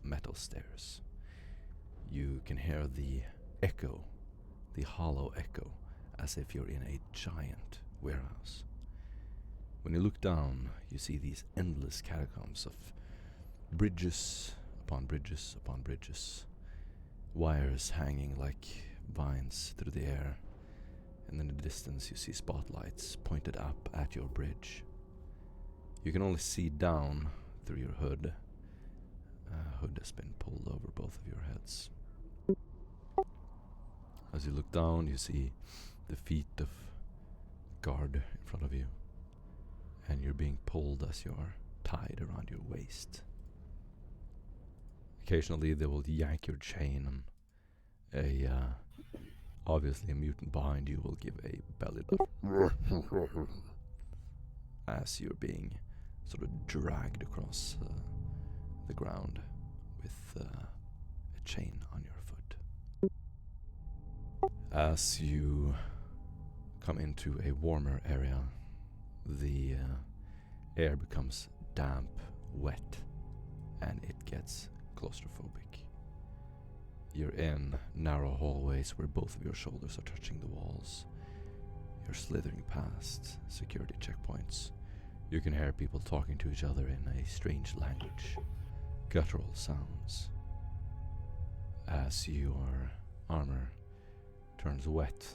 metal stairs. You can hear the echo, the hollow echo, as if you're in a giant warehouse. When you look down, you see these endless catacombs of bridges upon bridges upon bridges, wires hanging like vines through the air, and in the distance you see spotlights pointed up at your bridge. You can only see down through your hood. A hood has been pulled over both of your heads. As you look down, you see the feet of guard in front of you, and you're being pulled as you're tied around your waist. Occasionally they will yank your chain, and obviously a mutant behind you will give a belly laugh as you're being sort of dragged across the ground with a chain on your foot. As you come into a warmer area, the air becomes damp, wet, and it gets claustrophobic. You're in narrow hallways where both of your shoulders are touching the walls. You're slithering past security checkpoints. You can hear people talking to each other in a strange language, guttural sounds. As your armor turns wet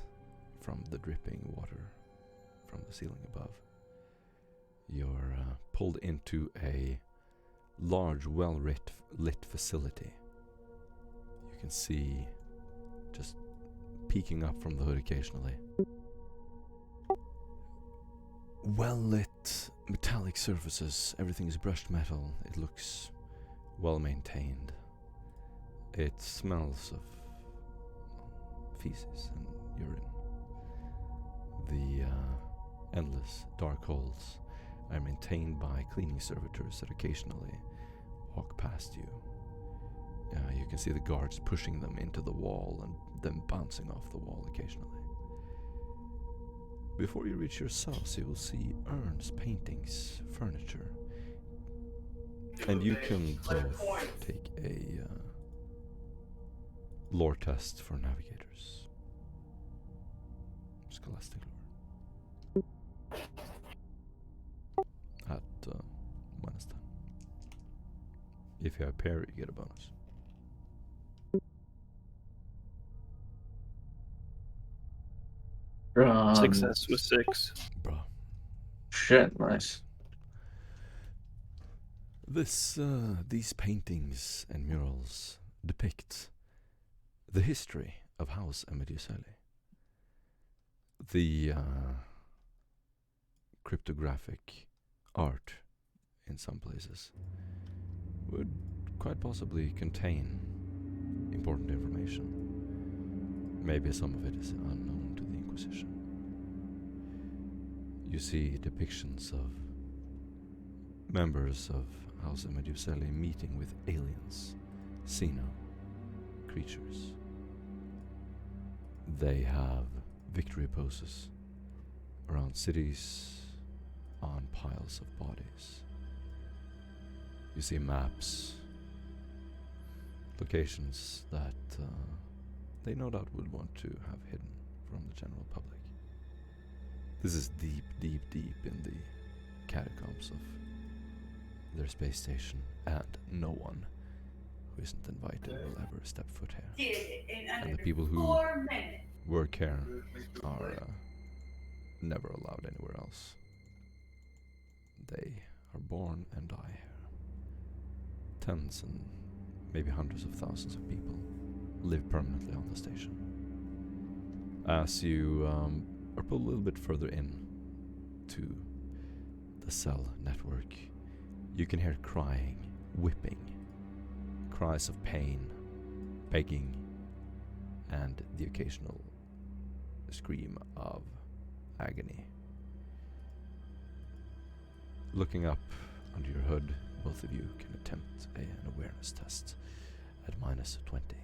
from the dripping water from the ceiling above, you're pulled into a large, well-lit facility. You can see, just peeking up from the hood occasionally, well-lit metallic surfaces. Everything is brushed metal. It looks well-maintained. It smells of feces and urine. The endless dark holes are maintained by cleaning servitors that occasionally walk past you. You can see the guards pushing them into the wall and them bouncing off the wall occasionally. Before you reach your cells, you will see urns, paintings, furniture, and you can both take a lore test for navigators. Scholastic lore. At -10. If you have pair, you get a bonus. Success was 6. Bruh. Shit, nice. These paintings and murals depict the history of House Emed. The cryptographic art in some places would quite possibly contain important information. Maybe some of it is unknown to the Inquisition. You see depictions of members of House Emed meeting with aliens, Xeno creatures. They have victory poses around cities, on piles of bodies. You see maps, locations that they no doubt would want to have hidden from the general public. This is deep, deep, deep in the catacombs of their space station, and no one who isn't invited will ever step foot here. And the people who work here are never allowed anywhere else. They are born and die here. Tens and maybe hundreds of thousands of people live permanently on the station. As you are pulled a little bit further in to the cell network, you can hear crying, whipping, cries of pain, begging, and the occasional scream of agony. Looking up under your hood, both of you can attempt an awareness test at -20.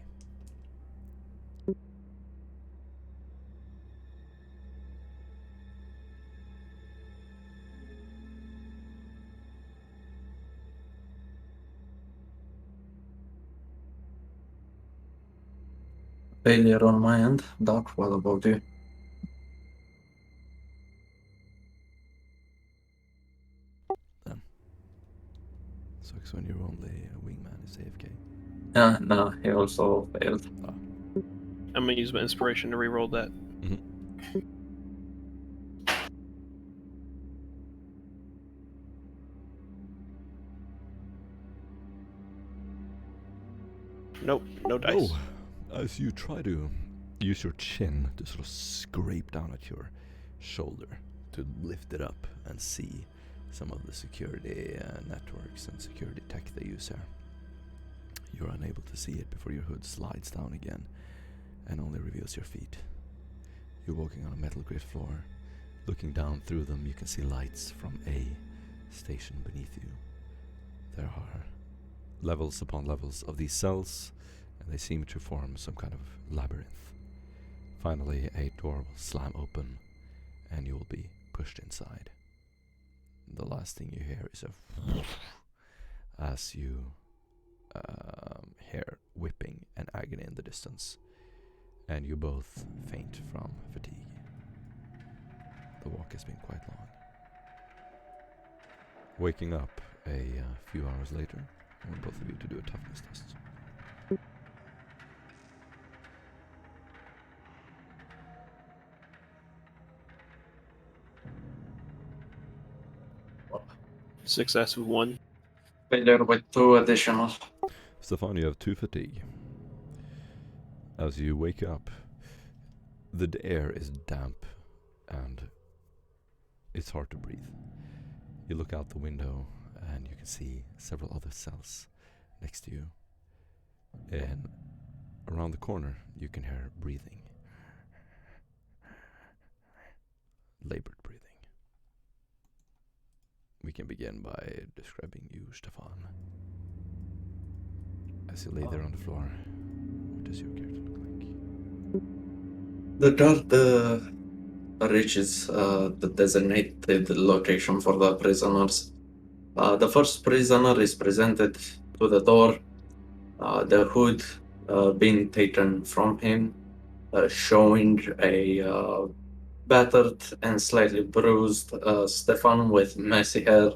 Failure on my end. Doc, what about you? Sucks when you're only a wingman is AFK. Yeah, no, he also failed. I'm gonna use my inspiration to reroll that. Nope, no dice. Oh, as you try to use your chin to sort of scrape down at your shoulder to lift it up and see some of the security networks and security tech they use here. You're unable to see it before your hood slides down again and only reveals your feet. You're walking on a metal grid floor. Looking down through them, you can see lights from a station beneath you. There are levels upon levels of these cells, and they seem to form some kind of labyrinth. Finally, a door will slam open, and you will be pushed inside. The last thing you hear is as you hear whipping and agony in the distance, and you both faint from fatigue. The walk has been quite long. Waking up a few hours later, I want both of you to do a toughness test. Success with 1. Failure with 2 additional. Stefan, you have 2 fatigue. As you wake up, the air is damp and it's hard to breathe. You look out the window and you can see several other cells next to you. And around the corner, you can hear breathing. Labored breathing. We can begin by describing you, Stefan. As you lay there on the floor, what does your character look like? The guard reaches the designated location for the prisoners. The first prisoner is presented to the door, the hood being taken from him, showing a battered and slightly bruised Stefan with messy hair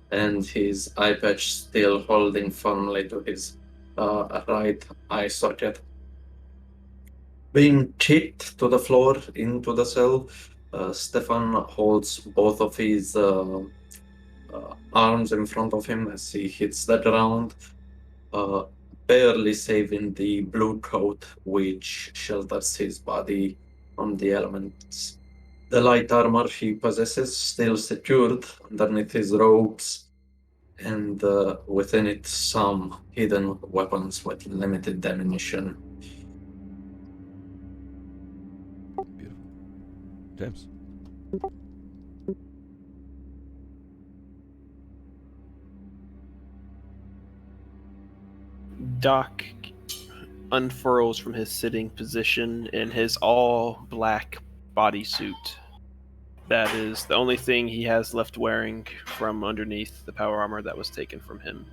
and his eye patch still holding firmly to his right eye socket. Being kicked to the floor into the cell, Stefan holds both of his arms in front of him as he hits the ground, barely saving the blue coat which shelters his body from the elements. The light armor he possesses still secured underneath his robes, and within it some hidden weapons with limited ammunition. Beautiful. James? Doc unfurls from his sitting position in his all-black bodysuit. That is the only thing he has left wearing from underneath the power armor that was taken from him.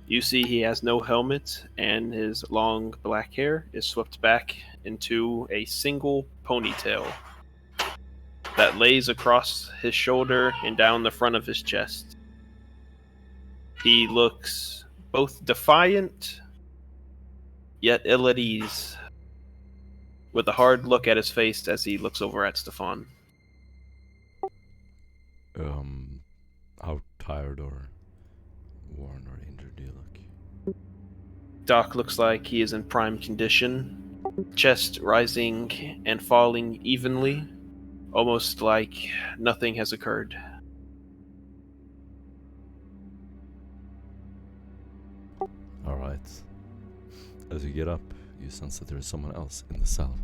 You see he has no helmet, and his long black hair is swept back into a single ponytail that lays across his shoulder and down the front of his chest. He looks both defiant, yet ill at ease, with a hard look at his face as he looks over at Stefan. How tired or worn or injured do you look? Doc looks like he is in prime condition, chest rising and falling evenly, almost like nothing has occurred. Alright. As you get up, you sense that there is someone else in the cell.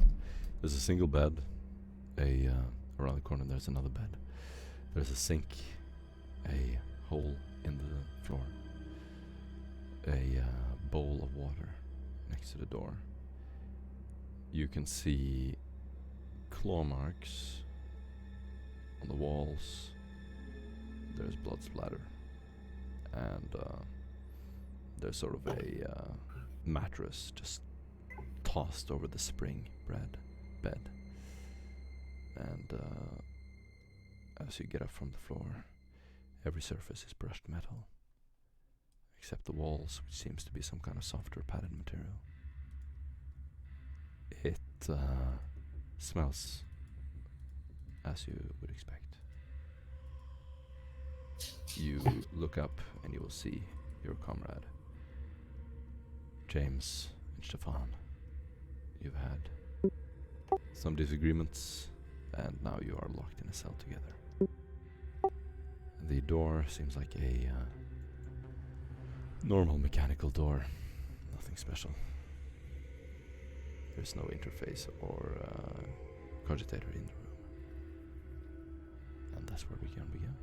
There's a single bed. Around the corner there's another bed. There's a sink, a hole in the floor, a bowl of water next to the door. You can see claw marks on the walls. There's blood splatter, and there's sort of a mattress just tossed over the spring bed. And as you get up from the floor, every surface is brushed metal, except the walls, which seems to be some kind of softer padded material. It smells as you would expect. You look up and you will see your comrade, James and Stefan. You've had some disagreements, and now you are locked in a cell together. The door seems like a normal mechanical door, nothing special. There's no interface or cogitator in the room. And that's where we can begin.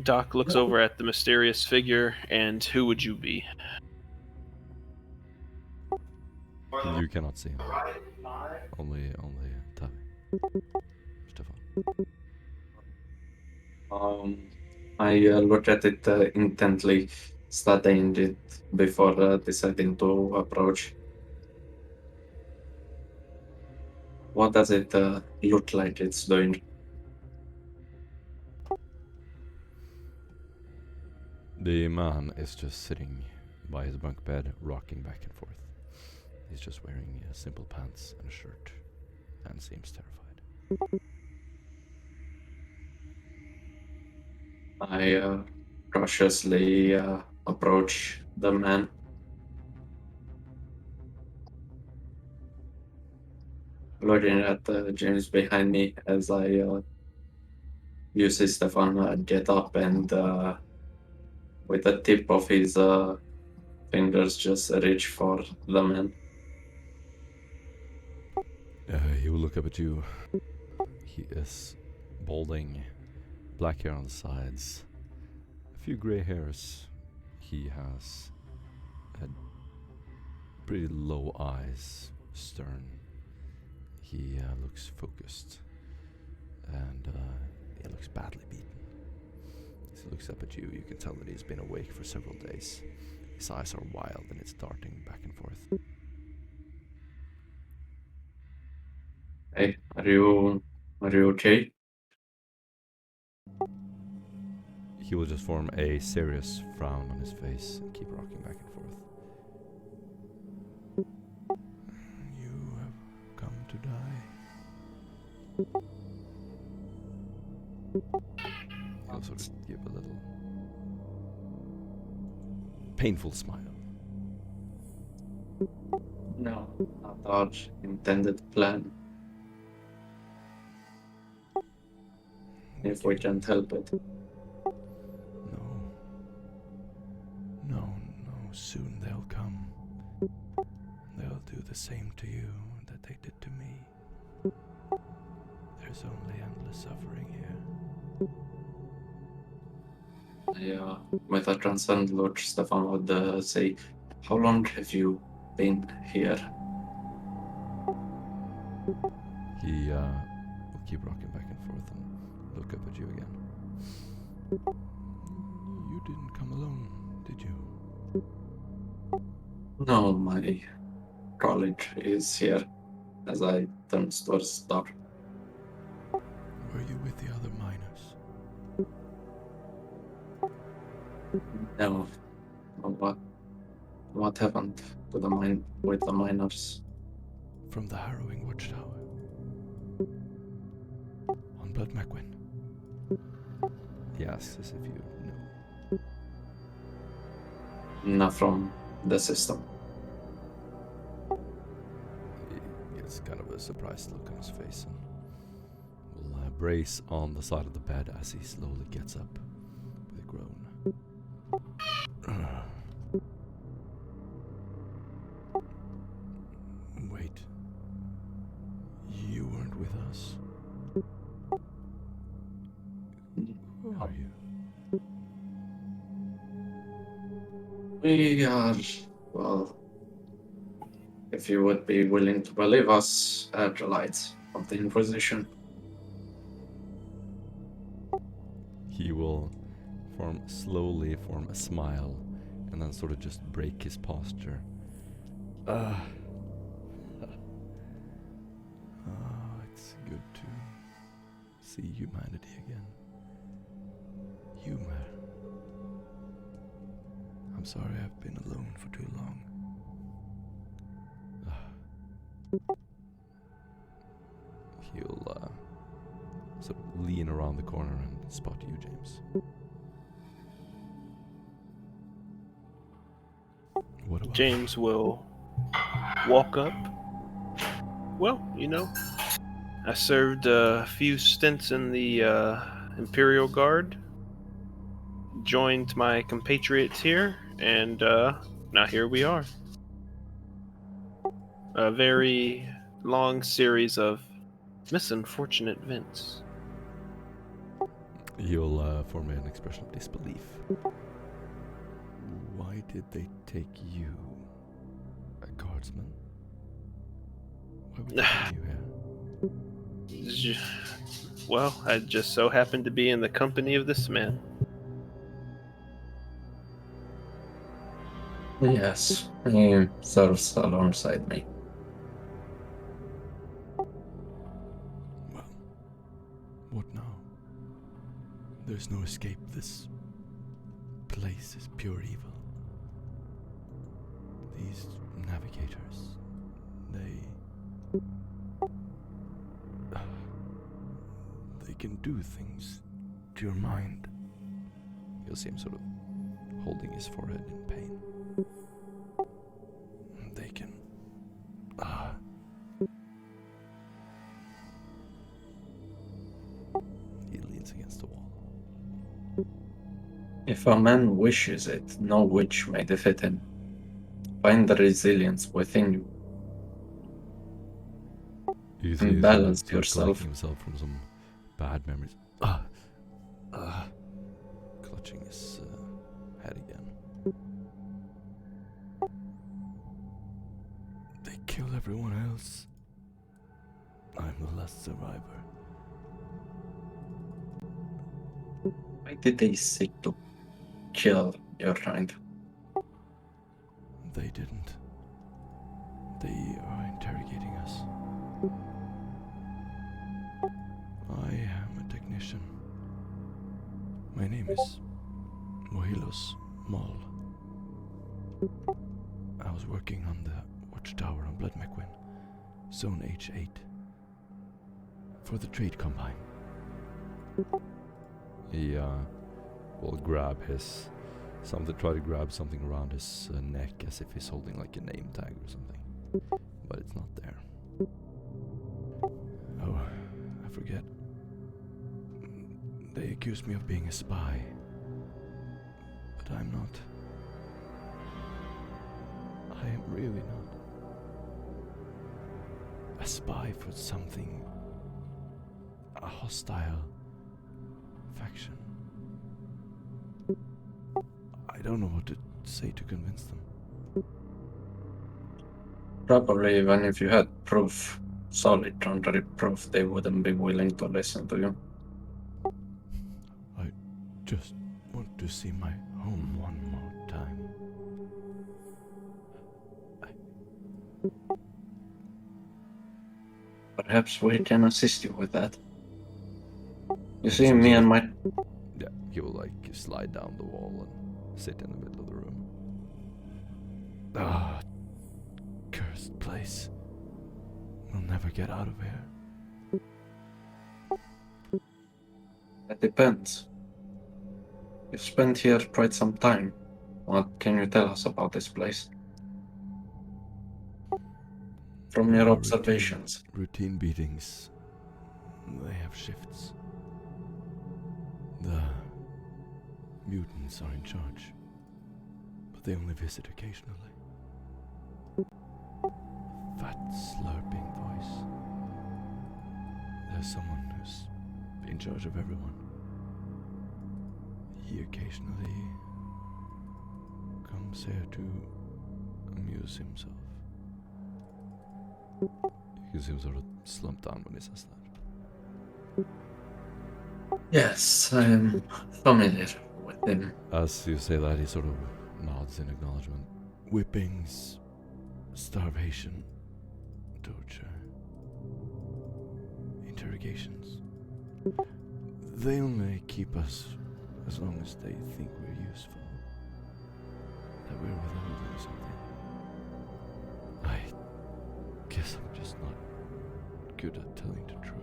Doc looks over at the mysterious figure, and who would you be? You cannot see him. Only Tavi. Stefan. I looked at it intently, studying it before deciding to approach. What does it look like it's doing? The man is just sitting by his bunk bed, rocking back and forth. He's just wearing simple pants and a shirt, and seems terrified. I cautiously approach the man. Looking at James behind me as I use Stefan get up and with the tip of his fingers just reach for the man. He will look up at you. He is balding, black hair on the sides, a few grey hairs. He has had pretty low eyes, stern. He looks focused, and he looks badly beaten. As he looks up at you, you can tell that he's been awake for several days. His eyes are wild and it's darting back and forth. Hey, are you okay? He will just form a serious frown on his face and keep rocking back and forth. You have come to die. He'll sort of give a little painful smile. No, not our intended plan. If we can't help it. No, soon they'll come. They'll do the same to you that they did to me. There's only endless suffering here. With a transcendent look, Stefan would say, how long have you been here? He will keep rocking back and forth and look up at you again. You didn't come alone, did you? No, my colleague is here, as I turn towards Doc. Were you with the other miners? No. What happened to with the miners? From the harrowing watchtower. On Blood McQueen. He asks as if you knew. Not from the system. He gets kind of a surprised look on his face and will brace on the side of the bed as he slowly gets up with a groan. Wait. You weren't with us? Who are you? We are, well, if you would be willing to believe us, acolytes of the Inquisition. He will slowly form a smile, and then sort of just break his posture. It's good to see humanity again. Humor. I'm sorry I've been alone for too long. He'll sort of lean around the corner and spot you, James. What about James will walk up. Well, I served a few stints in the Imperial Guard, joined my compatriots here, and now here we are. A very long series of misunfortunate events. You'll form an expression of disbelief. Why did they take you, a guardsman? Why would they bring you here? Well, I just so happened to be in the company of this man. Yes, he serves alongside me. Well, what now? There's no escape. This place is pure evil. These navigators, they can do things to your mind. You'll see him sort of holding his forehead in pain. They can he leans against the wall. If a man wishes it, no witch may defeat him. Find the resilience within you. You see And he's balance sort of yourself. collecting himself from some bad memories. Clutching his head again. They kill everyone else. I'm the last survivor. Why did they seek to kill your kind? They didn't. They are interrogating us. I am a technician. My name is Mohilos Moll. I was working on the watchtower on Blood McQuinn, Zone H8, for the trade combine. He will grab try to grab something around his neck as if he's holding like a name tag or something. But it's not there. Oh, I forget. They accuse me of being a spy. But I'm not. I am really not. A spy for something. A hostile faction. I don't know what to say to convince them. Probably even if you had proof, solid contrary proof, they wouldn't be willing to listen to you. I just want to see my home one more time. Perhaps we can assist you with that. You see, me and my... Yeah, he will like slide down the wall and sit in the middle of the room. Ah, cursed place. We'll never get out of here. It depends. You've spent here quite some time. What can you tell us about this place? From your observations. Routine beatings. They have shifts. The mutants are in charge, but they only visit occasionally. Fat, slurping voice. There's someone who's in charge of everyone. He occasionally comes here to amuse himself. You can see him sort of slump down when he says that. Yes, I'm familiar with Then As you say that, he sort of nods in acknowledgement. Whippings, starvation, torture, interrogations. They only keep us as long as they think we're useful. That we're withholding something. I guess I'm just not good at telling the truth.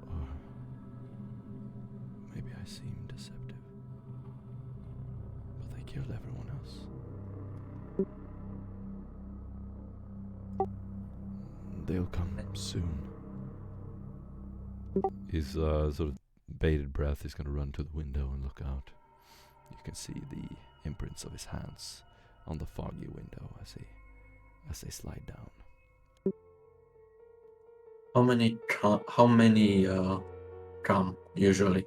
Or maybe I seem deceptive. But they killed everyone else. They'll come soon. His sort of bated breath is going to run to the window and look out. You can see the imprints of his hands on the foggy window as they slide down. how many come usually?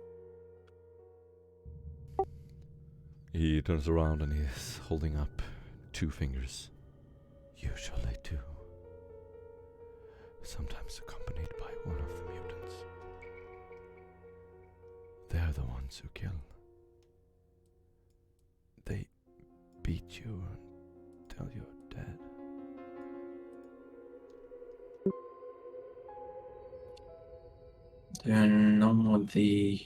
He turns around and he's holding up 2 fingers. Usually 2. Sometimes accompanied by one of the mutants. They're the ones who kill. They beat you until you're dead. Do you know the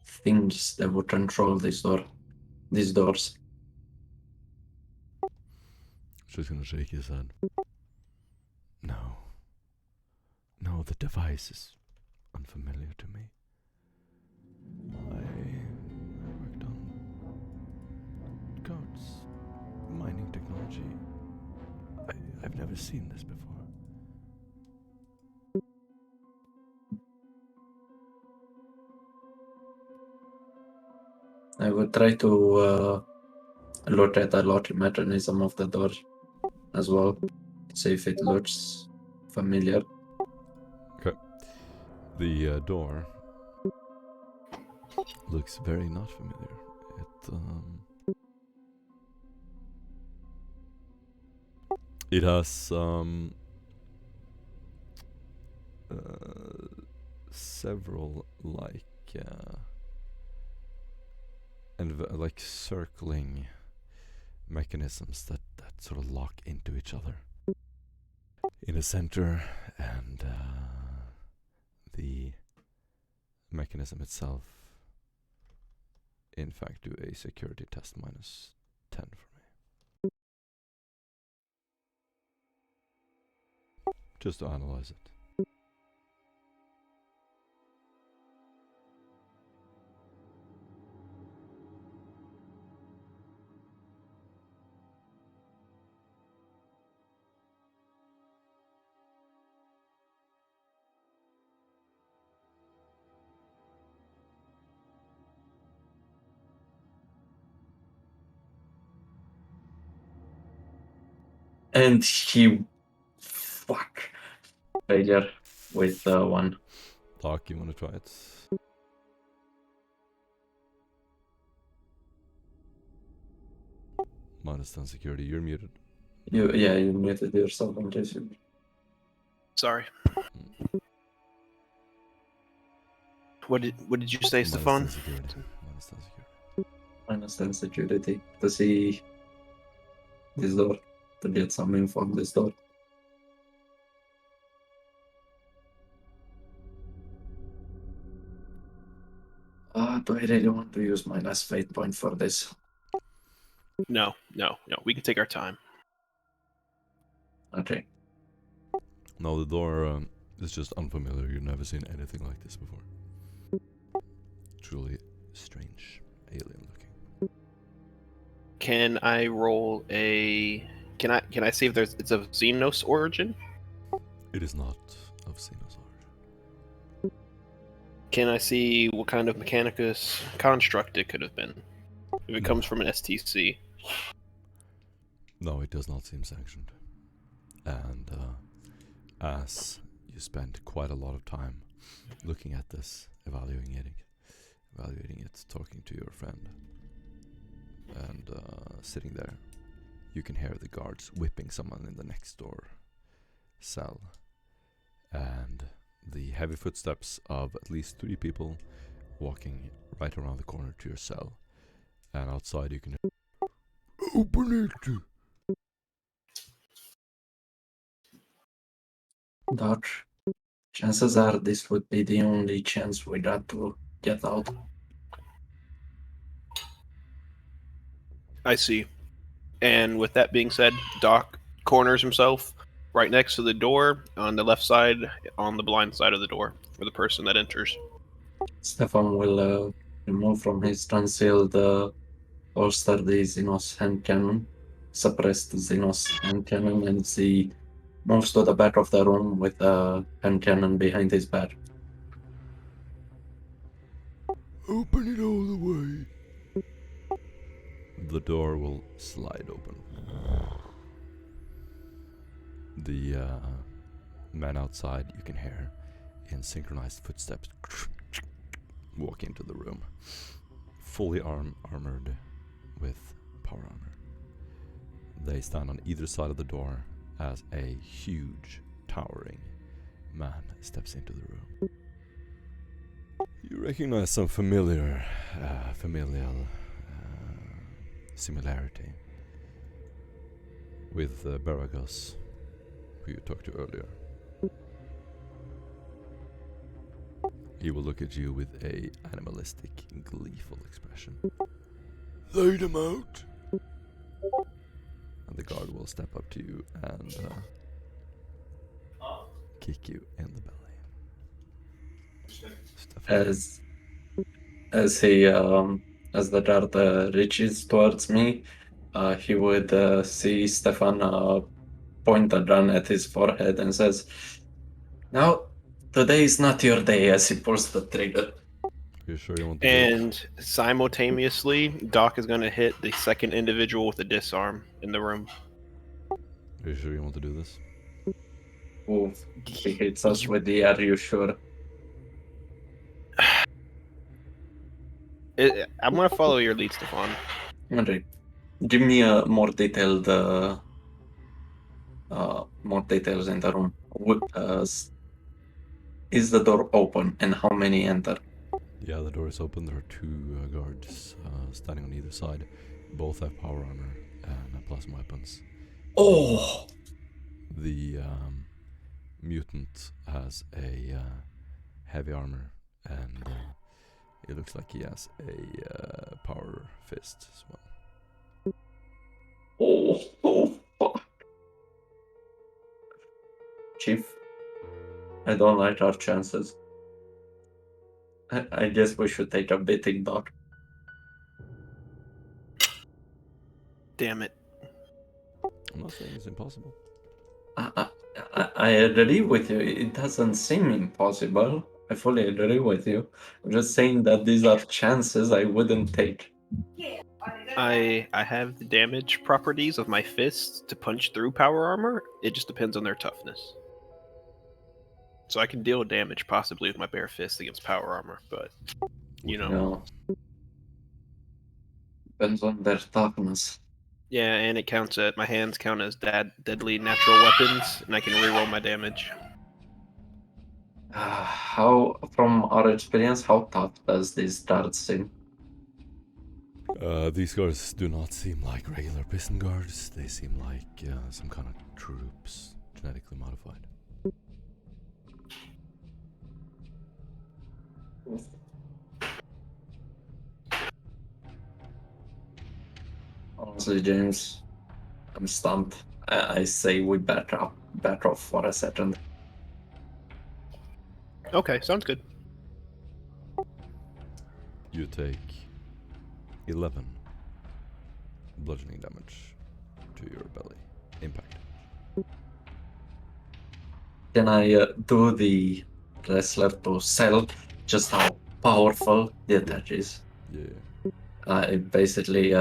things that would control these doors? She's gonna shake his head. No. No, the device is unfamiliar to me. I worked on gods, mining technology. I've never seen this before. I would try to look at the lock mechanism of the door as well. See if it looks familiar. The door looks very not familiar. It has several like circling mechanisms that sort of lock into each other in the center, and the mechanism itself in fact do a security test -10 for me. Just to analyze it. And he failure with 1. Doc, you wanna try it? -10 security, you're muted. You muted yourself in case you. Sorry. What did you say, Stefan? -10 security. -10 security. -10 security to see this door, to get some info on this door. Do I really want to use my last fate point for this? No. We can take our time. Okay. No, the door is just unfamiliar. You've never seen anything like this before. Truly strange, alien looking. Can I roll a? Can I see if it's of Xenos origin? It is not of Xenos origin. Can I see what kind of Mechanicus construct it could have been? If it comes from an STC. No, it does not seem sanctioned. And as you spend quite a lot of time looking at this, evaluating it, talking to your friend, and sitting there, you can hear the guards whipping someone in the next door cell, and the heavy footsteps of at least 3 people walking right around the corner to your cell. And outside you can open it. Dodge. Chances are this would be the only chance we got to get out. I see. And with that being said, Doc corners himself right next to the door on the left side, on the blind side of the door for the person that enters. Stefan will remove from his concealed holster the Xenos hand cannon, suppress the Xenos hand cannon, and he moves to the back of the room with a hand cannon behind his back. Open it all the way. The door will slide open. The man outside, you can hear in synchronized footsteps walk into the room, fully armored with power armor. They stand on either side of the door as a huge, towering man steps into the room. You recognize some familial similarity with Baragas, who you talked to earlier. He will look at you with a animalistic, gleeful expression. Lay them out! And the guard will step up to you and kick you in the belly. As the guard reaches towards me, he would see Stefan point a gun at his forehead and says, "Now, today is not your day," as he pulls the trigger. You sure you want to do And simultaneously, Doc is going to hit the second individual with a disarm in the room. Are you sure you want to do this? Ooh, he hits us with the "Are you sure?" I'm going to follow your lead, Stefan. Okay. Give me a more detailed, more details in the room. Is the door open, and how many enter? Yeah, the door is open. There are two guards standing on either side. Both have power armor and plasma weapons. Oh! The mutant has a heavy armor, and it looks like he has a power fist as well. Oh, fuck. Chief, I don't like our chances. I guess we should take a beating, Doc. Damn it. I'm not saying it's impossible. I agree with you. It doesn't seem impossible. I fully agree with you. I'm just saying that these are chances I wouldn't take. I have the damage properties of my fists to punch through power armor. It just depends on their toughness. So I can deal damage possibly with my bare fist against power armor, but you know. No. Depends on their toughness. Yeah, and it counts at my hands count as deadly natural weapons, and I can reroll my damage. How, from our experience, how tough does this guard seem? These guards do not seem like regular prison guards. They seem like some kind of troops, genetically modified. Honestly, James, I'm stumped. I say we back off for a second. Okay, sounds good. You take 11 bludgeoning damage to your belly. Impact. Can I do the wrestler to sell just how powerful the attack is? Yeah. Basically,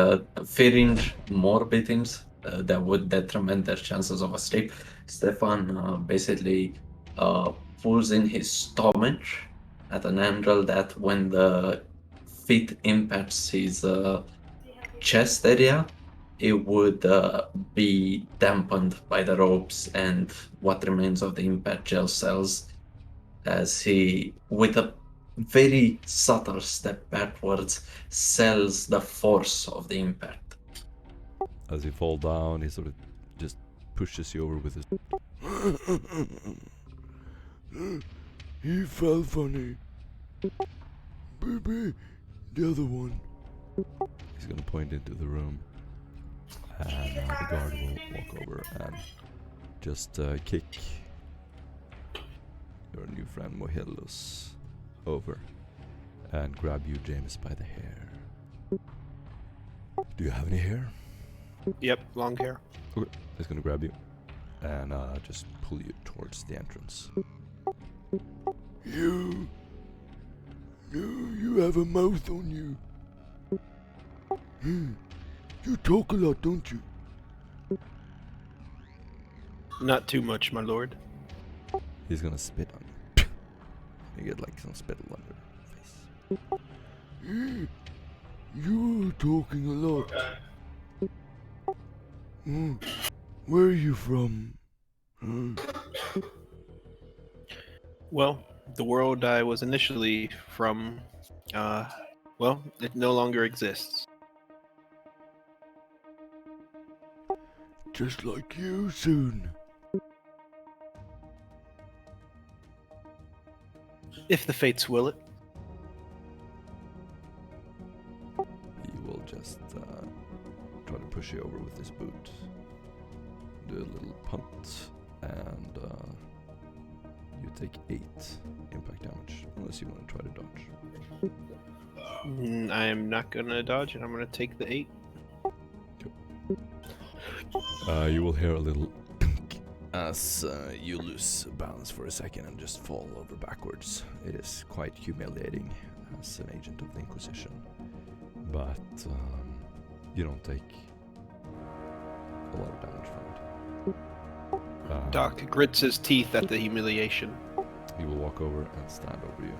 fearing more beatings that would detriment their chances of escape. Stefan basically pulls in his stomach at an angle that when the feet impacts his chest area, it would be dampened by the ropes and what remains of the impact gel cells as he, with a very subtle step backwards sells the force of the impact. As you fall down, he sort of just pushes you over with his. He fell funny. Baby, the other one. He's gonna point into the room, and the guard will walk over and just kick your new friend Mohelos over and grab you, James, by the hair. Do you have any hair? Yep, long hair. Okay, he's gonna grab you and just pull you towards the entrance. You have a mouth on you. You talk a lot, don't you? Not too much, my lord. He's gonna spit on you. You get like some spittle on your face. You're talking a lot. Where are you from? Well, the world I was initially from, well, it no longer exists. Just like you soon. If the fates will it. He will just try to push you over with his boot. Do a little punt, and you take 8 impact damage, unless you want to try to dodge. I am not gonna dodge, and I'm gonna take the 8. You will hear a little dunk as you lose balance for a second and just fall over backwards. It is quite humiliating as an agent of the Inquisition, but you don't take a lot of damage from it. Doc grits his teeth at the humiliation. He will walk over and stand over you.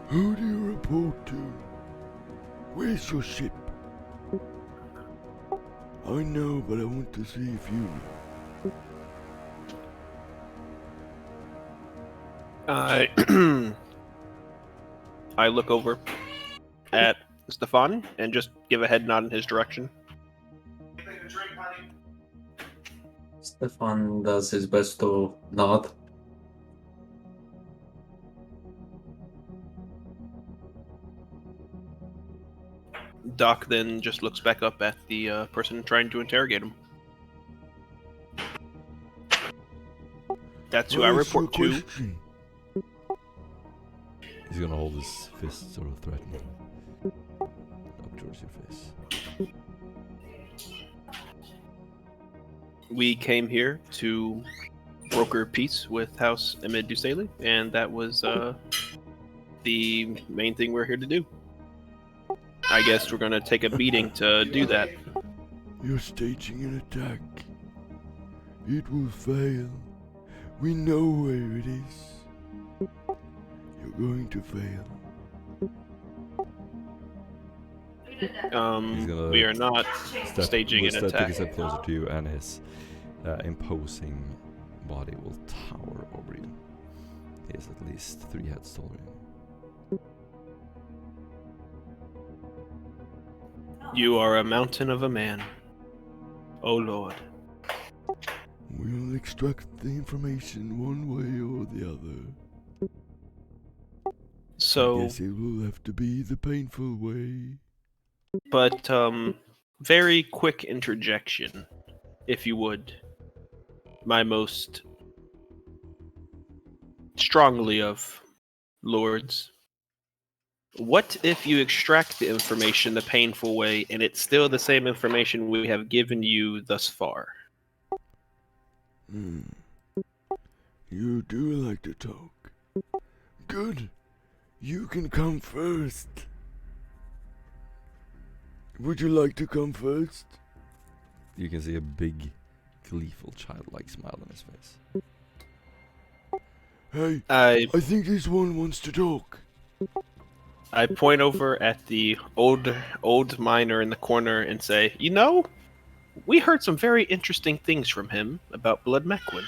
Who do you report to? Where's your ship? I know, but I want to see if you know. I look over at Stefan and just give a head nod in his direction. Stefan does his best to nod. Doc then just looks back up at the person trying to interrogate him. That's who I report to. He's gonna hold his fist sort of threatening up towards your face. We came here to broker peace with House Emed Dusali, and that was the main thing we're here to do. I guess we're gonna take a beating to do that. You're staging an attack. It will fail. We know where it is. You're going to fail. We are not staging an Take a attack. step closer to you, and his imposing body will tower over you. He is at least 3 heads taller than you. You are a mountain of a man. Oh Lord. We'll extract the information one way or the other. So, I guess it will have to be the painful way. but very quick interjection, if you would. My most strongly of lords. What if you extract the information the painful way and it's still the same information we have given you thus far? You do like to talk. Good. You can come first. Would you like to come first? You can see a big, gleeful, childlike smile on his face. Hey, I think this one wants to talk. point over at the old miner in the corner and say, you know, we heard some very interesting things from him about Blood Mequin.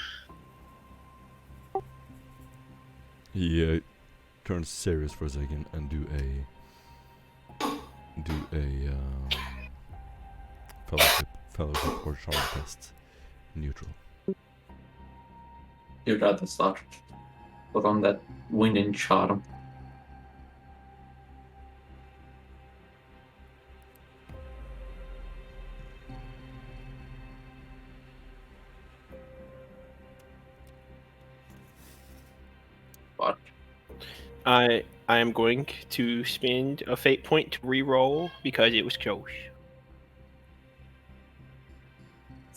He turns serious for a second and do a fellowship or charm test. Neutral. You'd rather start put on that winning charm. But I am going to spend a fate point to re-roll because it was close.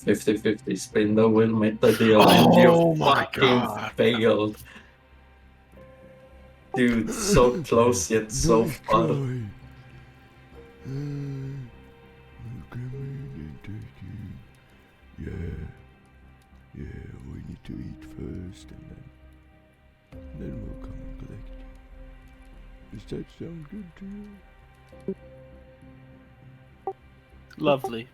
50-50 spin the wheel, make the deal, and Oh you my fucking God. failed. Dude, so close yet so far. Yeah, we need to eat first and then we'll come and collect you. Does that sound good to you? Lovely.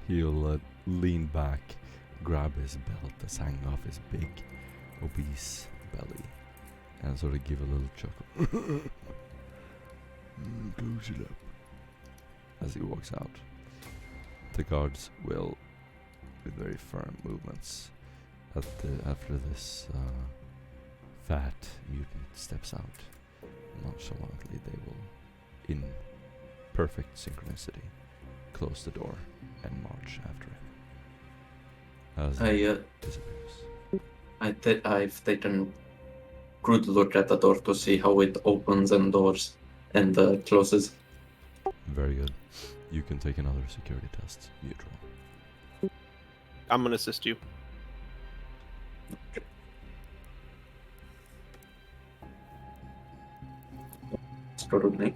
He'll lean back, grab his belt that's hanging off his big, obese belly, and sort of give a little chuckle. Close it up. As he walks out, the guards will, with very firm movements, after this fat mutant steps out, nonchalantly they will, in perfect synchronicity, close the door and march after him. As he disappears. I've taken good look at the door to see how it opens and doors and closes. Very good. You can take another security test. Neutral. I'm gonna assist you. Scrutiny.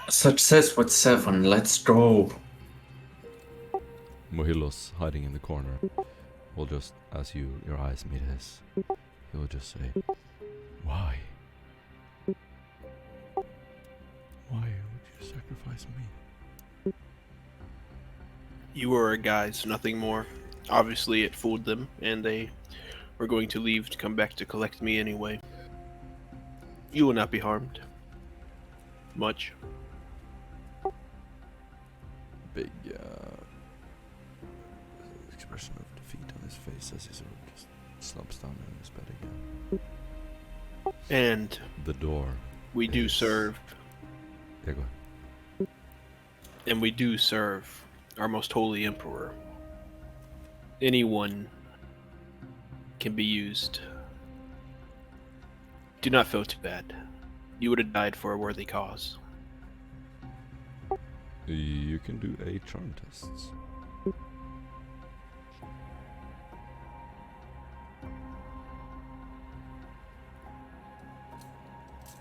Success with 7. Let's go. Mohilos, hiding in the corner, will just, as your eyes meet his, he will just say, "Why? Why would you sacrifice me?" You were a guise, nothing more. Obviously, it fooled them, and they were going to leave to come back to collect me anyway. You will not be harmed. Much. Big expression of defeat on his face as he sort of just slumps down in his bed again. And The door. we do is- serve, Yeah, go ahead. and we do serve our most holy emperor. Anyone can be used. Do not feel too bad. You would have died for a worthy cause. You can do a charm tests.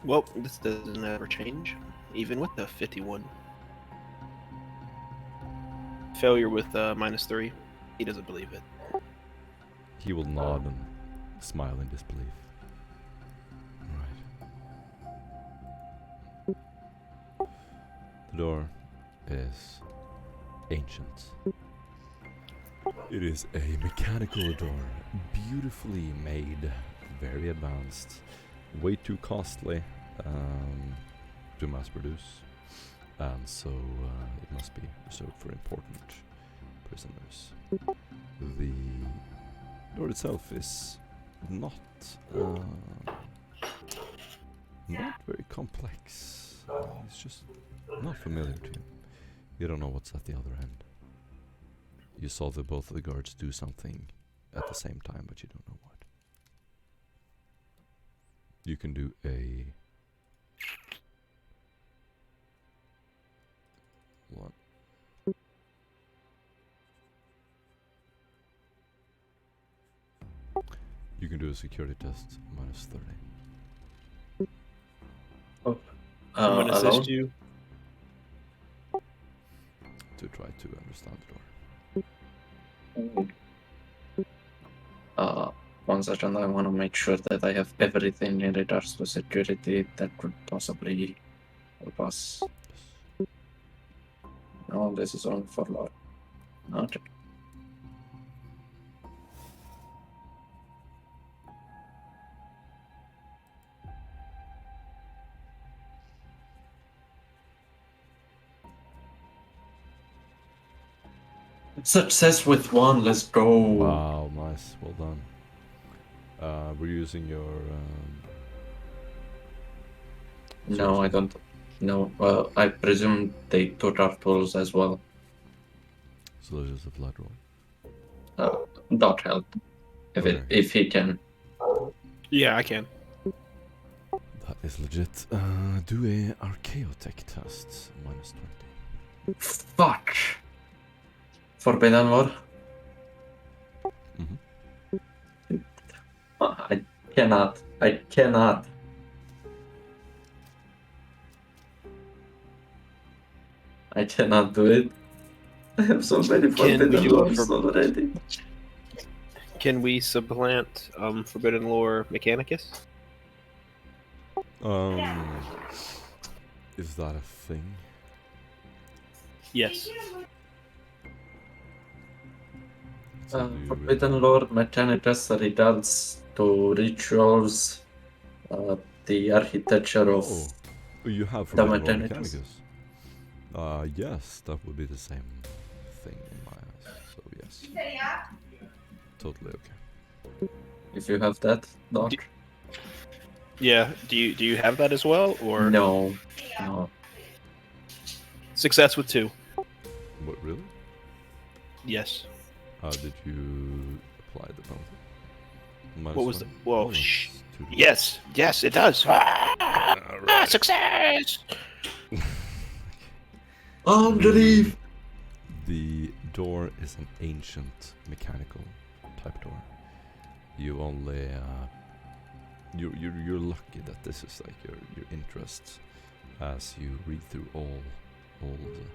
Well, this doesn't ever change, even with the 51. Failure with -3. He doesn't believe it. He will nod and smile in disbelief. Right. The door is ancient. It is a mechanical door, beautifully made, very advanced, way too costly to mass produce, and so it must be reserved for important prisoners. The door itself is not very complex. It's just not familiar to you. You don't know what's at the other end. You saw that both of the guards do something at the same time, but you don't know what. You can do a... What? You can do a security test, -30. Oh. I'm gonna Alone? assist you. To try to understand the door. One second, I want to make sure that I have everything in regards to security that could possibly help us. No, this is only for law. Okay. Success with 1, let's go. Wow, nice. Well done. Were you using your... No, I don't. No, I presume they took our tools as well. So there's just a blood roll. Dot help. If he can. Yeah, I can. That is legit. Do a Archaeotech test. -20. Fuck! Forbidden Lore? Mhm. I cannot. I cannot. I cannot do it. I have so many Forbidden Lores already. Can we supplant Forbidden Lore Mechanicus? Is that a thing? Yes. Forbidden Lore Mechanicus regards to rituals, the architecture of you have the Forbidden Lore Mechanicus. Mechanicus. Yes, that would be the same thing in my eyes. So yes. Totally okay. If you have that, Doc. Yeah. Do you have that as well, or No. success with 2? What, really? Yes. Did you apply the penalty? What was the? Whoa! -2. Yes, it does. Right. Success! Unbelief! The door is an ancient mechanical type door. You only you're lucky that this is like your interest as you read through all the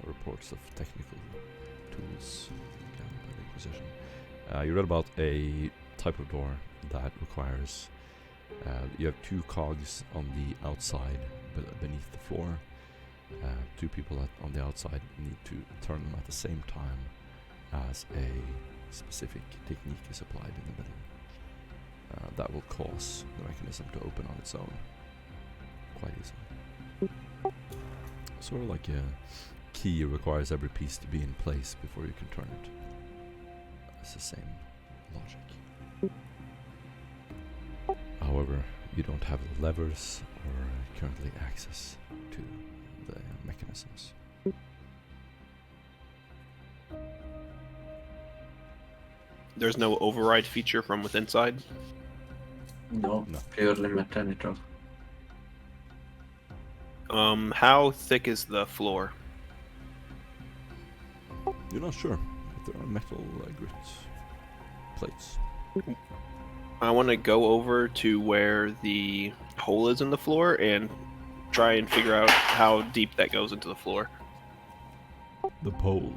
reports of technical tools gathered by the Inquisition. You read about a type of door that requires you have 2 cogs on the outside beneath the floor. 2 people on the outside need to turn them at the same time as a specific technique is applied in the middle. That will cause the mechanism to open on its own quite easily. Sort of like a key requires every piece to be in place before you can turn it. It's the same logic. However, you don't have levers or currently access to the mechanisms. There's no override feature from within side. No, purely mechanical. How thick is the floor? You're not sure if there are metal grit plates. I want to go over to where the hole is in the floor and try and figure out how deep that goes into the floor. The pole.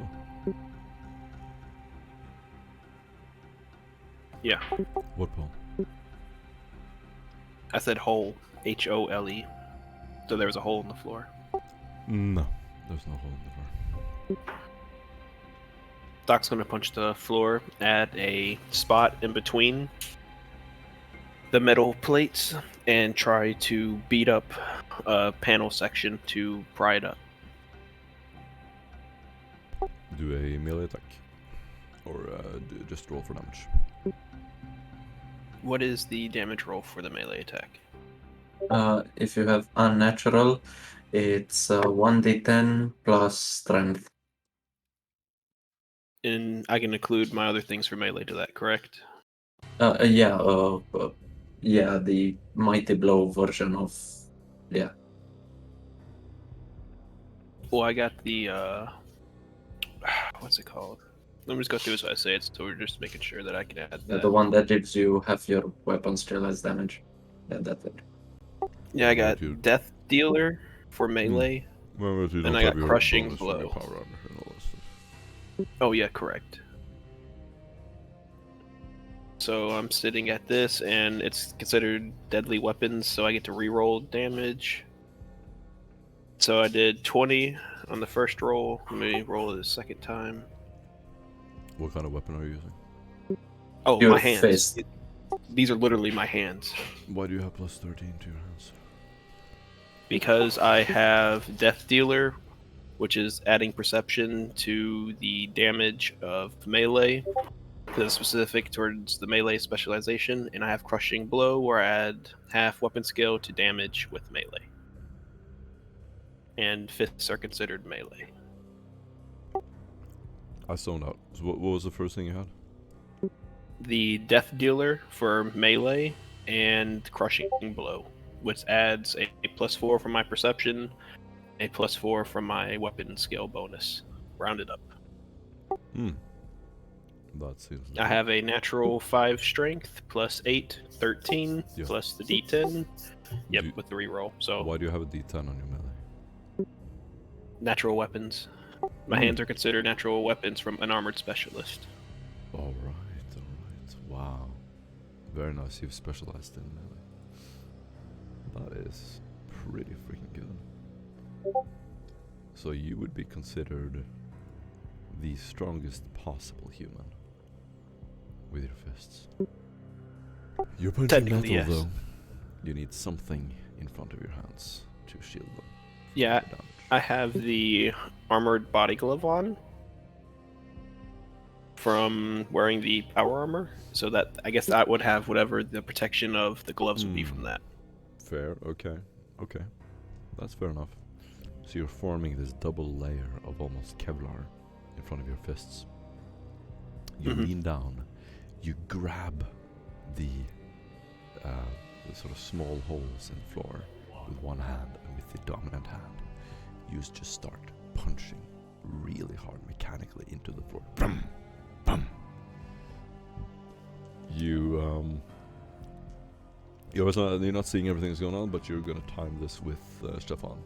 Yeah. What pole? I said hole. Hole. So there was a hole in the floor. No, there's no hole in the floor. Doc's gonna punch the floor at a spot in between the metal plates and try to beat up a panel section to pry it up. Do a melee attack. Or just roll for damage. What is the damage roll for the melee attack? If you have unnatural, it's 1d10 plus strength. And I can include my other things for melee to that, correct? Yeah, the mighty blow version of Well, I got the what's it called? Let me just go through as I say it, so we're just making sure that I can add that. the one that gives you half your weapon still has damage. Yeah, that's it. Yeah, I got Death Dealer for melee. And I got Crushing Blow. Oh yeah, correct. So I'm sitting at this, and it's considered deadly weapons, so I get to reroll damage. So I did 20 on the first roll. Let me roll it a second time. What kind of weapon are you using? Oh, Your my hands. fist. These are literally my hands. Why do you have plus 13 to your hands? Because I have Death Dealer which is adding perception to the damage of melee, because it's specific towards the melee specialization, and I have crushing blow, where I add half weapon skill to damage with melee. And fists are considered melee. I zoned out. So what was the first thing you had? The death dealer for melee and crushing blow, which adds a +4 from my perception, a +4 from my weapon skill bonus, rounded up. That seems I have a natural 5 strength, +8, 13, Yeah. plus the d10. Yep, Do- with the reroll. So Why do you have a D10 on your melee? natural weapons. My hands are considered natural weapons from an armored specialist. Alright. Wow. Very nice, you've specialized in melee. That is pretty freaking good. So you would be considered the strongest possible human with your fists. You're punching metal Technically, yes. though. You need something in front of your hands to shield them. Yeah, from damage. I have the armored body glove on from wearing the power armor, so that I guess that would have whatever the protection of the gloves would be from that. Fair, okay. That's fair enough. So you're forming this double layer of almost Kevlar in front of your fists. You lean down, you grab the sort of small holes in the floor with one hand, and with the dominant hand, you just start punching really hard mechanically into the floor. Brum, bum. You're not seeing everything that's going on, but you're gonna time this with Stefan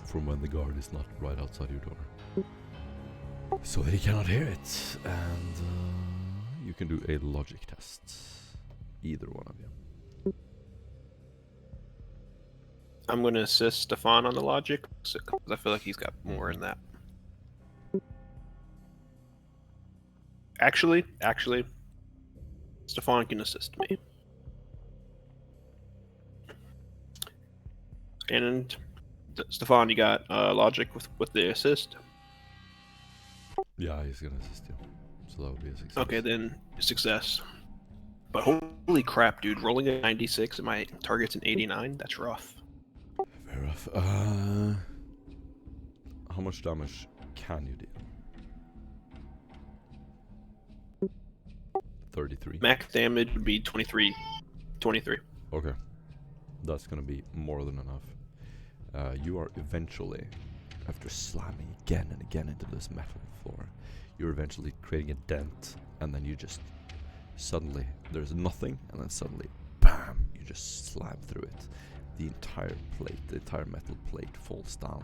from when the guard is not right outside your door, so that he cannot hear it. And you can do a logic test, either one of you. I'm going to assist Stefan on the logic, because I feel like he's got more in that. Actually, Stefan can assist me. And Stefan, you got logic with the assist? Yeah, he's gonna assist you, so that would be a success. Okay, then success. But holy crap, dude, rolling a 96 and my target's an 89, that's rough. Very rough. How much damage can you deal? 33. Max damage would be 23. Okay. That's gonna be more than enough. You are eventually, after slamming again and again into this metal floor, you're eventually creating a dent, and then you just suddenly, there's nothing, and then suddenly, BAM! You just slam through it. The entire plate, the entire metal plate falls down.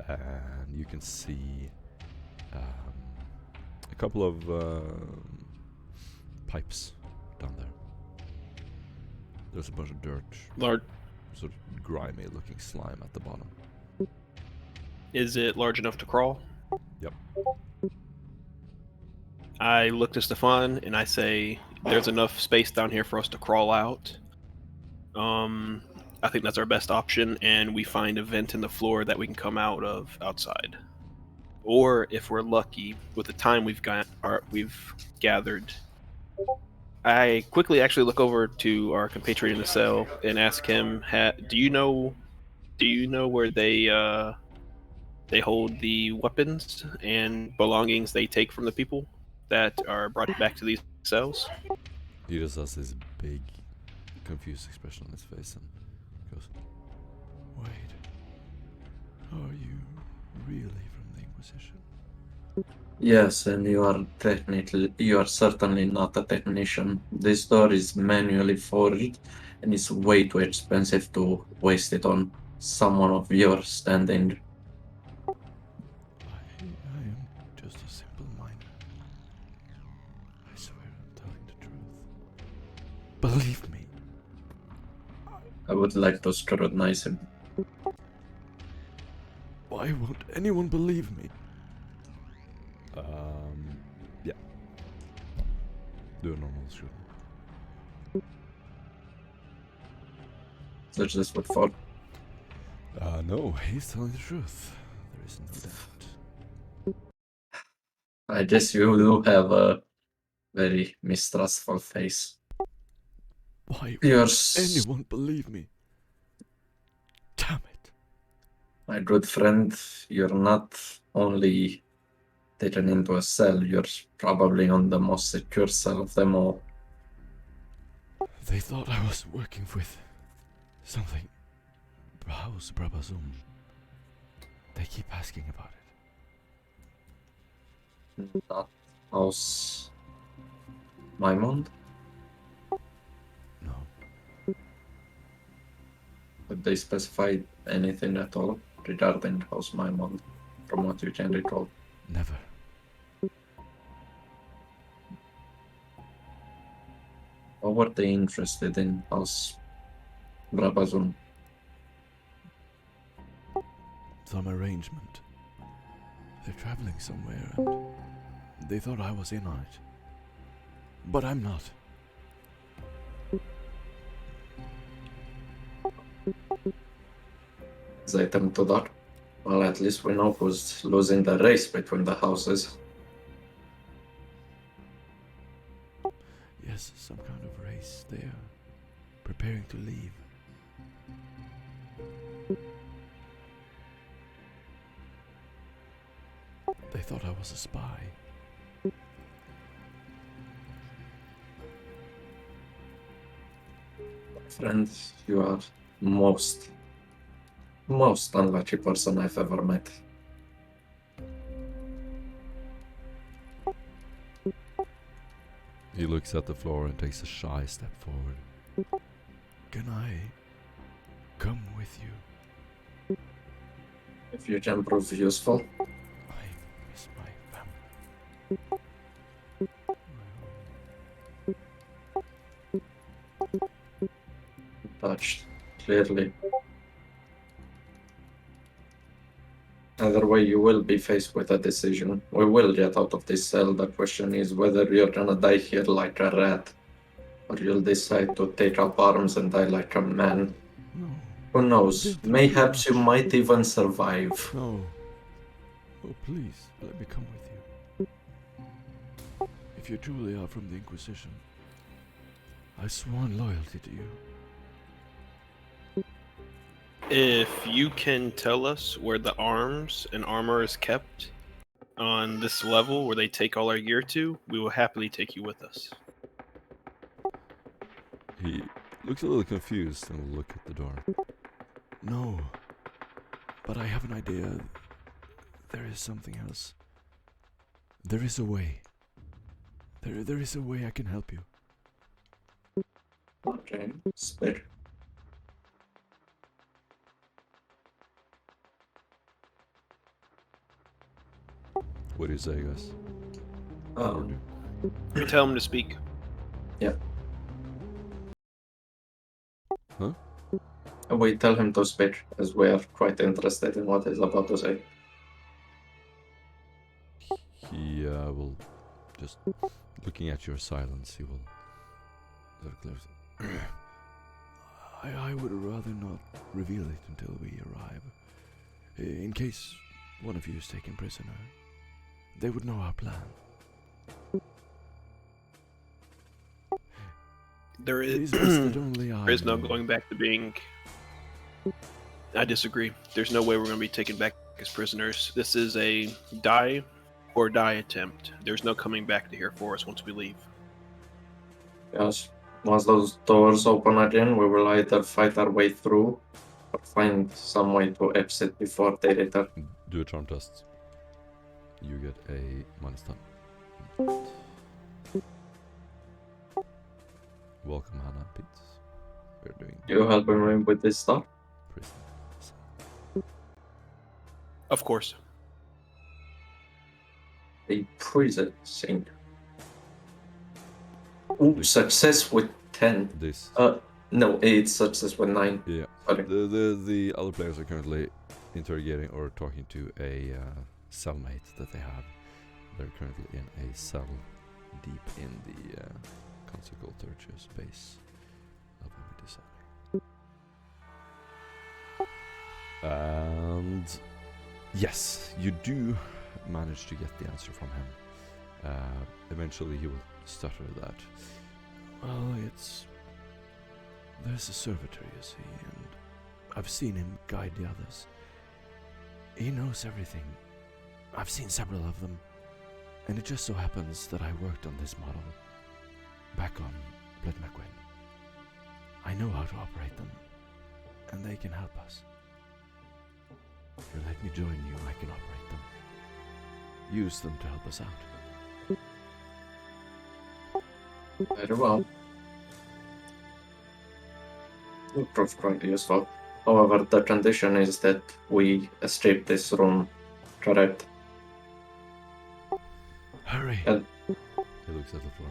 And you can see a couple of pipes down there. There's a bunch of dirt, Large. sort of grimy looking slime at the bottom. Is it large enough to crawl? Yep. I look to Stefan and I say, there's enough space down here for us to crawl out. I think that's our best option, and we find a vent in the floor that we can come out of outside. Or if we're lucky, with the time we've gathered, I quickly actually look over to our compatriot in the cell and ask him, do you know where they hold the weapons and belongings they take from the people that are brought back to these cells? He just has this big, confused expression on his face and goes, "Wait, are you really from the Inquisition?" Yes, and you are certainly not a technician. This door is manually forged, and it's way too expensive to waste it on someone of your standing. I am just a simple miner. I swear I'm telling the truth. Believe me. I would like to scrutinize him. Why won't anyone believe me? Yeah. Do a normal scrutiny. Such as what for? No, he's telling the truth. There is no doubt. I guess you do have a very mistrustful face. Why You're would anyone believe me? Damn it. my good friend, you're not only taken into a cell, you're probably on the most secure cell of them all. They thought I was working with something. House Brabazum. They keep asking about it. Not House Maimond? No. Did they specify anything at all regarding House Maimond, from what you can recall? Never. Or were they interested in House Brabazon? Some arrangement. They're traveling somewhere and they thought I was in on it. But I'm not. They turn to that. Well, at least we know who's losing the race between the houses. Yes, some kind of race. They are preparing to leave. They thought I was a spy. Friend, you are most unlucky person I've ever met. He looks at the floor and takes a shy step forward. Can I come with you? If you can prove useful, I miss my family. touched, clearly. Either way, you will be faced with a decision. We will get out of this cell. The question is whether you're gonna die here like a rat, or you'll decide to take up arms and die like a man. No. Who knows? Been through Mayhaps too you much. might even survive. No. Oh, please, let me come with you. If you truly are from the Inquisition, I've sworn loyalty to you. If you can tell us where the arms and armor is kept on this level where they take all our gear to, we will happily take you with us. He looks a little confused and will look at the door. No, but I have an idea. There is something else. There is a way. There is a way I can help you. Okay, spit. What do you say, guys? You tell him to speak. Huh? We tell him to speak, as we are quite interested in what he's about to say. He will just looking at your silence. He will sort of close. I would rather not reveal it until we arrive. In case one of you is taken prisoner, they would know our plan. There It is, is best that only I there is no know. going back to being... I disagree. There's no way we're going to be taken back as prisoners. This is a die or die attempt. There's no coming back to here for us once we leave. Yes. Once those doors open again, we will either fight our way through or find some way to exit before they return. Do a charm test. You get a -10. Welcome, Hannah. Pete. We're doing You helping me with this stuff? prison. Of course. A prison scene. Ooh, success with 10. This. No, it's success with 9. Yeah. Sorry. The other players are currently interrogating or talking to a cellmate that they have. They're currently in a cell deep in the Consequal Tortuous base of Emed. And yes, you do manage to get the answer from him. Eventually he will stutter that, well, there's a servitor, you see, and I've seen him guide the others. He knows everything. I've seen several of them, and it just so happens that I worked on this model back on Blood McQuinn. I know how to operate them, and they can help us. If you let me join you, I can operate them. Use them to help us out. Very well. Will prove quite useful. However, the condition is that we escape this room, correct? Hurry! And- He looks at the floor.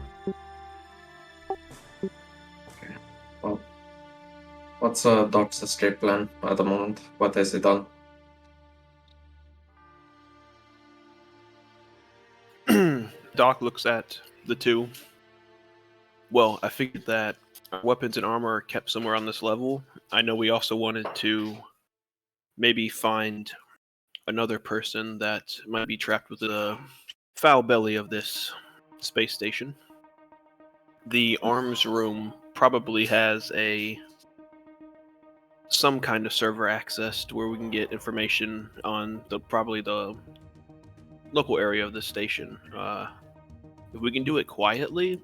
Okay. Well, what's Doc's escape plan at the moment? What has he done? Doc looks at the two. Well, I figured that our weapons and armor are kept somewhere on this level. I know we also wanted to maybe find another person that might be trapped with the foul belly of this space station. The arms room probably has some kind of server access to where we can get information on probably the local area of this station. If we can do it quietly,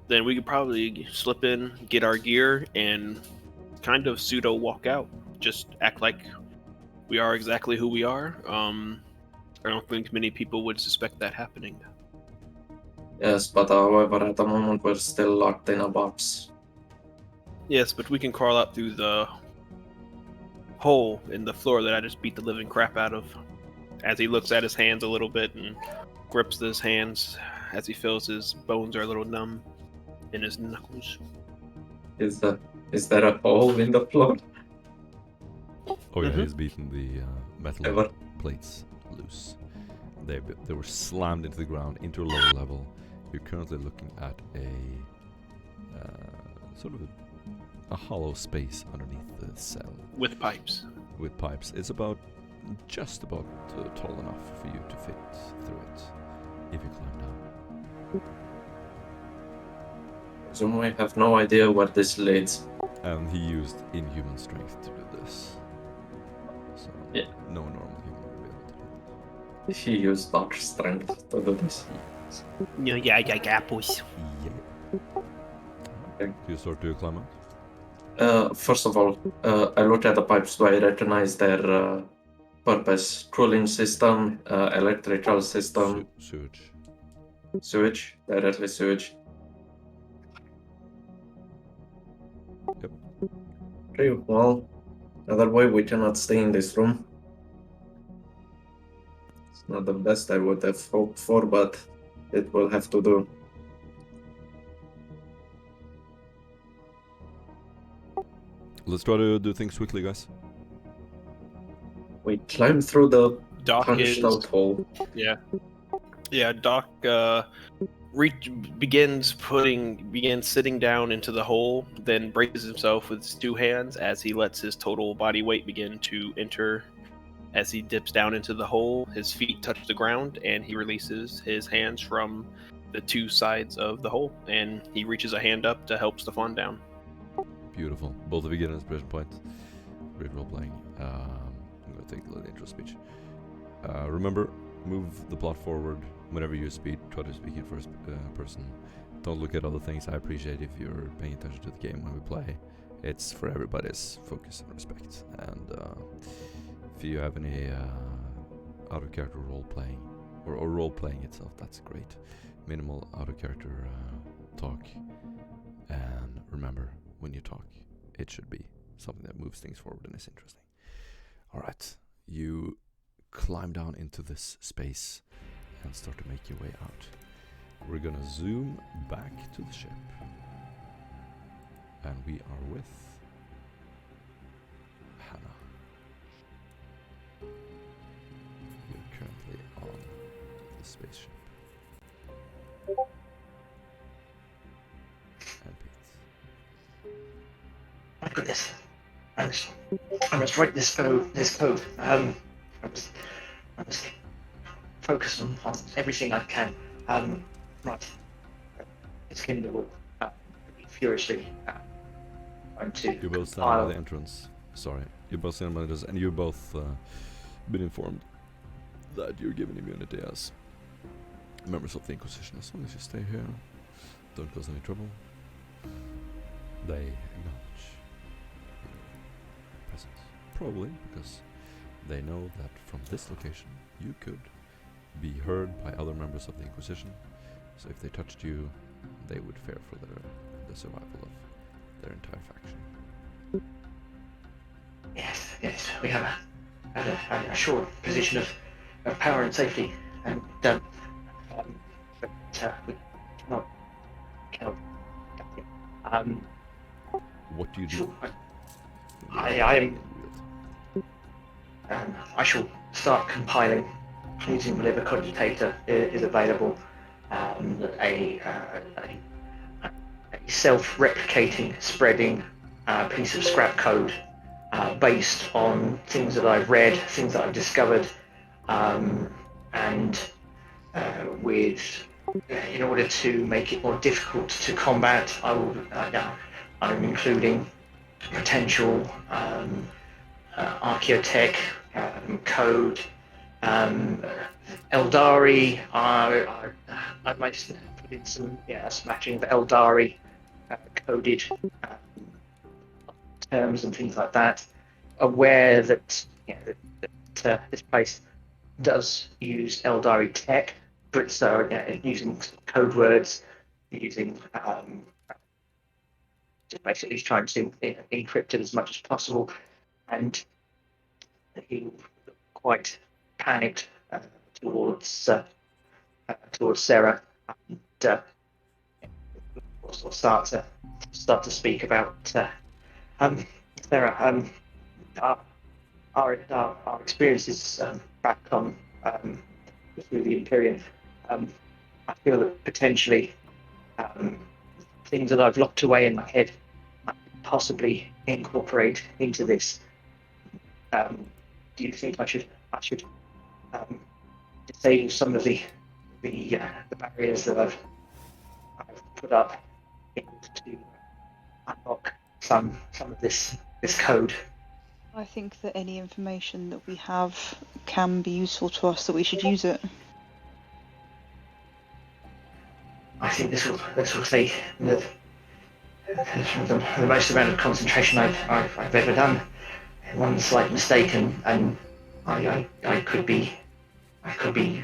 then we could probably slip in, get our gear, and kind of pseudo walk out. Just act like we are exactly who we are. I don't think many people would suspect that happening. Yes, but however, at the moment we're still locked in a box. Yes, but we can crawl out through the hole in the floor that I just beat the living crap out of. As he looks at his hands a little bit and grips his hands as he feels his bones are a little numb in his knuckles. Is there a hole in the floor? Oh yeah, he's beaten the metal Ever. plates loose. They were slammed into the ground, into a lower level. You're currently looking at a sort of a hollow space underneath the cell. With pipes. With pipes. It's just about tall enough for you to fit through it if you climb down. So we have no idea where this leads. And he used inhuman strength to do this. So Yeah. no normal human would be able to do that. He used Doc's strength to do this. No, yeah, boys. Yeah. Okay. Do you start to climb out? First of all, I look at the pipes. Do I recognize their purpose? Cooling system, electrical system, Sewage. sewage, directly sewage. Yep. Okay, well, other way we cannot stay in this room. It's not the best I would have hoped for, but it will have to do. Let's try to do things quickly, guys. We climb through the Doc punched is. out hole. Yeah. Yeah, Doc begins sitting down into the hole, then braces himself with his two hands as he lets his total body weight begin to enter. As he dips down into the hole, his feet touch the ground, and he releases his hands from the two sides of the hole, and he reaches a hand up to help Stefan down. Beautiful. Both of you get an inspiration point. Great role playing. I'm going to take a little intro speech. Remember, move the plot forward whenever you speak. Try to speak in first person. Don't look at other things. I appreciate if you're paying attention to the game when we play. It's for everybody's focus and respect. And if you have any out of character role playing or role playing itself, that's great. Minimal out of character talk. And remember, when you talk, it should be something that moves things forward and is interesting. Alright, you climb down into this space and start to make your way out. We're gonna zoom back to the ship. And we are with Hannah. You're currently on the spaceship. And Pete. My goodness. I I must write this code. I must focus on everything I can. Right. Iskender will be furiously trying to You're both standing by the entrance. Sorry. You're both standing by the entrance, and you're both been informed that you're given immunity as members of the Inquisition. As long as you stay here, don't cause any trouble. They acknowledge your presence. Probably because they know that from this location you could be heard by other members of the Inquisition. So if they touched you, they would fear for the survival of their entire faction. Yes, we have a assured position of power and safety, and but we cannot. What do you do? Sure, I shall start compiling using whatever cogitator is available. A self-replicating, spreading piece of scrap code based on things that I've read, things that I've discovered, and in order to make it more difficult to combat, I'm including potential archaeotech code, Eldari. I might put in some matching of Eldari coded terms and things like that. Aware that this place does use Eldari tech, but using code words, using just basically trying to encrypt it as much as possible, and he quite panicked towards Sarah, and will start to speak about Sarah. Our experiences back on through the Imperium. I feel that potentially things that I've locked away in my head might possibly incorporate into this. Do you think I should disable some of the barriers that I've put up in order to unlock some of this code? I think that any information that we have can be useful to us, that we should use it. I think this will take the most amount of concentration I've ever done. One slight mistake and I could be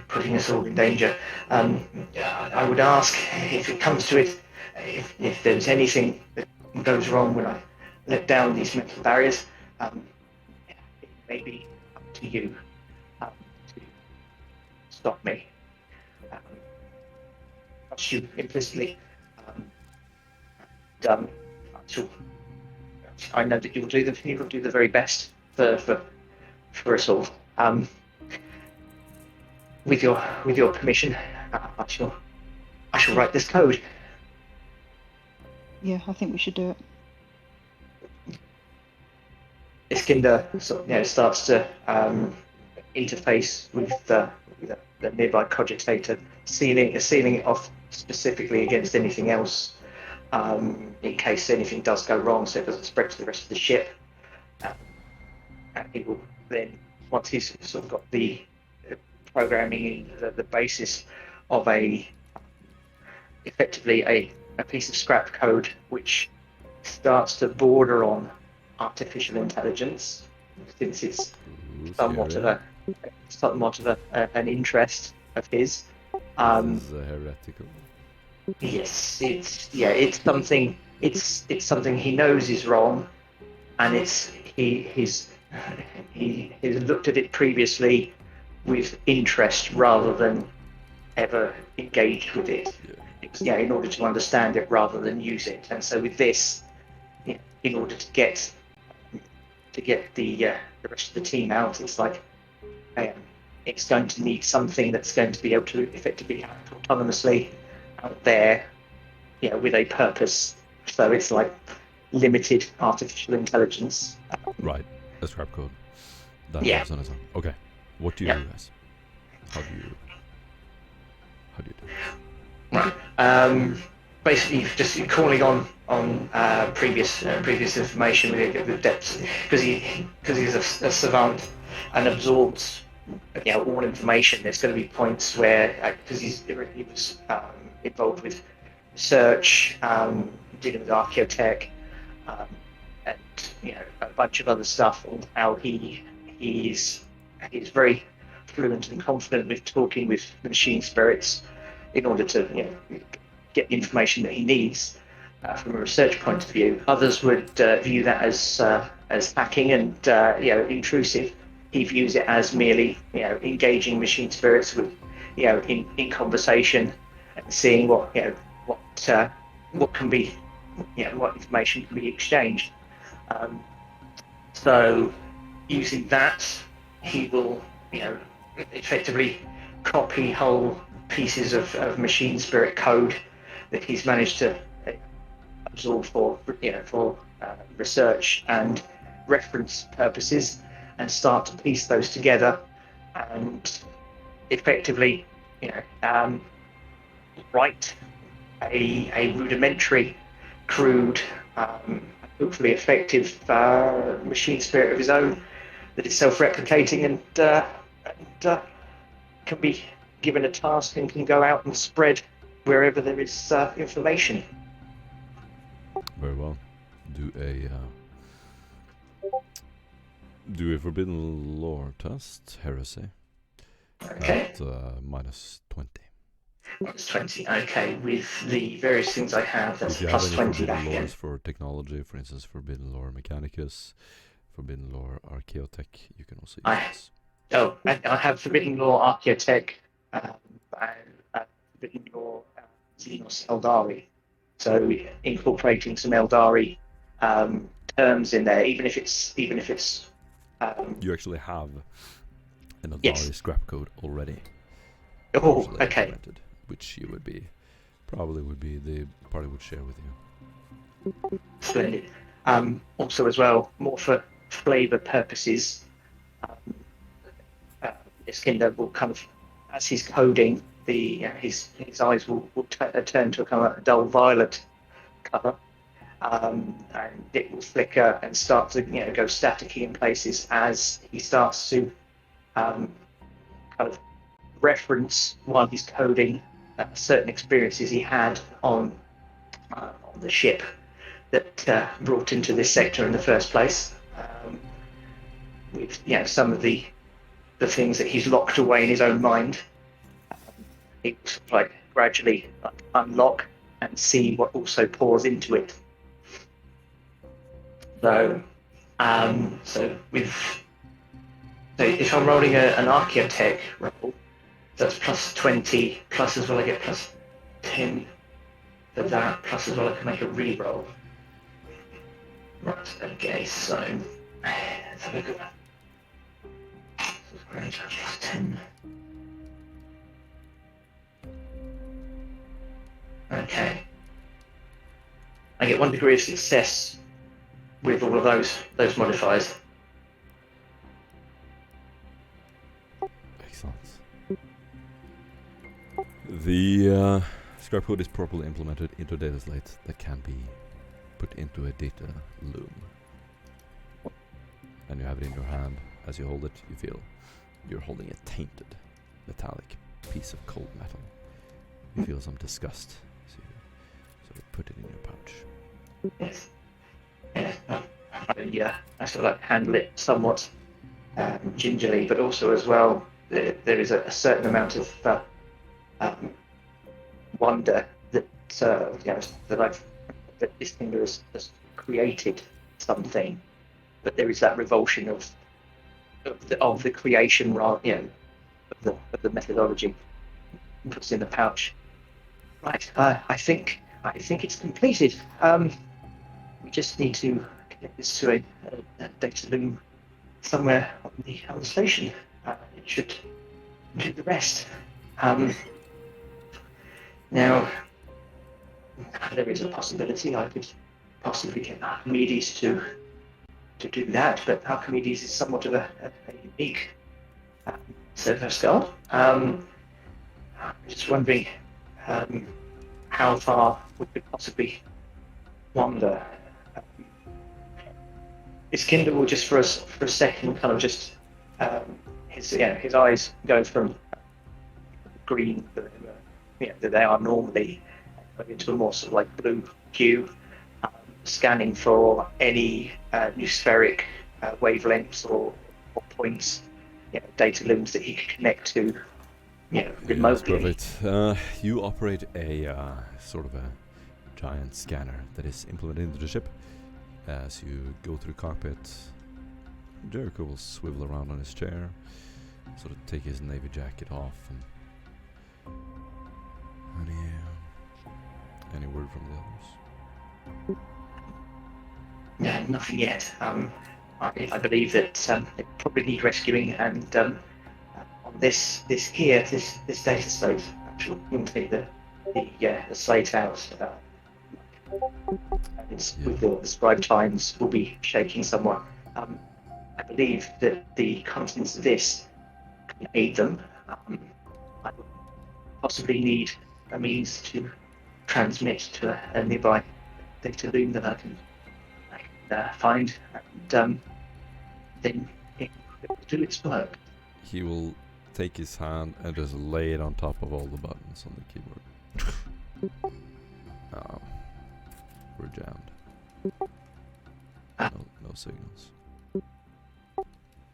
putting us all in danger. I would ask, if it comes to it, if there's anything that goes wrong when I let down these mental barriers, it may be up to you to stop me. Trust you implicitly. I know that you'll do the very best for us all. With your permission, I shall write this code. Yeah, I think we should do it. Iskender starts to interface with the nearby cogitator, sealing it off specifically against anything else, in case anything does go wrong, so it doesn't spread to the rest of the ship. And he will then, once he's sort of got the programming in the basis of effectively a piece of scrap code which starts to border on artificial intelligence, since it's somewhat of an interest of his. This is heretical. Yes, it's something he knows is wrong, and he's looked at it previously with interest rather than ever engaged with it. In order to understand it rather than use it. And so with this, in order to get the rest of the team out, it's like it's going to need something that's going to be able to effectively act autonomously out there, with a purpose. So it's like limited artificial intelligence, Right, a scrap code that Yeah. lives on its own. Okay, what do you do, guys? How do you do this? Right. Basically, just calling on previous information with depth, because he's a savant and absorbs all information. There's going to be points where because he was involved with research, dealing with archaeotech, um, and a bunch of other stuff, and how he's very fluent and confident with talking with machine spirits in order to get the information that he needs from a research point of view. Others would view that as hacking and intrusive. He views it as merely engaging machine spirits with in conversation and seeing what can be what information can be exchanged. So using that, he will effectively copy whole pieces of machine spirit code that he's managed to absorb for research and reference purposes, and start to piece those together and effectively write a rudimentary, crude, hopefully effective machine spirit of his own that is self-replicating and can be given a task and can go out and spread wherever there is information. Very well. Do a forbidden lore test, heresy. Okay. At -20. That's 20. Okay, with the various things I have, that's If you plus have any 20 forbidden back again. lores for technology, for instance, forbidden lore mechanicus, forbidden lore archaeotech, you can also use this. Oh, I have forbidden law archaeotech and forbidden law Xenos Eldari. So incorporating some Eldari terms in there, even if it's You actually have an Eldari Yes. scrap code already. Oh, partially okay. implemented, which you would be the party would share with you. Splendid. Also, as well, more for flavour purposes, Iskinder will kind of, as he's coding, his eyes will turn to a kind of a dull violet colour, and it will flicker and start to go staticky in places as he starts to kind of reference while he's coding certain experiences he had on the ship that brought into this sector in the first place, with some of the things that he's locked away in his own mind. It will sort of like gradually unlock and see what also pours into it. So if I'm rolling an archaeotech roll, that's plus 20, plus as well I get plus 10 for that, plus as well I can make a re-roll. Right, okay, so let's have a look at that. Plus 10. Okay. I get 1 degree of success with all of those modifiers. Excellent. The scrap code is properly implemented into a data slate that can be put into a data loom. And you have it in your hand. As you hold it, you feel you're holding a tainted, metallic piece of cold metal. You feel some disgust, so you sort of put it in your pouch. Yes. I sort of like handle it somewhat gingerly, but also as well, there is a certain amount of wonder that that this thing has created something, but there is that revulsion of the creation, rather, of the methodology. Puts in the pouch. Right. I think it's completed. We just need to connect this to a data loom somewhere on the station. It should do the rest. Now, there is a possibility I could possibly get Archimedes to do that, but Archimedes is somewhat of a unique server skull. I'm just wondering how far we could possibly wander. Is Kinder will just for a second kind of just his eyes go from green that they are normally into a more sort of like blue hue, scanning for any spheric wavelengths or points, data looms that he can connect to, remotely. That's perfect. You operate a sort of a giant scanner that is implemented into the ship. As you go through the cockpit, Jericho will swivel around on his chair, sort of take his navy jacket off, and any word from the others? No, nothing yet. I believe that they probably need rescuing, and on this data slate actually wouldn't be the slate out. With the prescribed times will be shaking somewhat. I believe that the contents of this can aid them. I would possibly need a means to transmit to a nearby data loom that I can find, and then it will do its work. He will take his hand and just lay it on top of all the buttons on the keyboard. We're jammed. No signals.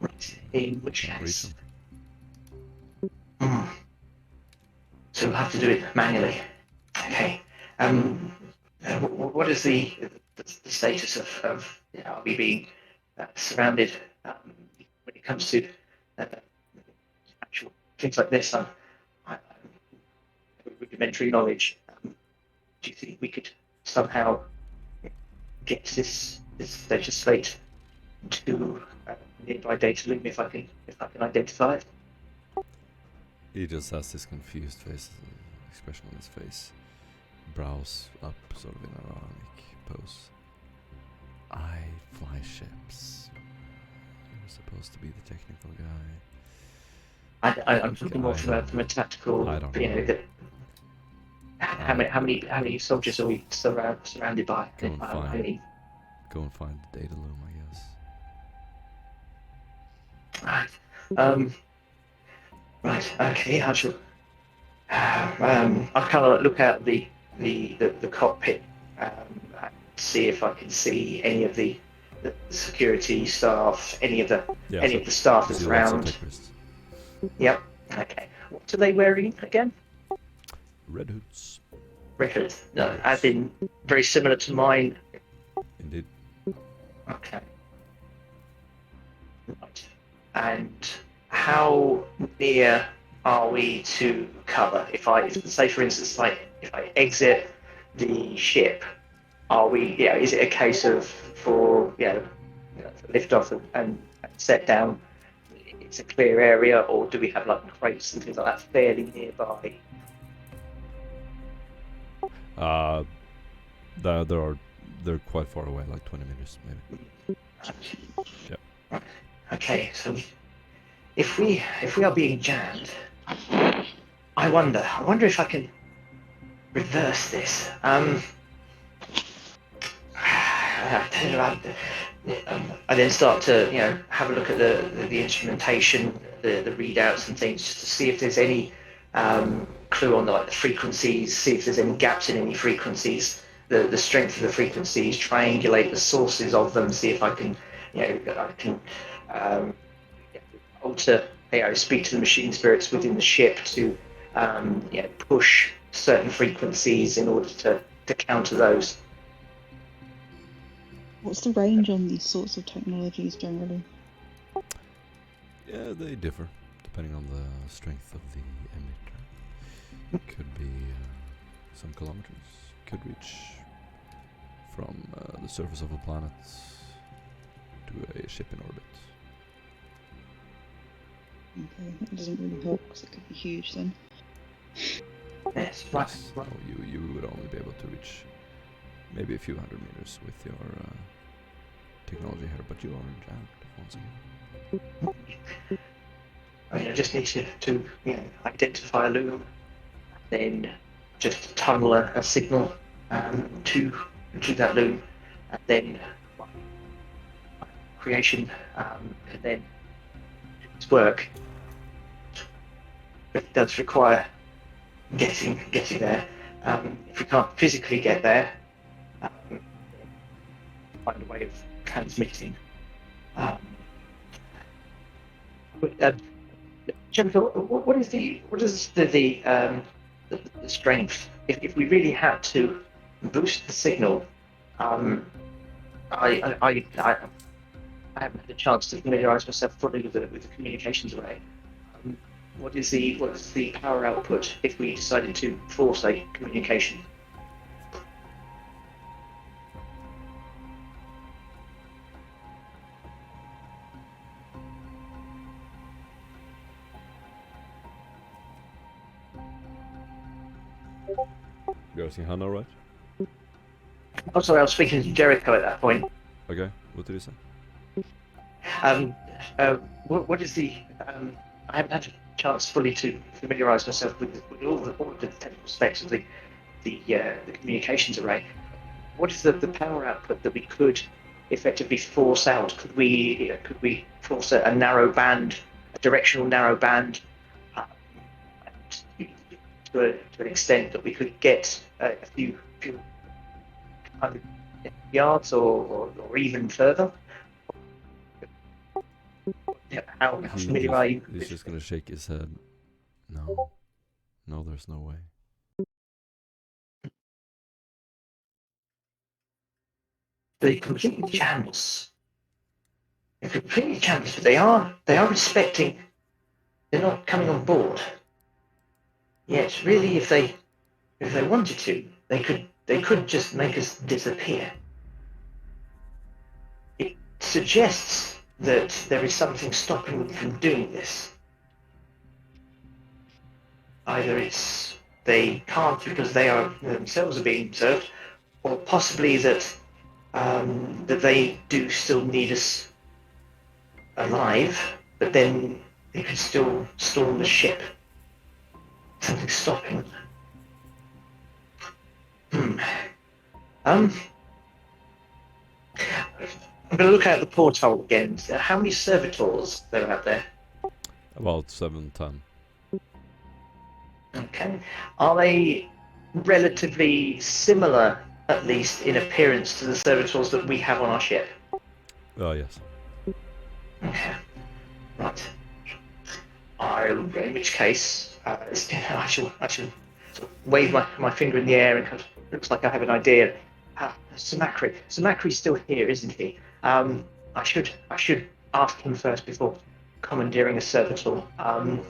Right, in which Can't reach case... them. So we'll have to do it manually. Okay. What is the status of are we being surrounded when it comes to actual things like this? Rudimentary knowledge. Do you think we could somehow get this data slate to nearby data loom if I can identify it? He just has this confused face, expression on his face, brows up, sort of in an ironic pose. I fly ships. You're supposed to be the technical guy. I'm thinking more from a tactical. I don't know. How many soldiers are we surrounded by? Go and find the data loom, I guess. Right. Right. Okay. I shall. I'll kind of look out the cockpit and see if I can see any of the security staff, any of the staff that's around. Yep. Okay. What are they wearing again? Red hoods. Red hoods. No, as in very similar to mine. Indeed. Okay. Right. And how near are we to cover? If say for instance, if I exit the ship, are we? Is it a case of for lift off and set down? It's a clear area, or do we have like crates and things like that fairly nearby? They're quite far away, like 20 meters maybe. Yep. Okay, so if we are being jammed, I wonder if I can reverse this. I then start to have a look at the instrumentation, the readouts and things, just to see if there's any clue on the frequencies, see if there's any gaps in any frequencies, the strength of the frequencies, triangulate the sources of them, see if I can alter, speak to the machine spirits within the ship to push certain frequencies in order to counter those. What's the range on these sorts of technologies generally? Yeah, they differ depending on the strength of the emitter. Could be some kilometers. Could reach from the surface of a planet to a ship in orbit. Okay, that doesn't really help because it could be huge then. Yes, right. No, you would only be able to reach maybe a few hundred meters with your technology here, but you are jammed once again. I mean, I just need to identify a loom, then just tunnel a signal to that loom, and then creation, and then its work. But it does require getting there. If we can't physically get there, find a way of transmitting. Jennifer, what is the strength? If we really had to boost the signal, I haven't had a chance to familiarise myself fully with the communications array. What is the power output if we decided to force a communication? You're asking Hannah, right? Oh, sorry, I was speaking to Jericho at that point. Okay, what did you say? What is the? I haven't had a chance fully to familiarise myself with all of the technical specs of the communications array. What is the power output that we could effectively force out? Could we force a narrow band, a directional narrow band, to an extent that we could get a few hundred yards or even further? How familiar are you? He's just gonna shake his head. No, there's no way. They're completely channels. They're completely channels, but they are respecting. They're not coming on board. Yes, really, if they wanted to, they could just make us disappear. It suggests that there is something stopping them from doing this. Either it's they can't because they are themselves are being observed, or possibly that that they do still need us alive, but then they could still storm the ship. Something stopping them. I'm going to look out the porthole again. How many servitors there are out there? About 7, 10. Okay. Are they relatively similar, at least in appearance, to the servitors that we have on our ship? Oh, yes. Okay. Right. In which case, I shall sort of wave my finger in the air and kind of looks like I have an idea. Samakri's still here, isn't he? I should ask him first before commandeering a servitor. And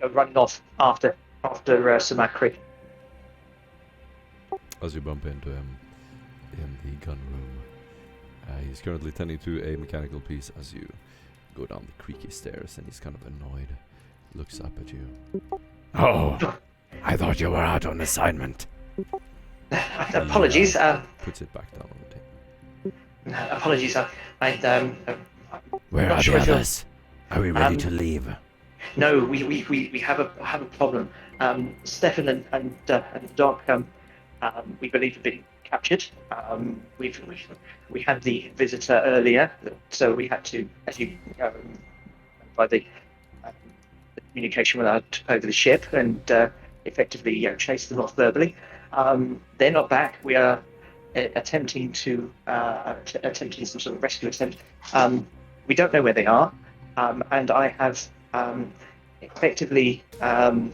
go running off after Samakri. As you bump into him in the gun room, he's currently tending to a mechanical piece as you go down the creaky stairs, and he's kind of annoyed. Looks up at you. Oh, I thought you were out on assignment. Apologies. Puts it back down on the table. Apologies. Where are the others? Are we ready to leave? No, we have a problem. Stefan and Doc, we believe have been captured. We had the visitor earlier, so we had to, as you by the communication when I took over the ship and effectively chase them off verbally. They're not back. We are attempting some sort of rescue attempt. We don't know where they are, and I have effectively I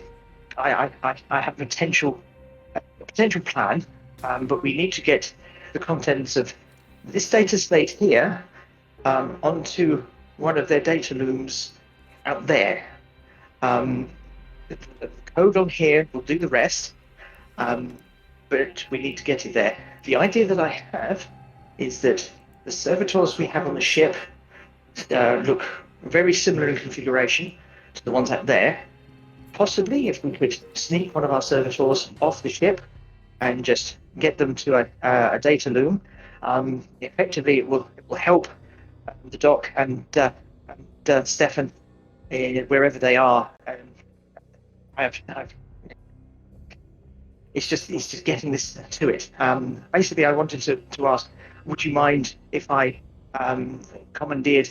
have a potential plan, but we need to get the contents of this data slate here onto one of their data looms out there. The code on here will do the rest, but we need to get it there. The idea that I have is that the servitors we have on the ship look very similar in configuration to the ones out there. Possibly, if we could sneak one of our servitors off the ship and just get them to a data loom, Effectively, it will help the doc and Stefan wherever they are. It's just getting this to it. Basically, I wanted to ask, would you mind if I commandeered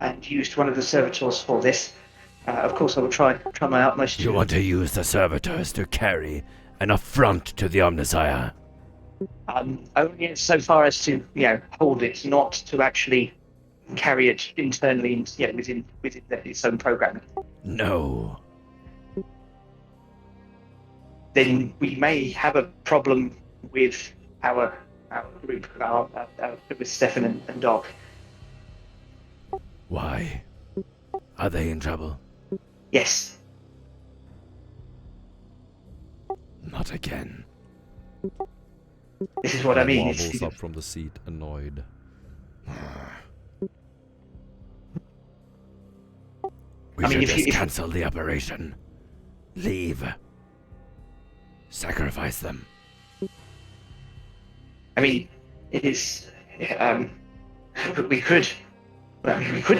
and used one of the servitors for this? Of course, I will try my utmost. You want to use the servitors to carry an affront to the Omnissiah? Only so far as to hold it, not to actually carry it internally, within its own program. No. Then we may have a problem with our group, with Stefan and Doc. Why? Are they in trouble? Yes. Not again. This is what I mean. Wobbles up from the seat, annoyed. We should just cancel the operation. Leave. Sacrifice them. I mean, it is. We could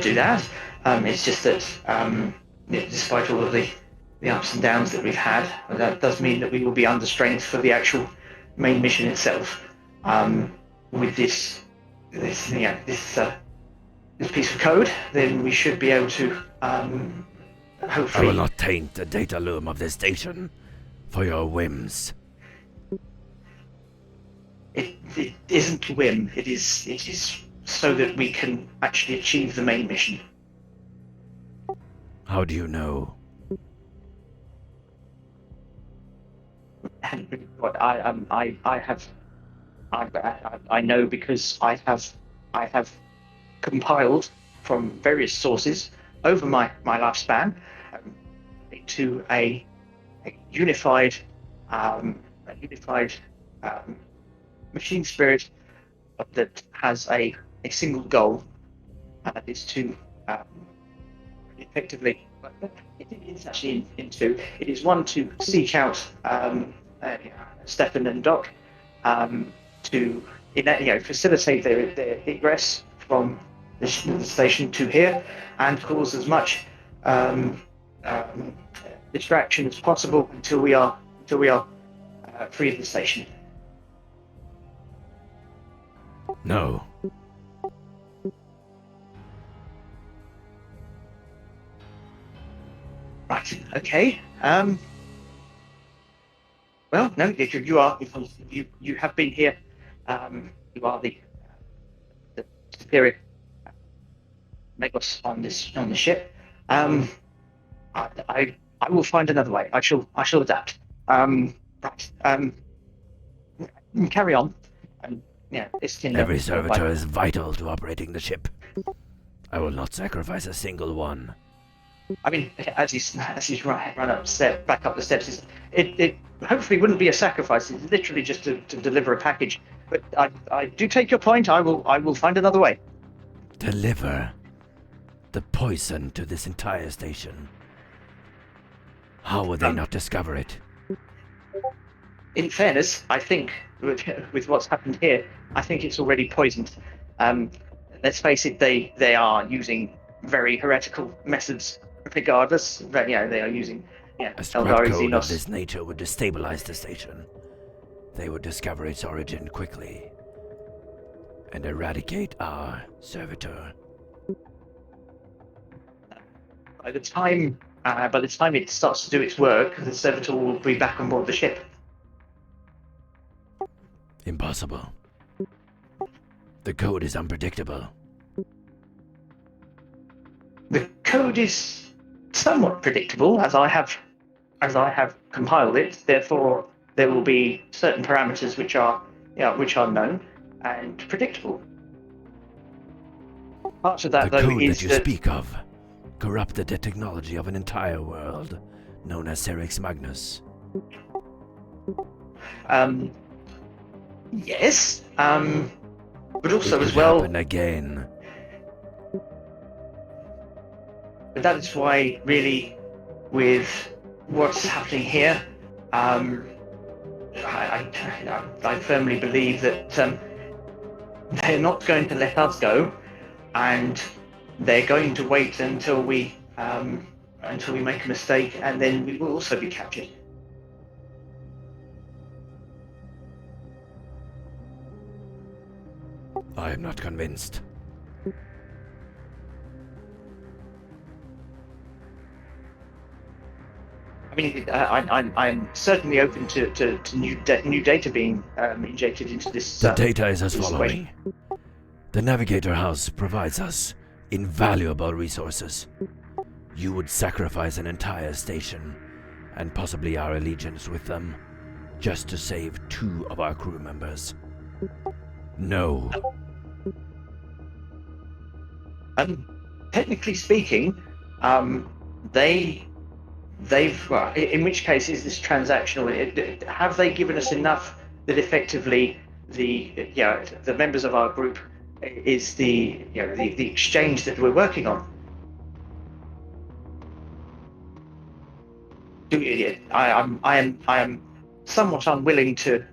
do that. It's just that, despite all of the ups and downs that we've had, that does mean that we will be under strength for the actual main mission itself. With this piece of code, then we should be able to hopefully. I will not taint the data loom of this station for your whims. It isn't whim. It is so that we can actually achieve the main mission. How do you know? What I know because I have compiled from various sources over my lifespan into a unified machine spirit that has a single goal, and that is to effectively. It's actually in two. It is one to seek out Stefan and Doc to facilitate their egress from the station to here and cause as much distraction as possible until we are free of the station. No. Right. Okay. Well, no, you have been here. You are the superior Megos on the ship. I will find another way. I shall adapt. Right. Carry on. Every servitor is vital to operating the ship. I will not sacrifice a single one. I mean, as he's back up the steps, it hopefully wouldn't be a sacrifice. It's literally just to deliver a package. But I do take your point. I will find another way. Deliver the poison to this entire station. How would they not discover it? In fairness, I think with what's happened here, I think it's already poisoned. Let's face it, they are using very heretical methods. Regardless, they are using a scrap code of this nature would destabilize the station. They would discover its origin quickly and eradicate our servitor. By the time it starts to do its work, the servitor will be back on board the ship. Impossible. The code is unpredictable. The code is somewhat predictable, as I have compiled it. Therefore, there will be certain parameters which are known and predictable. Part of that, the though, code is that you speak of corrupted the technology of an entire world, known as Serix Magnus. Yes. But also it as well. Happen again. But that is why, really, with what's happening here, I firmly believe that they're not going to let us go, and they're going to wait until we make a mistake, and then we will also be captured. I am not convinced. I mean, I'm certainly open to new data being injected into this. The data is as situation. following. The Navigator House provides us invaluable resources. You would sacrifice an entire station, and possibly our allegiance with them, just to save 2 of our crew members. No. Technically speaking, they've. Well, in which case is this transactional? Have they given us enough that effectively the members of our group is the exchange that we're working on? I am somewhat unwilling to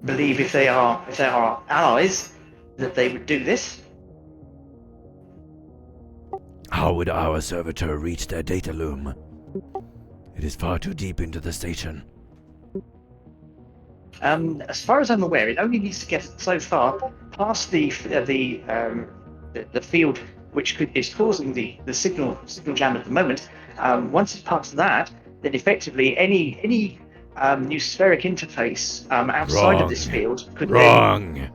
believe if they are allies that they would do this. How would our servitor reach their data loom? It is far too deep into the station. As far as I'm aware, it only needs to get so far past the field which is causing the signal jam at the moment. Once it's past that, then effectively any new spheric interface outside of this field could Wrong!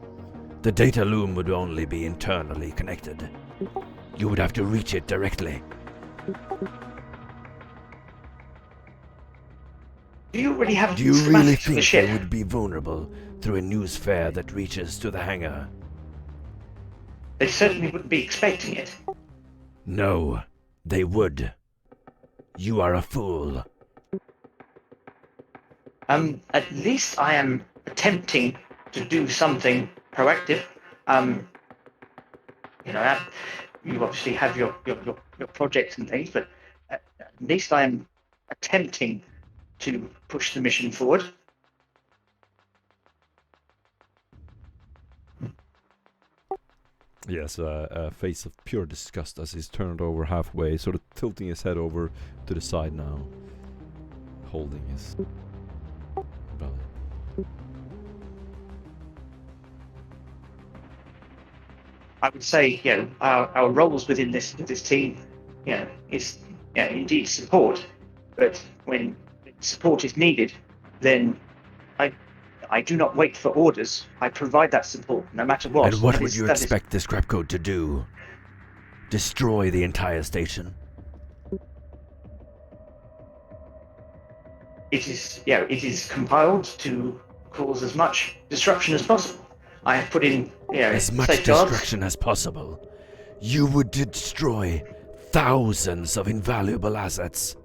The data loom would only be internally connected. You would have to reach it directly. Do you really have Do you really schematics of the think ship? they would be vulnerable through a news fare that reaches to the hangar? They certainly wouldn't be expecting it. No, they would. You are a fool. At least I am attempting to do something proactive. You obviously have your projects and things, but at least I am attempting to push the mission forward. Yes, a face of pure disgust as he's turned over halfway, sort of tilting his head over to the side now, holding his belly. I would say, our roles within this team, is indeed support. But when support is needed, then I do not wait for orders. I provide that support, no matter what. And what would you expect this scrap code to do? Destroy the entire station? It is compiled to cause as much disruption as possible. I have put in, As much safeguards. destruction as possible. You would destroy thousands of invaluable assets.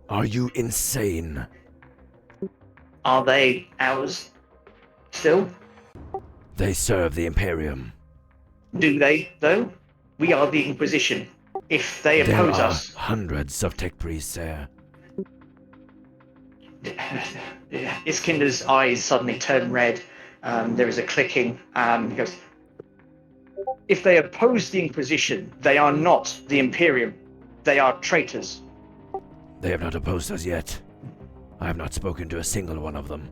Are you insane? Are they ours still? They serve the Imperium. Do they, though? We are the Inquisition. If they There oppose are us... hundreds of tech priests there. Iskinder's eyes suddenly turn red. There is a clicking. He goes, if they oppose the Inquisition, they are not the Imperium. They are traitors. They have not opposed us yet. I have not spoken to a single one of them.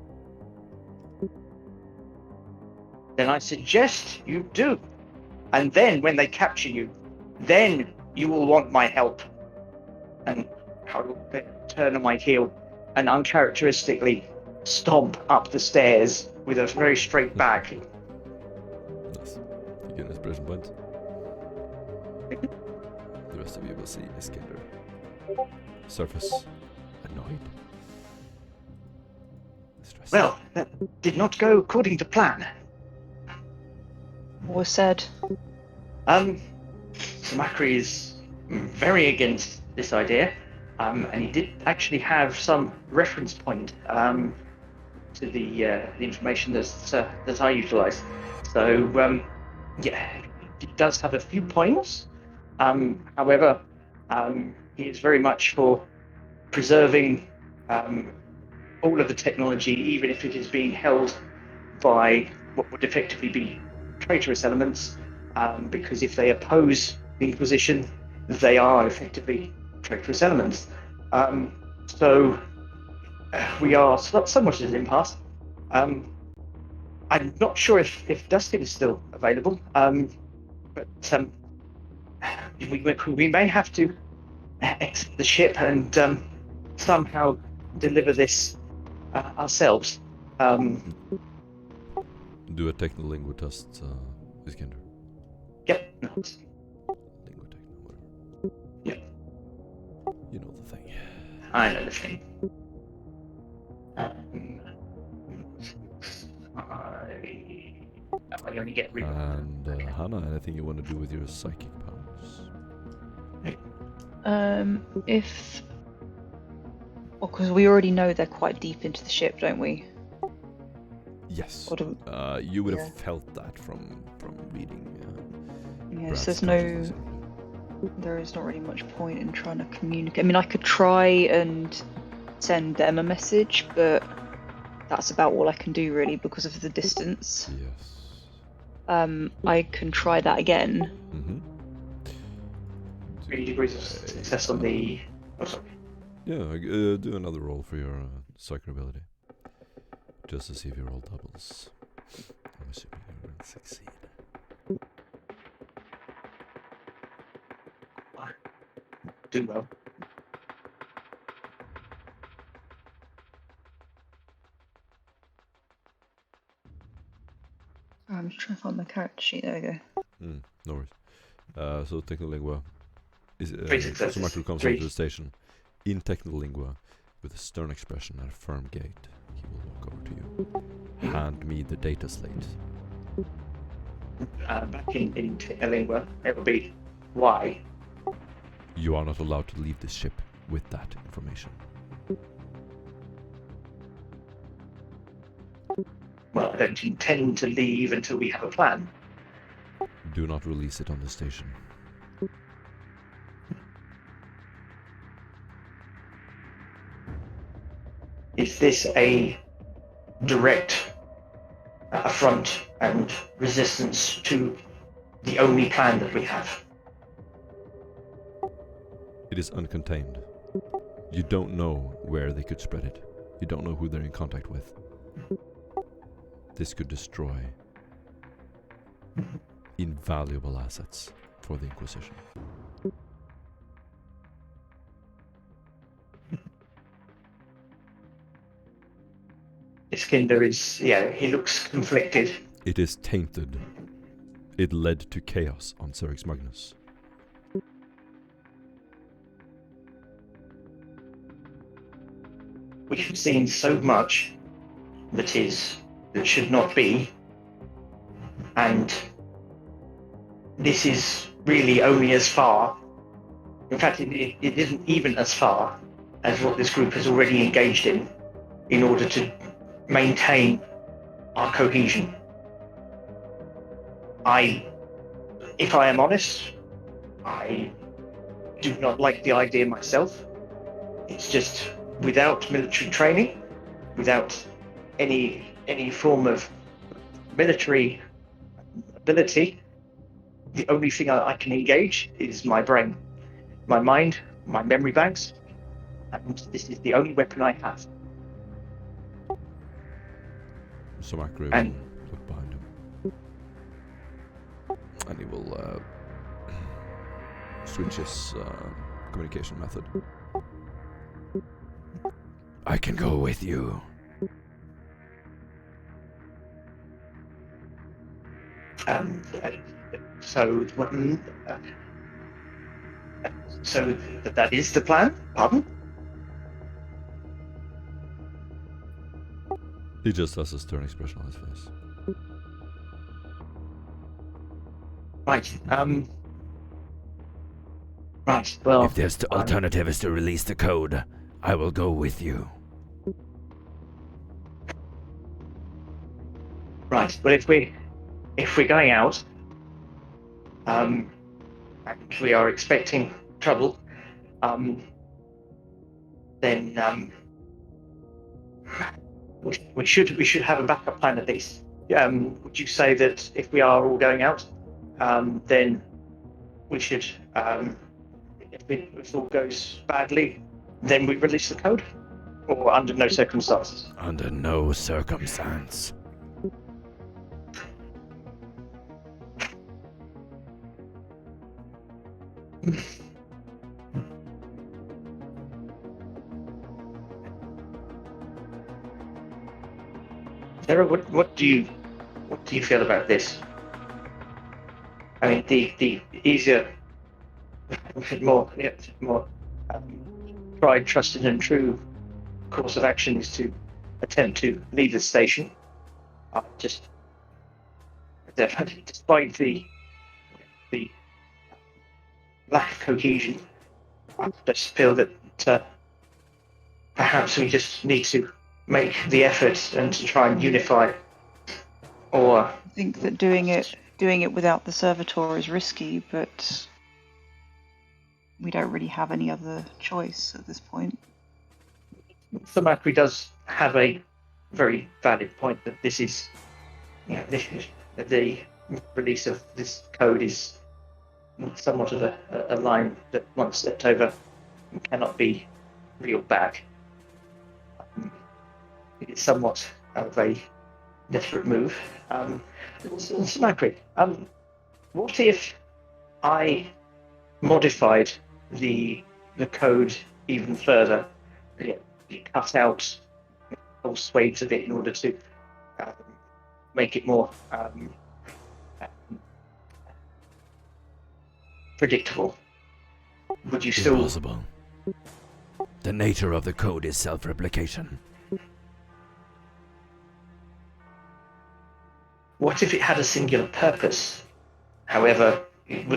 Then I suggest you do. And then when they capture you, then you will want my help. And I will then turn on my heel and uncharacteristically stomp up the stairs with a very straight back. Nice. You get an inspiration point. The rest of you will see Iskander. Surface annoyed. Stressed. Well, that did not go according to plan. What was said? Samakri is very against this idea, and he did actually have some reference point to the information that I utilised. So it does have a few points. However, he is very much for preserving all of the technology, even if it is being held by what would effectively be traitorous elements, because if they oppose the Inquisition, they are effectively traitorous elements. So we are somewhat at an impasse. I'm not sure if Dustin is still available, but we may have to exit the ship and somehow deliver this ourselves. Do a techno lingo test, Iskander. Yep. Lingo techno, whatever. Yep. You know the thing. I know the thing. I only get rid of And Hannah, anything you want to do with your psychic powers? If, because we already know they're quite deep into the ship, don't we? Yes. Or do, You would have yeah. felt that from reading. yes, Brad's there's no. consciousness. There is not really much point in trying to communicate. I mean, I could try and send them a message, but that's about all I can do really because of the distance. Yes. I can try that again. Mm-hmm. 3 degrees of success on the. Oh, sorry. Yeah, do another roll for your psychic ability. Just to see if your roll doubles. I'm assuming you will succeed. Do well. I'm just trying to find my character sheet. There we go. No worries. So Technolingua is Three successes. so Michael comes Three. onto the station in Technolingua with a stern expression and a firm gait. He will walk over to you. Hand me the data slate. Back in Technolingua, it will be why. You are not allowed to leave this ship with that information. Well, I don't intend to leave until we have a plan. Do not release it on the station. Is this a direct affront and resistance to the only plan that we have? It is uncontained. You don't know where they could spread it. You don't know who they're in contact with. This could destroy invaluable assets for the Inquisition. Iskander is, he looks conflicted. It is tainted. It led to chaos on Serix Magnus. We have seen so much that should not be, and this is really only as far. In fact, it isn't even as far as what this group has already engaged in order to maintain our cohesion. If I am honest, I do not like the idea myself. It's just without military training, without any form of military ability, the only thing I can engage is my brain, my mind, my memory banks, and this is the only weapon I have. So Macro And- will look behind him. And he will switch his communication method. I can go with you. So that is the plan? Pardon? He just has a stern expression on his face. Right. Right. Well, If the alternative is to release the code, I will go with you. right. But if we're going out, and we are expecting trouble, then we should have a backup plan at least. Would you say that if we are all going out, then we should, if all goes badly, then we release the code? Or under no circumstances? Under no circumstance. Sarah, what do you feel about this? I mean, the easier, more tried, trusted, and true course of action is to attempt to leave the station. Just despite the lack of cohesion, I just feel that perhaps we just need to make the effort and to try and unify. Or I think that doing it without the servitor is risky, but we don't really have any other choice at this point. Thamakri does have a very valid point that this is, the release of this code is somewhat of a line that once stepped over cannot be reeled back. It's somewhat of a desperate move. Thamakri, what if I modified the code even further? Cut out whole swathes of it in order to make it more predictable. Would you still? Impossible. The nature of the code is self-replication. What if it had a singular purpose? However, it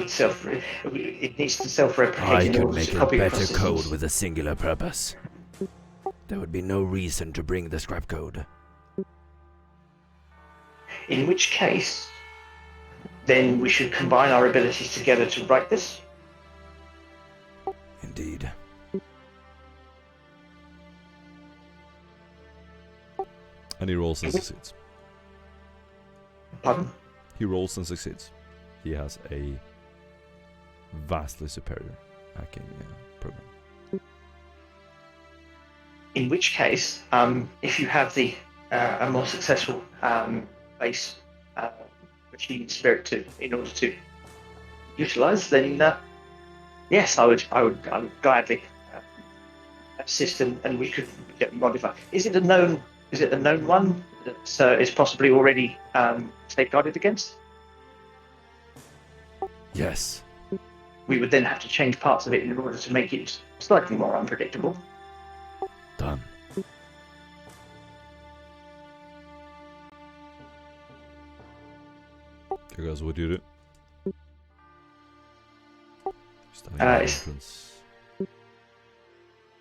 needs to self-replicate. I in could order make to a copy better processes. code with a singular purpose. There would be no reason to bring the scrap code. In which case, then we should combine our abilities together to write this. Indeed. And he rolls and succeeds. Pardon? He rolls and succeeds. He has a vastly superior hacking program. In which case, if you have the a more successful base machine spirit in order to utilize, then yes, I would gladly assist, and we could get modified. Is it a known one that is possibly already safeguarded against? Yes. We would then have to change parts of it in order to make it slightly more unpredictable. Done. Okay, guys, what do you do?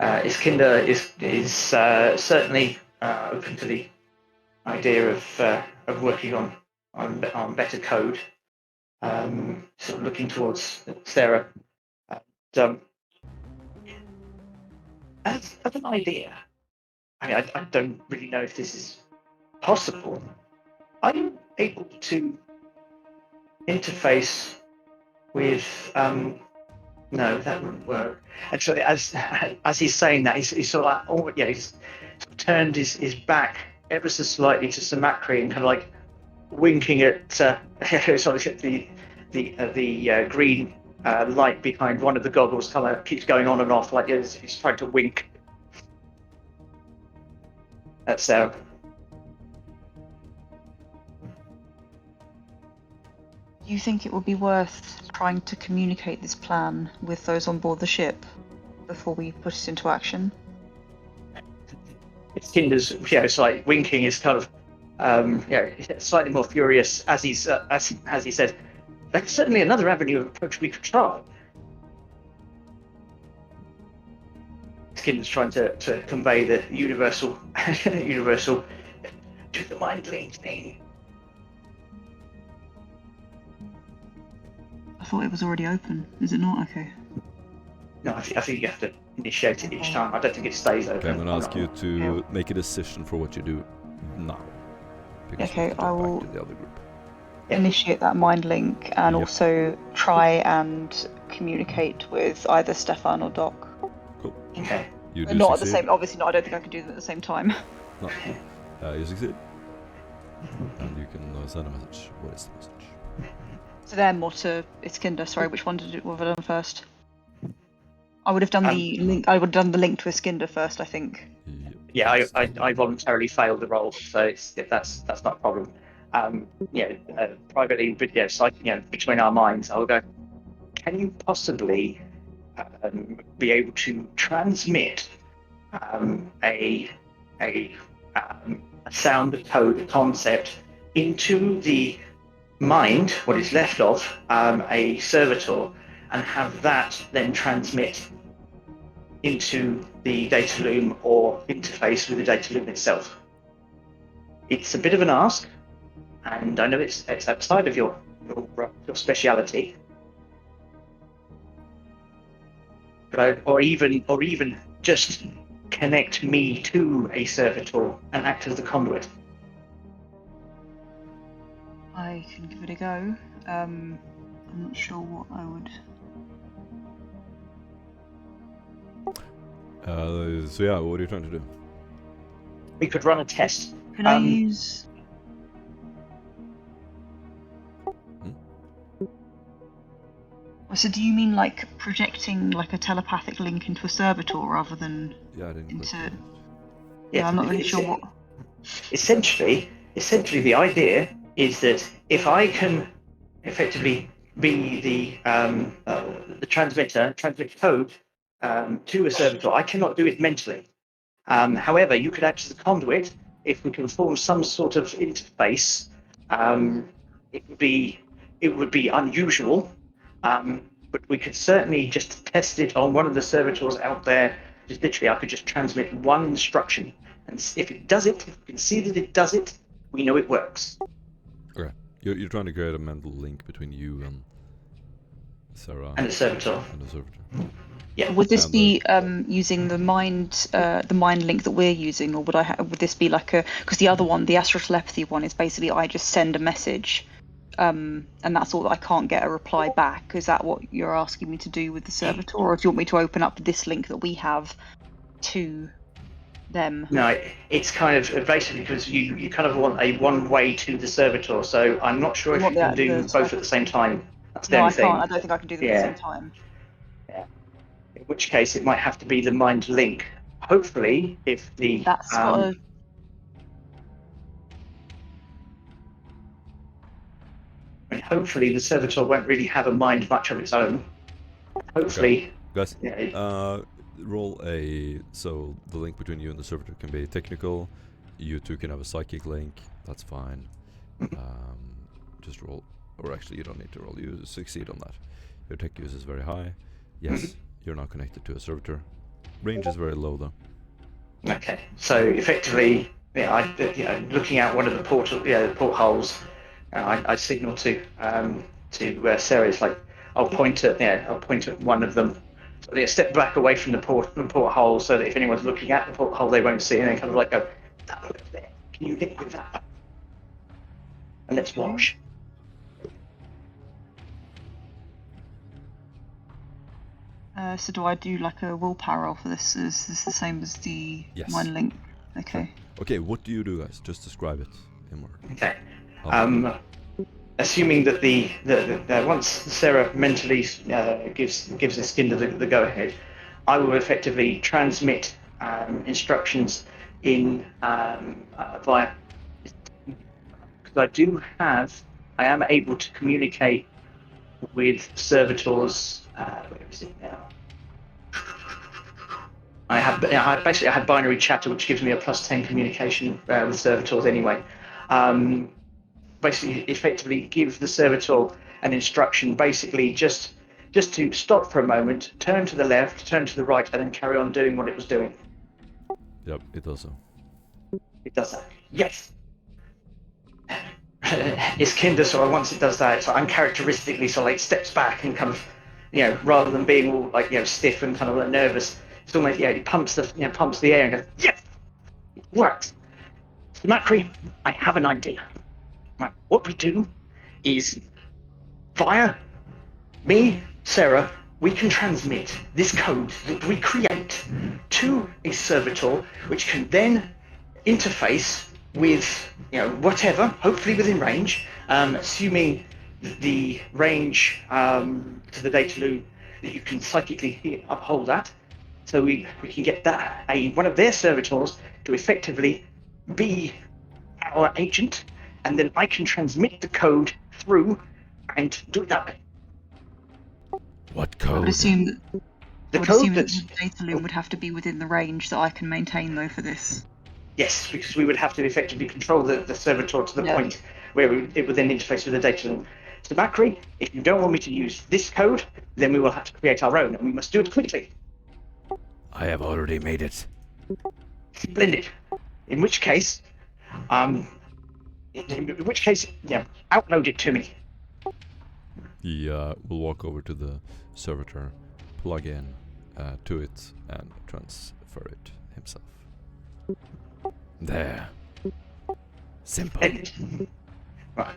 Iskinder is certainly open to the idea of working on better code. Sort of looking towards Sarah. As an idea, I mean, I don't really know if this is possible. Are you able to interface with? No, that wouldn't work. Actually, as he's saying that, he's sort of like, he's sort of turned his back ever so slightly to Thamakri and kind of like winking at sort of the green light behind one of the goggles kind of keeps going on and off like as if he's trying to wink at Sarah. Do you think it would be worth trying to communicate this plan with those on board the ship before we put it into action? It's Kinder's, it's like winking is kind of, slightly more furious as he's as he said. That's certainly another avenue of approach we could try. Kinder's trying to convey the universal do the mind link thing. I thought it was already open. Is it not? Okay. No, I think you have to initiate it each time. I don't think it stays open. Okay, I'm gonna ask you to make a decision for what you do now. because Okay, you have to I jump will- back to the other group. Initiate that mind link and Yep. also try and communicate with either Stefan or Doc. Okay. You But do not at the succeed. same. Obviously, not. I don't think I can do them at the same time. No. You succeed. And you can send a message. What is the message? To them or to Iskinder. Sorry, which one have I done first? I would have done the link. I would have done the link to Iskinder first. I think. Yep. Yeah, I voluntarily failed the roll, so that's not a problem. Privately, but between our minds, I'll go. Can you possibly be able to transmit a sound code concept into the mind, what is left of a servitor, and have that then transmit into the data loom or interface with the data loom itself? It's a bit of an ask, and I know it's outside of your speciality, but or even just connect me to a servitor and act as the conduit. I can give it a go. I'm not sure what I would. So yeah, what are you trying to do? We could run a test. Can I use? So do you mean like projecting like a telepathic link into a servitor rather than Yeah, I didn't. into? Yeah, Yeah, I'm not really sure what. Essentially, the idea is that if I can effectively be the transmitter, transmit code to a servitor, I cannot do it mentally. However, you could act as a conduit if we can form some sort of interface. It would be unusual, but we could certainly just test it on one of the servitors out there. Just literally, I could just transmit one instruction, and if it does it, if we can see that it does it, we know it works. Okay. You're trying to create a mental link between you and Sarah And the servitor. and the servitor. Yeah. Would this And be using the mind link that we're using, or would this be like a? Because the other one, the astral telepathy one, is basically I just send a message, and that's all. I can't get a reply back. Is that what you're asking me to do with the servitor, or do you want me to open up this link that we have to them? No, it's kind of basically because you kind of want a one way to the servitor. So I'm not sure if you can do both at the same time. That's the No, only I thing. can't. I don't think I can do them at the same time. Yeah. In which case, it might have to be the mind link. Hopefully, if the That's got a. hopefully the servitor won't really have a mind much of its own. Hopefully, Guys, yeah, roll a. So the link between you and the servitor can be technical. You two can have a psychic link. That's fine. Just roll. Or actually, you don't need to roll. You succeed on that. Your tech use is very high. Yes, you're now connected to a servitor. Range is very low though. Okay, so effectively, looking out one of the portholes, I signal to Sarah. It's like I'll point at one of them. So they step back away from the porthole, so that if anyone's looking at the porthole, they won't see, and they kind of like go, "That over there. Can you link with that?" And let's watch. So do I do like a willpower roll for this? Is this the same as the mind link? Okay. Okay, what do you do, guys? Just describe it in word. Okay. Assuming that the once Sarah mentally gives the skin the go ahead, I will effectively transmit instructions in via. Because I am able to communicate with servitors. Where is it now? I have binary chatter, which gives me a +10 communication with servitors anyway. Basically, effectively give the servitor an instruction, basically just to stop for a moment, turn to the left, turn to the right, and then carry on doing what it was doing. Yep, it does so. It does that. Yes. It's Kinder, so once it does that, so uncharacteristically, so like steps back and kind of, rather than being all like stiff and kind of like nervous, it's almost it pumps the air and goes, yes, it works. Macri, I have an idea. Right, what we do is, via me, Sarah, we can transmit this code that we create to a servitor, which can then interface with, whatever, hopefully within range, assuming the range to the data loop that you can psychically uphold that. So we can get that one of their servitors to effectively be our agent, and then I can transmit the code through and do it that way. What I would code? assume that The I would code assume that that's the data loom would have to be within the range that I can maintain, though, for this. yes, because we would have to effectively control the servitor to the point where it would then interface with the data loom. So Macri, if you don't want me to use this code, then we will have to create our own, and we must do it quickly. I have already made it. Splendid. In which case, outload it to me. He will walk over to the servitor, plug in to it, and transfer it himself. There. Simple. Right.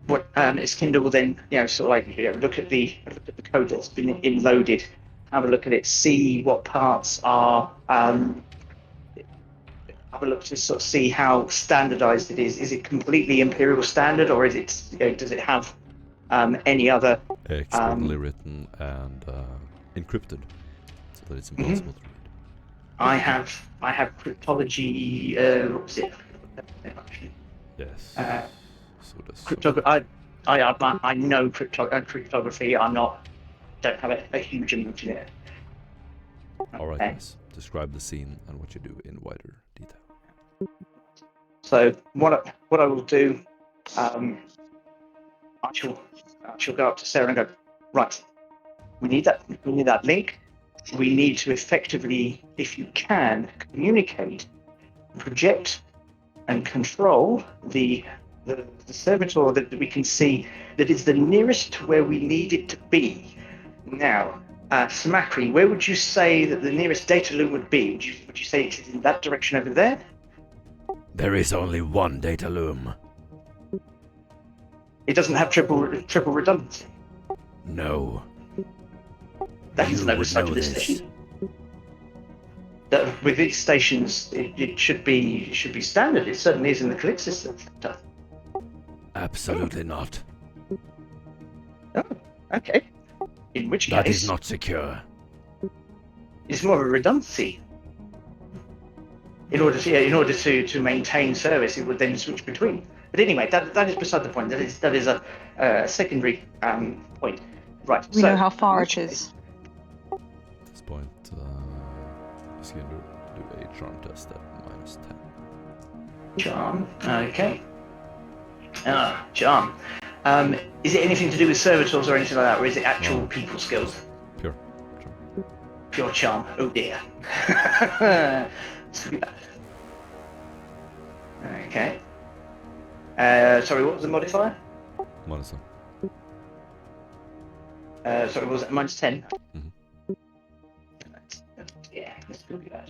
What Iskinder will then, look at the code that's been inloaded, have a look at it, see what parts are. Have a look to sort of see how standardized it is. Is it completely imperial standard, or is it? Does it have any other? Expertly written and encrypted, so that it's impossible to read. I have cryptology. What was it? Yes. So does Cryptography. I know cryptography. Don't have a huge amount in it. All right, Okay. guys. Describe the scene and what you do in wider detail. So what I will do, I shall go up to Sarah and go, right. We need that link. We need to effectively, if you can, communicate, project, and control the servitor that we can see that is the nearest to where we need it to be. Now, Smakri, where would you say that the nearest data loom would be? Would you say it's in that direction over there? There is only one data loom. It doesn't have triple redundancy. No. That is You no would oversight know of this this. station. With these stations, it should be standard. It certainly is in the click system. Absolutely not. Oh, okay. In which That case, is not secure. it's more of a redundancy. In order to maintain service, it would then switch between. But anyway, that is beside the point. That is a secondary point. Right. We so, know how far in it which is. At this point, he's going to do a charm test at -10. Charm. Okay. Charm. Is it anything to do with servitors or anything like that, or is it actual No. people skills? Pure charm. Pure charm. Oh dear. Okay. Sorry, what was the modifier? -10. Sorry, what was it? -10? Mhm. Yeah, let's go with that.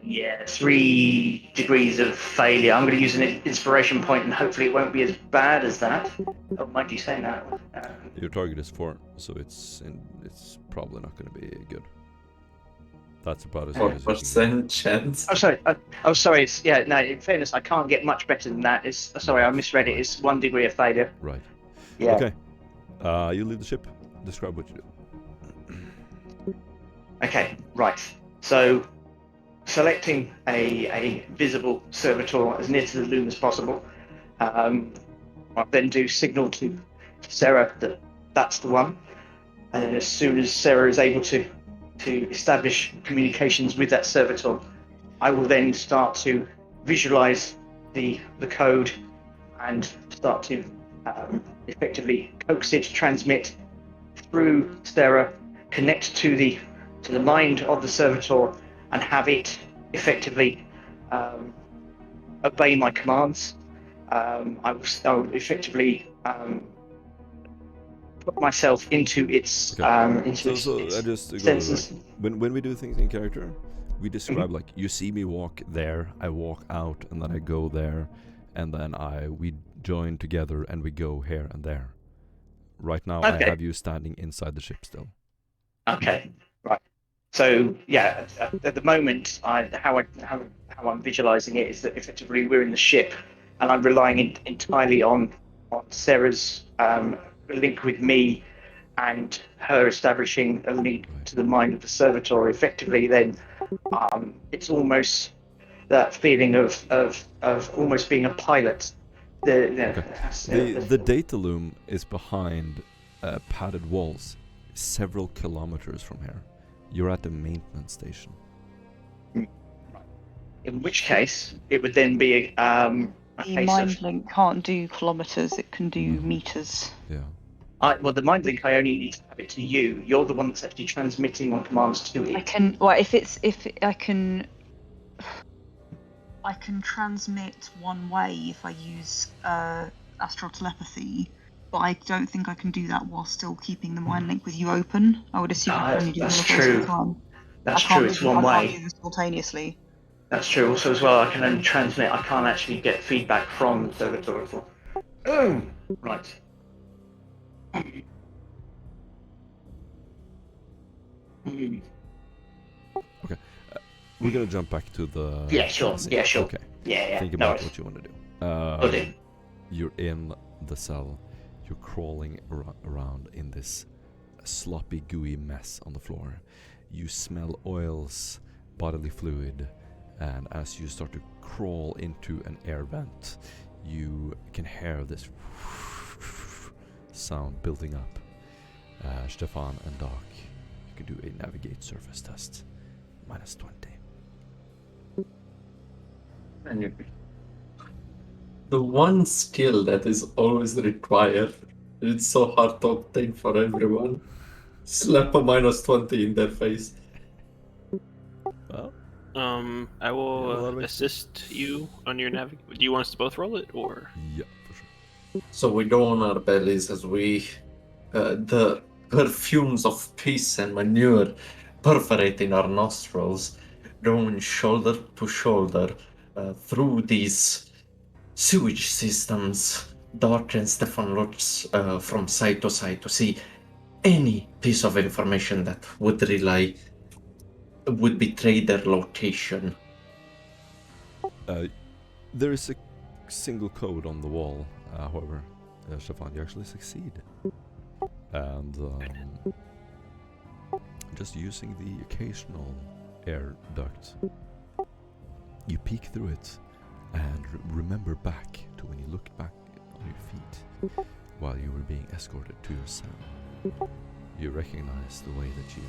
Yeah, 3 degrees of failure. I'm going to use an inspiration point, and hopefully it won't be as bad as that. Oh, mind you saying that. Your target is 4, so it's probably not going to be good. That's about as good as you can 4% chance. Oh, sorry. No. In fairness, I can't get much better than that. Sorry, I misread it. It's 1 degree of failure. get. Right. Yeah. Okay. You leave the ship. Describe what you do. Okay. Right. So, selecting a visible servitor as near to the loom as possible. I'll then do signal to Sarah that that's the one, and then as soon as Sarah is able to establish communications with that servitor, I will then start to visualize the code and start to effectively coax it, transmit through Sarah, connect to the mind of the servitor, and have it effectively obey my commands. I will effectively put myself into its Okay. into So I its just go senses. when we do things in character, we describe like you see me walk there, I walk out, and then I go there, and then we join together and we go here and there. Right now, I Okay. have you standing inside the ship still. Okay, right. So yeah, at the moment, how I'm visualizing it is that effectively we're in the ship, and I'm relying entirely on Sarah's link with me, and her establishing a link to the mind of the servitor. Effectively, then it's almost that feeling of almost being a pilot. The data loom is behind padded walls, several kilometers from here. You're at the maintenance station. In which case, it would then be a The case mind of link can't do kilometers; it can do meters. Yeah. well, the mind link I only need to have it to you. You're the one that's actually transmitting my commands to it. I can. Well, if I can. I can transmit one way if I use astral telepathy, but I don't think I can do that while still keeping the mind link with you open. I would assume I can only do one That's of those at true. a time. That's I can't true. It's do, one I can't way. do them simultaneously. That's true. Also, as well, I can only transmit. I can't actually get feedback from the servitor. Oh, right. Okay. We're gonna jump back to the. Yeah, sure. scene. Yeah, sure. Okay. Yeah. Think No about worries. what you want to do. Will do. You're in the cell. You're crawling around in this sloppy, gooey mess on the floor. You smell oils, bodily fluid, and as you start to crawl into an air vent, you can hear this sound building up. Stefan and Doc, you can do a navigate surface test. -20. And the one skill that is always required, it's so hard to obtain for everyone. Slap a -20 in their face. Well, I will Yeah, a lot of assist you on your navigate. Do you want us to both roll it, or? yeah, for sure. So we go on our bellies as we, the perfumes of piss and manure perforating our nostrils, going shoulder to shoulder through these sewage systems. Doc and Stefan looks from side to side to see any piece of information that would betray their location. There is a single code on the wall, however, Stefan, you actually succeed. And just using the occasional air duct, you peek through it and remember back to when you looked back on your feet while you were being escorted to your cell. You recognize the way that you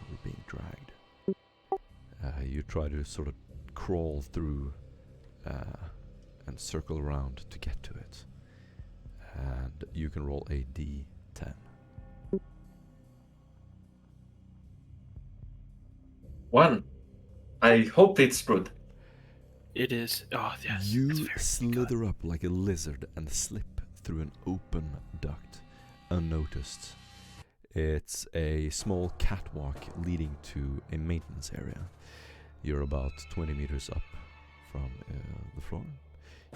were being dragged. You try to sort of crawl through and circle around to get to it. And you can roll a D10. 1. I hope it's good. It is. Oh yes. it's You very good. slither up like a lizard and slip through an open duct, unnoticed. It's a small catwalk leading to a maintenance area. You're about 20 meters up from the floor.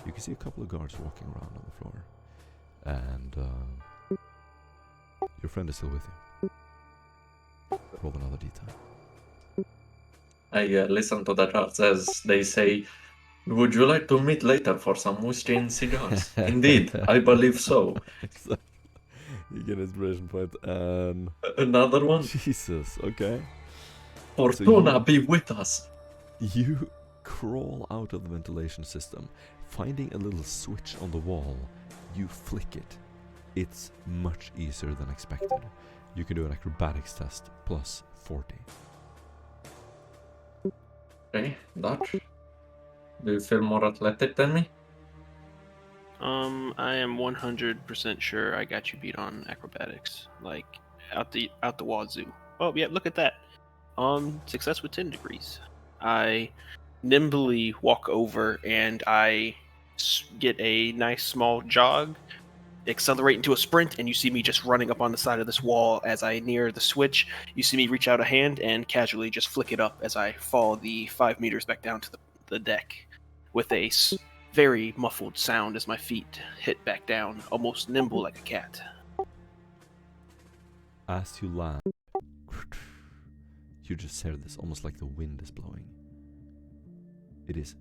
You can see a couple of guards walking around on the floor. And your friend is still with you. Roll another D10. I listen to the guards as they say, "Would you like to meet later for some whiskey and cigars?" Indeed, I believe so. So, you get an inspiration point and... Another one? Jesus, okay. Fortuna be with us. You crawl out of the ventilation system, finding a little switch on the wall. You flick it. It's much easier than expected. You can do an acrobatics test plus 40. Okay, Dutch. Do you feel more athletic than me? I am 100% sure I got you beat on acrobatics, like out the wazoo. Oh yeah, look at that. Success with 10 degrees. I nimbly walk over and I get a nice small jog accelerate into a sprint, and you see me just running up on the side of this wall. As I near the switch, you see me reach out a hand and casually just flick it up as I fall the 5 meters back down to the deck with a very muffled sound as my feet hit back down, almost nimble like a cat. As you land, you just hear this almost like the wind is blowing. It is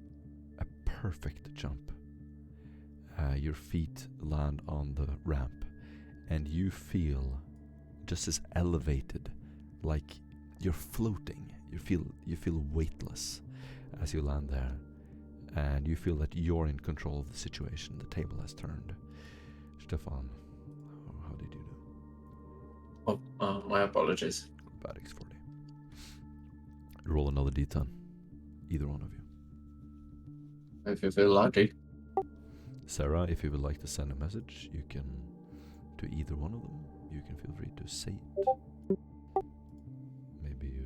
a perfect jump. Your feet land on the ramp, and you feel just as elevated, like you're floating. You feel weightless as you land there, and you feel that you're in control of the situation. The table has turned. Stefan, how did you do? Oh, my apologies. Bad X40. Roll another d10. Either one of you. If you feel lucky. Sarah, if you would like to send a message, you can to either one of them. You can feel free to say it. Maybe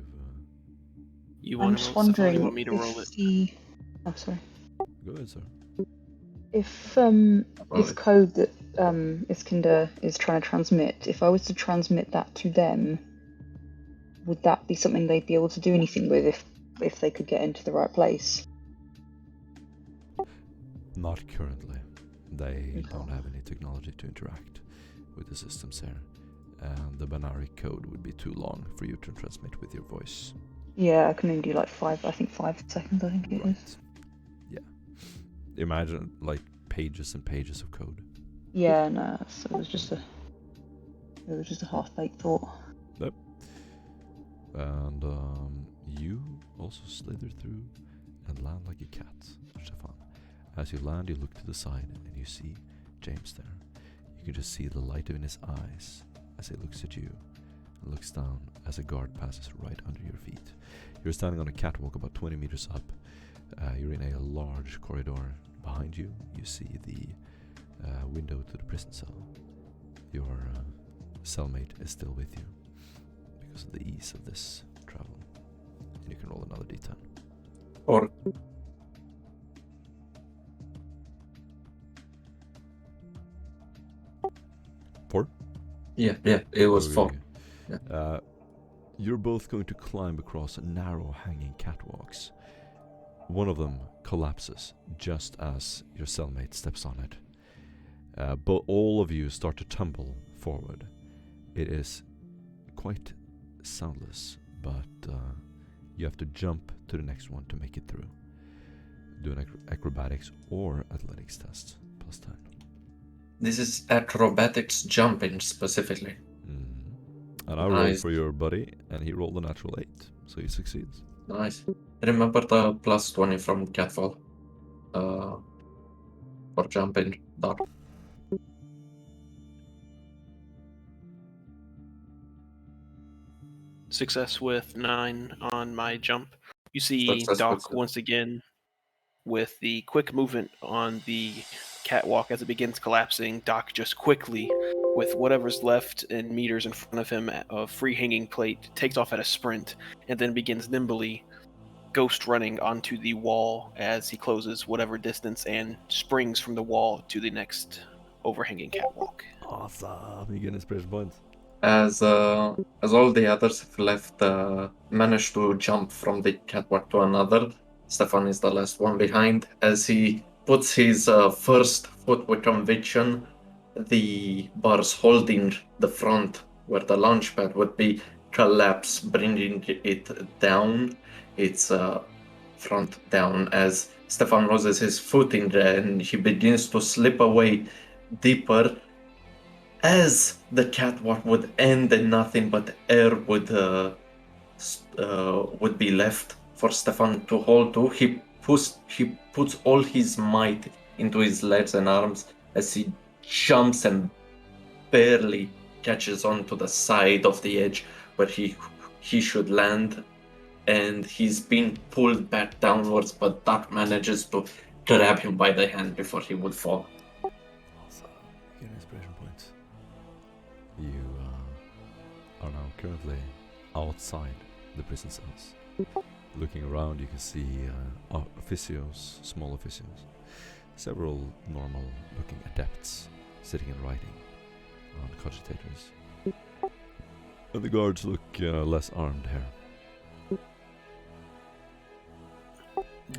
You I'm want just to roll stuff, or wondering you want me to roll if it? the. Oh, sorry. go ahead, sir. If this code that Iskander is trying to transmit, if I was to transmit that to them, would that be something they'd be able to do anything with if they could get into the right place? Not currently. They Okay. don't have any technology to interact with the systems here. And the binary code would be too long for you to transmit with your voice. Yeah, I can only do like 5 seconds, I think it is. Right. Yeah. Imagine like pages and pages of code. Yeah, no, so it was just a half-baked thought. And you also slither through and land like a cat, Stefan. As you land, you look to the side and you see James there. You can just see the light in his eyes as he looks at you and looks down as a guard passes right under your feet. You're standing on a catwalk about 20 meters up. You're in a large corridor. Behind you, you see the window to the prison cell. Your cellmate is still with you because of the ease of this travel. And you can roll another d10. Or 4? yeah, it was Okay. 4. You're both going to climb across narrow hanging catwalks. One of them collapses just as your cellmate steps on it. But all of you start to tumble forward. It is quite soundless, but you have to jump to the next one to make it through. Do an acrobatics or athletics test, +10. This is acrobatics jumping specifically. And I rolled Nice. for your buddy, and he rolled a natural 8, so he succeeds. Nice. Remember the +20 from Catfall. For jumping. Doc. Success with 9 on my jump. You see Success Doc with- once again with the quick movement on the catwalk as it begins collapsing. Doc just quickly, with whatever's left in meters in front of him of free hanging plate, takes off at a sprint and then begins nimbly ghost running onto the wall as he closes whatever distance and springs from the wall to the next overhanging catwalk. Awesome! You get inspiration points. As all the others have left, managed to jump from the catwalk to another, Stefan is the last one behind. As he puts his first foot with conviction, the bars holding the front where the launch pad would be collapse, bringing it down, its front down, as Stefan loses his footing and he begins to slip away deeper. As the catwalk would end and nothing but air would be left for Stefan to hold to, he puts all his might into his legs and arms as he jumps and barely catches onto the side of the edge where he should land, and he's being pulled back downwards, but Doc manages to grab him by the hand before he would fall. Awesome. You get inspiration points. You are now currently outside the prison cells. Looking around, you can see officios, small officios, several normal-looking adepts sitting and writing on cogitators. And the guards look less armed here.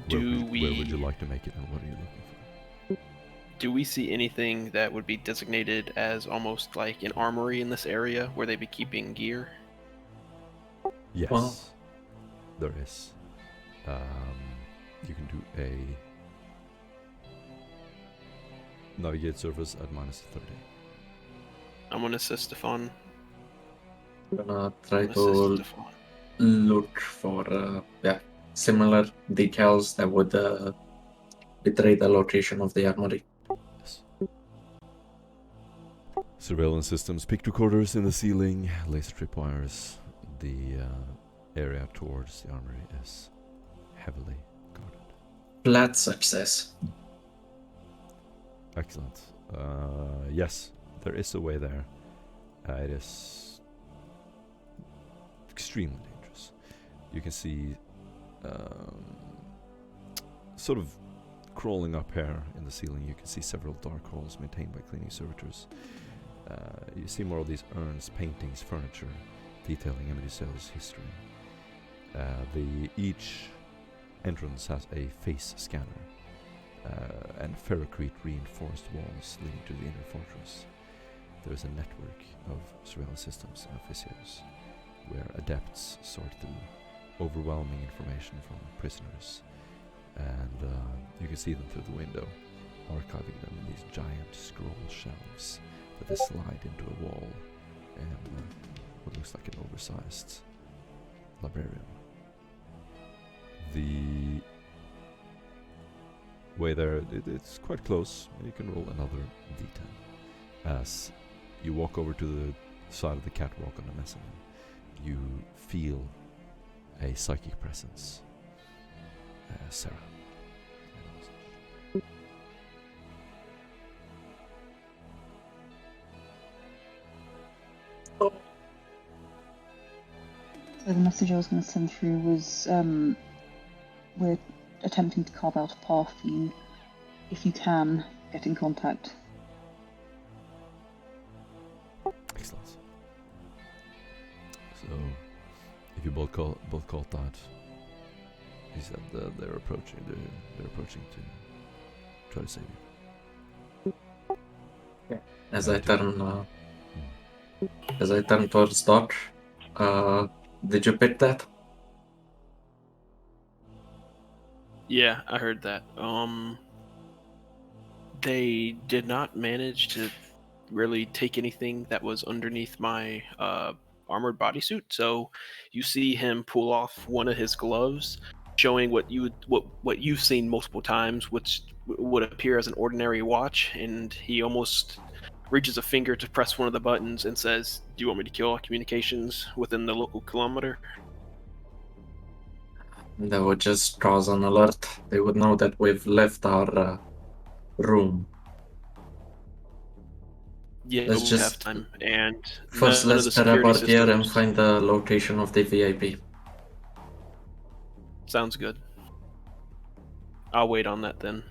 Where would you like to make it, and what are you looking for? Do we see anything that would be designated as almost like an armory in this area where they'd be keeping gear? Yes, Well, there is. You can do a navigate surface at -30. I'm gonna assist Stefan. gonna try I'm to gonna assist Stefan. look for similar decals that would betray the location of the armory. Yes. Surveillance systems, pick recorders in the ceiling, laser tripwires. The area towards the armory is heavily guarded. Flat success. Excellent. Yes, there is a way there. It is extremely dangerous. You can see sort of crawling up here in the ceiling, you can see several dark holes maintained by cleaning servitors. You see more of these urns, paintings, furniture, detailing Emedy's history. Each entrance has a face scanner and ferrocrete reinforced walls leading to the inner fortress. There is a network of surveillance systems and officiers where adepts sort through overwhelming information from prisoners, and you can see them through the window, archiving them in these giant scroll shelves that they slide into a wall and what looks like an oversized librarian. The way there, it's quite close, and you can roll another d10. As you walk over to the side of the catwalk on the mezzanine, you feel a psychic presence. Sarah. So the message I was going to send through was, we're attempting to carve out a path for you. If you can, get in contact. Excellent. So, if you both caught that, he said they're approaching. They're approaching to try to save you. As I turn towards Doc, did you pick that? Yeah, I heard that. They did not manage to really take anything that was underneath my armored bodysuit. So you see him pull off one of his gloves, showing what you've seen multiple times, which would appear as an ordinary watch, and he almost reaches a finger to press one of the buttons and says, "Do you want me to kill all communications within the local kilometer?" That would just cause an alert. They would know that we've left our room. Yeah, Let's we just have time. And First, none of let's the pair up our security gear and systems. find the location of the VIP. Sounds good. I'll wait on that then.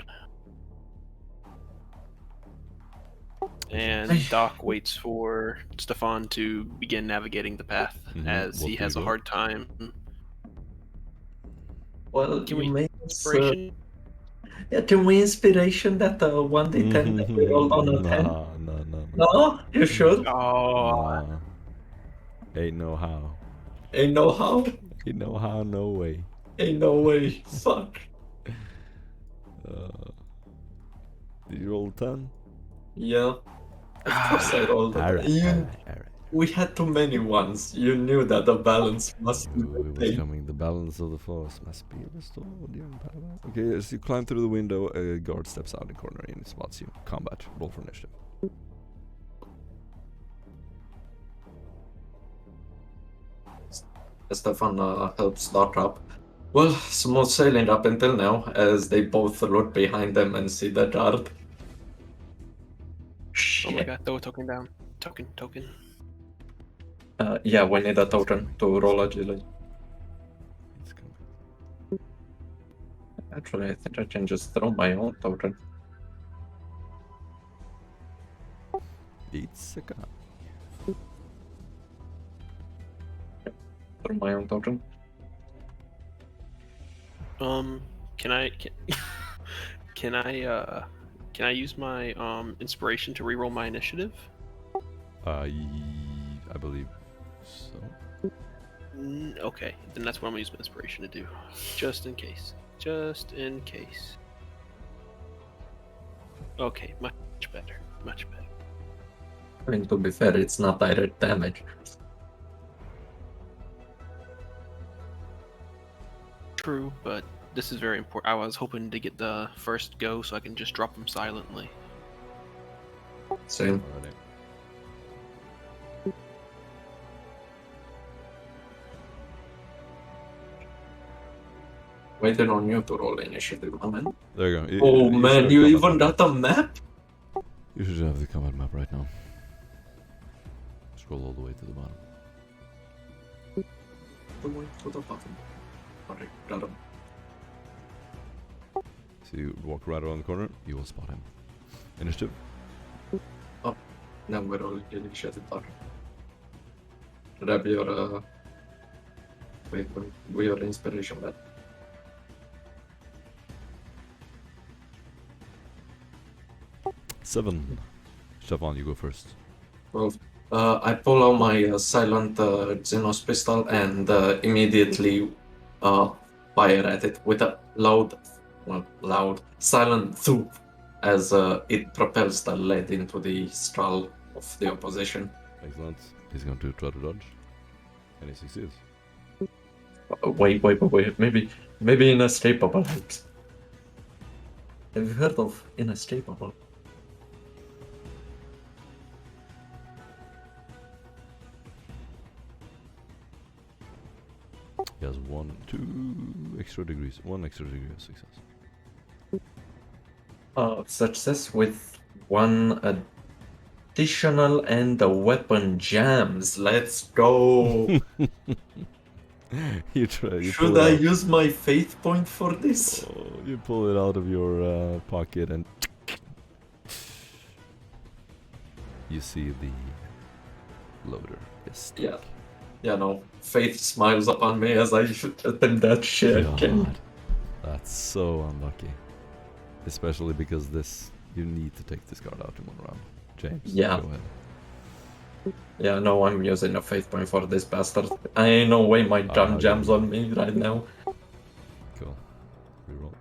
And Hey. Doc waits for Stefan to begin navigating the path, as What he do has you a do? hard time. Well, Can you we may inspiration? can we inspiration that 1d10 that we rolled on a 10? No. No, you should. Oh, Nah. Ain't no how. Ain't no how. Ain't no how, no way. Ain't no way. Fuck. Did you roll 10? Yeah. Of course I rolled it. Alright. We had too many ones. You knew that the balance must be It was maintained. coming. The balance of the force must be restored. Okay, as you climb through the window, a guard steps out in the corner and spots you. Combat. Roll for initiative. Stefan helps Doc up. Well, smooth sailing up until now, as they both look behind them and see the guard. oh my Shit. god, throw a token down. Token. Yeah, we need a token to roll agility. It's coming. Actually, I think I can just throw my own token. It's a guy. For my own token. Can I can I use my inspiration to reroll my initiative? I believe so. Okay, then that's what I'm gonna use my inspiration to do, just in case. Just in case. Okay, much better. Much better. I mean, to be fair, it's not direct damage. True, but this is very important. I was hoping to get the first go so I can just drop them silently. Same. Alrighty. Waiting on you to roll initiative, my man. There you go. Oh should man, have you combat even map. got a map? You should have the combat map right now. Scroll all the way to the bottom. The way to the bottom. Alright, got him. So you walk right around the corner, you will spot him. Initiative. Now we're all initiative bar. Grab your wait, your inspiration man. Seven. Stefan, you go first. Well, I pull out my silent Xenos pistol and immediately fire at it with a loud, silent thump as it propels the lead into the skull of the opposition. Excellent. He's going to try to dodge. And he succeeds. Wait. Maybe inescapable helps. Have you heard of inescapable? He has 1 extra degrees of success. Success with one additional and the weapon jams. Let's go. You pull Should it I out. use my faith point for this? Oh, you pull it out of your pocket and you see the loader is stuck. Yeah. Yeah, no. Faith smiles upon me as I attempt that shit again. God, that's so unlucky. Especially because you need to take this card out in one round. James, Yeah. go ahead. Yeah, no, I'm using a faith point for this bastard. Ain't no way my gun jams yeah. on me right now. Cool. Reroll.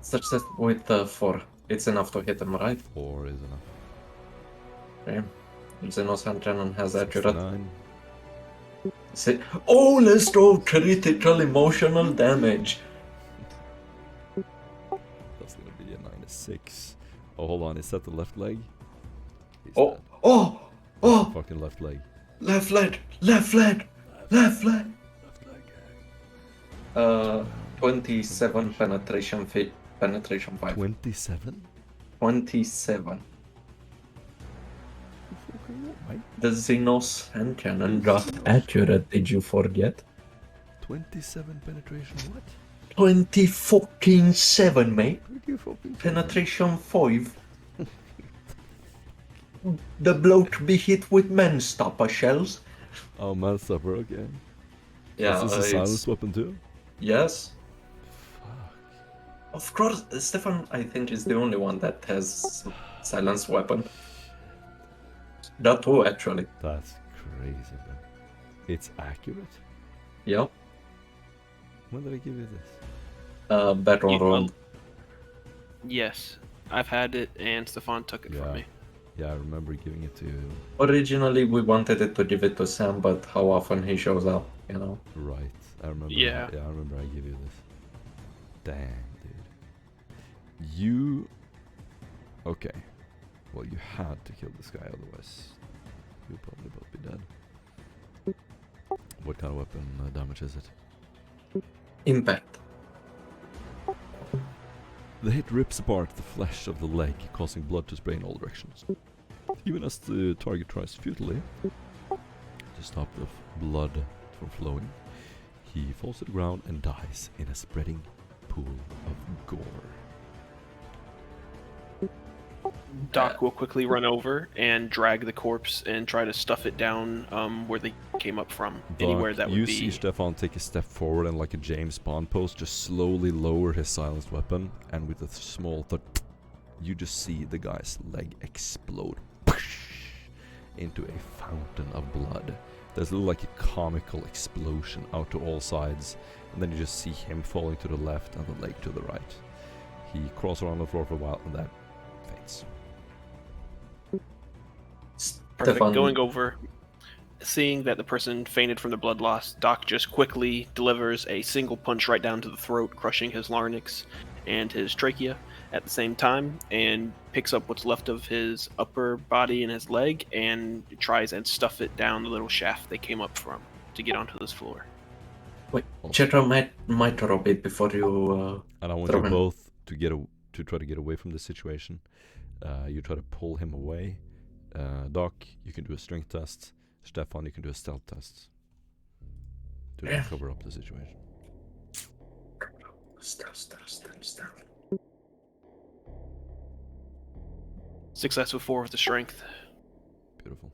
Success with 4. It's enough to hit him, right? 4 is enough. Okay. Xenos hand cannon has accurate. 69. Oh, let's go critical emotional damage. That's gonna be a -6. Oh, hold on. Is that the left leg? He's Oh, dead. oh, oh, Fucking left leg. left leg, left leg, left leg. Left leg. 27 penetration 5. 27? 27. Right? The Xenos hand cannon got accurate, did you forget? 27 penetration. What? 27, mate. Pretty fucking Penetration 5. The bloke be hit with man-stopper shells. Oh, man stopper. Okay. Yeah, Is this a silenced weapon too? yes. Fuck. Of course, Stefan, I think, is the only one that has silenced weapon. That too, actually. That's crazy, bro. It's accurate? Yeah. When did I give you this? Battle round. Yes, I've had it, and Stefan took it Yeah. from me. Yeah, I remember giving it to you. Originally, we wanted it to give it to Sam, but how often he shows up, you know? Right. I remember. Yeah. I remember I gave you this. Damn, dude. You... Okay. Well, you had to kill this guy, otherwise you'll probably both be dead. What kind of weapon damage is it? Impact. The hit rips apart the flesh of the leg, causing blood to spray in all directions. Even as the target tries futilely to stop the blood from flowing, he falls to the ground and dies in a spreading pool of gore. Doc will quickly run over and drag the corpse and try to stuff it down where they came up from. Anywhere that would you be. see Stefan take a step forward and, like a James Bond pose, just slowly lower his silenced weapon, and with a small thud, you just see the guy's leg explode into a fountain of blood. There's a little, like a comical explosion out to all sides, and then you just see him falling to the left and the leg to the right. He crawls around the floor for a while and then faints. Perfect. Stefan, Going over, seeing that the person fainted from the blood loss, Doc just quickly delivers a single punch right down to the throat, crushing his larynx and his trachea at the same time, and picks up what's left of his upper body and his leg and tries and stuff it down the little shaft they came up from to get onto this floor. wait, Chetra might throw a bit before you. And I want throw you him. both to try to get away from the situation. You try to pull him away. Doc, you can do a strength test. Stefan, you can do a stealth test to cover up the situation. Stealth. Success with 4 with the strength. Beautiful.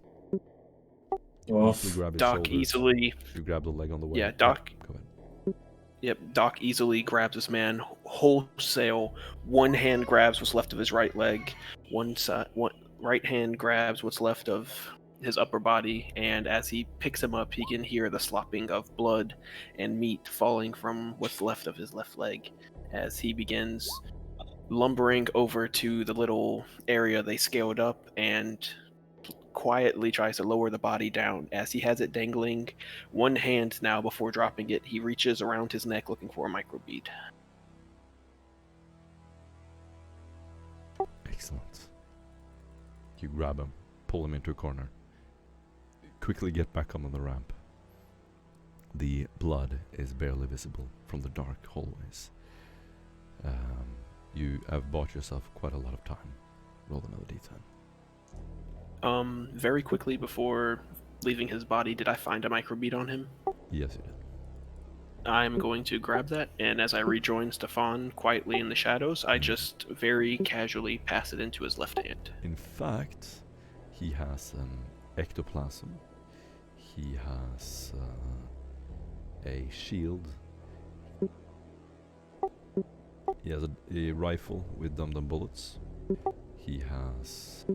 Oof. You grab his Doc shoulders. easily. You grab the leg on the way. Yeah, Doc. Go ahead. Yep, Doc easily grabs this man wholesale. One hand grabs what's left of his right leg. One right hand grabs what's left of his upper body, and as he picks him up, he can hear the slopping of blood and meat falling from what's left of his left leg as he begins lumbering over to the little area they scaled up and quietly tries to lower the body down. As he has it dangling one hand now before dropping it, he reaches around his neck looking for a microbead. Excellent. You grab him, pull him into a corner. Quickly get back on the ramp. The blood is barely visible from the dark hallways. You have bought yourself quite a lot of time. Roll another d10. Very quickly before leaving his body, did I find a microbead on him? Yes, you did. I'm going to grab that, and as I rejoin Stefan quietly in the shadows, I just very casually pass it into his left hand. In fact, he has an ectoplasm. He has a shield. He has a rifle with dum-dum bullets. He has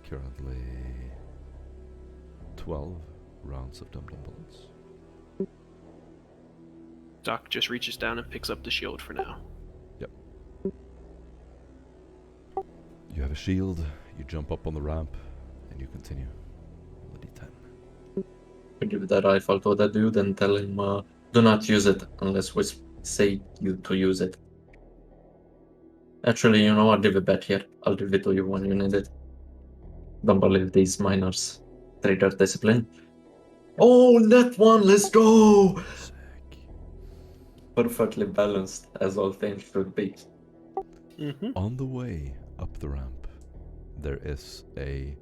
currently 12 rounds of dum-dum bullets. Doc just reaches down and picks up the shield for now. You have a shield, you jump up on the ramp, and you continue on the d10. You give the rifle to the dude and tell him, do not use it unless we say you to use it. Actually, you know what? Leave it back here. I'll give it to you when you need it. Don't believe these minors. Treat their discipline. Oh, that one! Let's go! Sick. Perfectly balanced, as all things should be. Mm-hmm. On the way up the ramp, there is a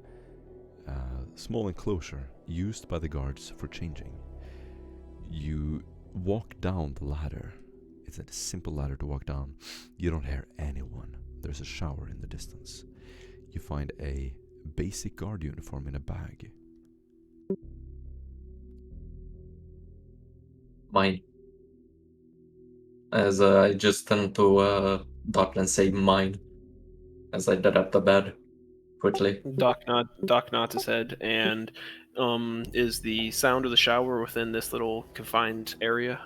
small enclosure used by the guards for changing. You walk down the ladder. It's a simple ladder to walk down. You don't hear anyone. There's a shower in the distance. You find a basic guard uniform in a bag. Mine. As I just tend to Doc and say mine. As I did up the bed. Quickly. Doc nods his head, and is the sound of the shower within this little confined area?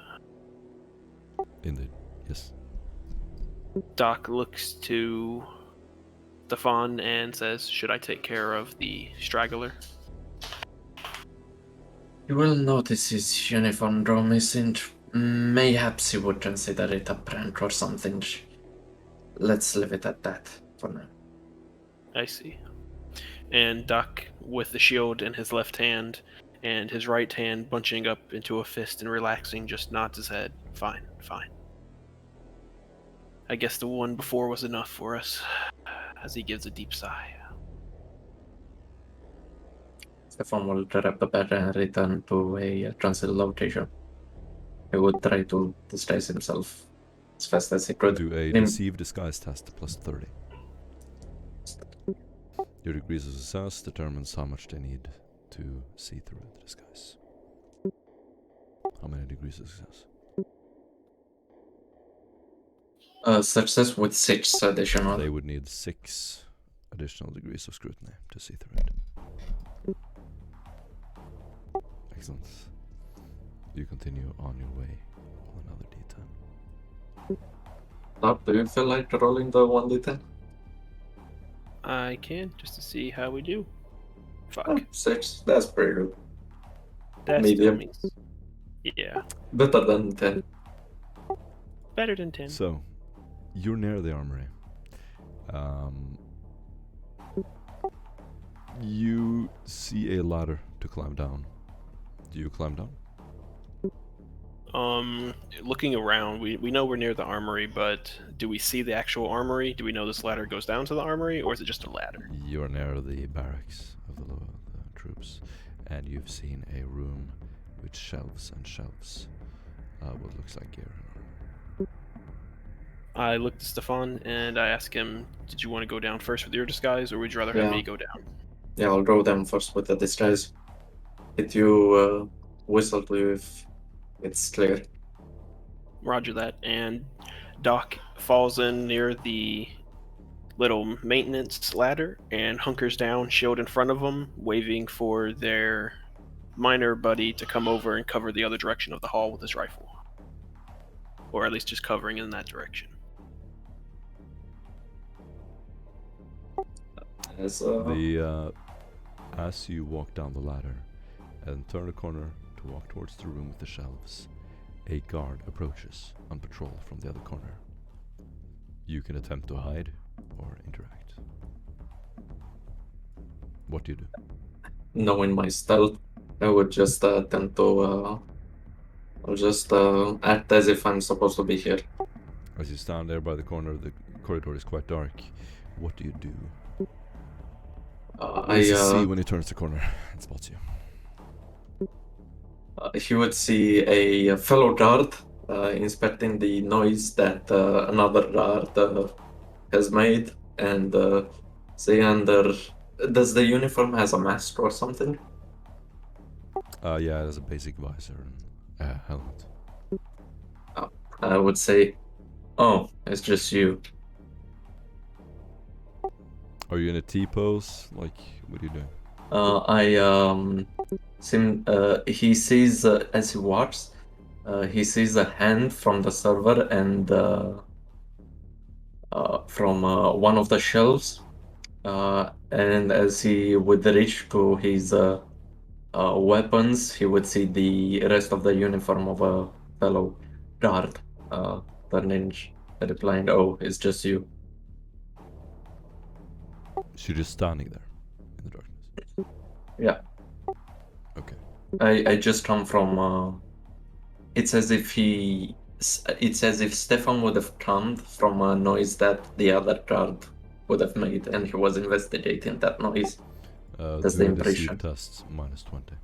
Indeed, yes. Doc looks to Stefan and says, "Should I take care of the straggler?" You will notice his uniform draw missing. Mayhaps you would consider it a prank or something. Let's leave it at that for now. I see. And Doc, with the shield in his left hand and his right hand bunching up into a fist and relaxing, just nods his head. Fine. I guess the one before was enough for us, as he gives a deep sigh. Stefan will wrap the bed and return to a transit location. He would try to disguise himself as fast as he could. Do a Nim- deceive disguise test plus 30. Your degrees of success determines how much they need to see through the disguise. How many degrees of success? Success with 6 additional. They would need 6 additional degrees of scrutiny to see through it. Excellent. You continue on your way on another D10. Doc, do you feel like rolling the 1d10? I can, just to see how we do. Fuck. Oh, 6. That's pretty good. That medium. still means... Yeah. Better than 10. Better than 10. So, you're near the armory. You see a ladder to climb down. Do you climb down? Looking around, we know we're near the armory, but do we see the actual armory? Do we know this ladder goes down to the armory, or is it just a ladder? You're near the barracks of the troops, and you've seen a room with shelves and shelves. What looks like gear and armor. I look at Stefan and I ask him, did you want to go down first with your disguise, or would you rather have Yeah. me go down? Yeah, I'll roll them first with the disguise. Did you whistle to you if it's clear? Roger that. And Doc falls in near the little maintenance ladder and hunkers down, shield in front of him, waving for their miner buddy to come over and cover the other direction of the hall with his rifle. Or at least just covering in that direction. As, As you walk down the ladder and turn the corner to walk towards the room with the shelves, a guard approaches on patrol from the other corner. You can attempt to hide or interact. What do you do? knowing my stealth, I would just tend to I'll just act as if I'm supposed to be here. As you stand there by the corner, the corridor is quite dark. What do you do? I see when he turns the corner and spots you. He would see a fellow guard inspecting the noise that another guard has made, and say under. Does the uniform has a mask or something? Yeah, there's a basic visor and a helmet. I would say, oh, it's just you. Are you in a T pose? Like, what are you doing? He sees as he walks, he sees a hand from the server and from one of the shelves, and as he would reach to his weapons, he would see the rest of the uniform of a fellow guard, turning, replying, "Oh, it's just you." So you're just standing there in the darkness. Yeah. Okay. I just come from. It's as if Stefan would have come from a noise that the other guard would have made, and he was investigating that noise. That's the Do a impression. deceive test minus 20.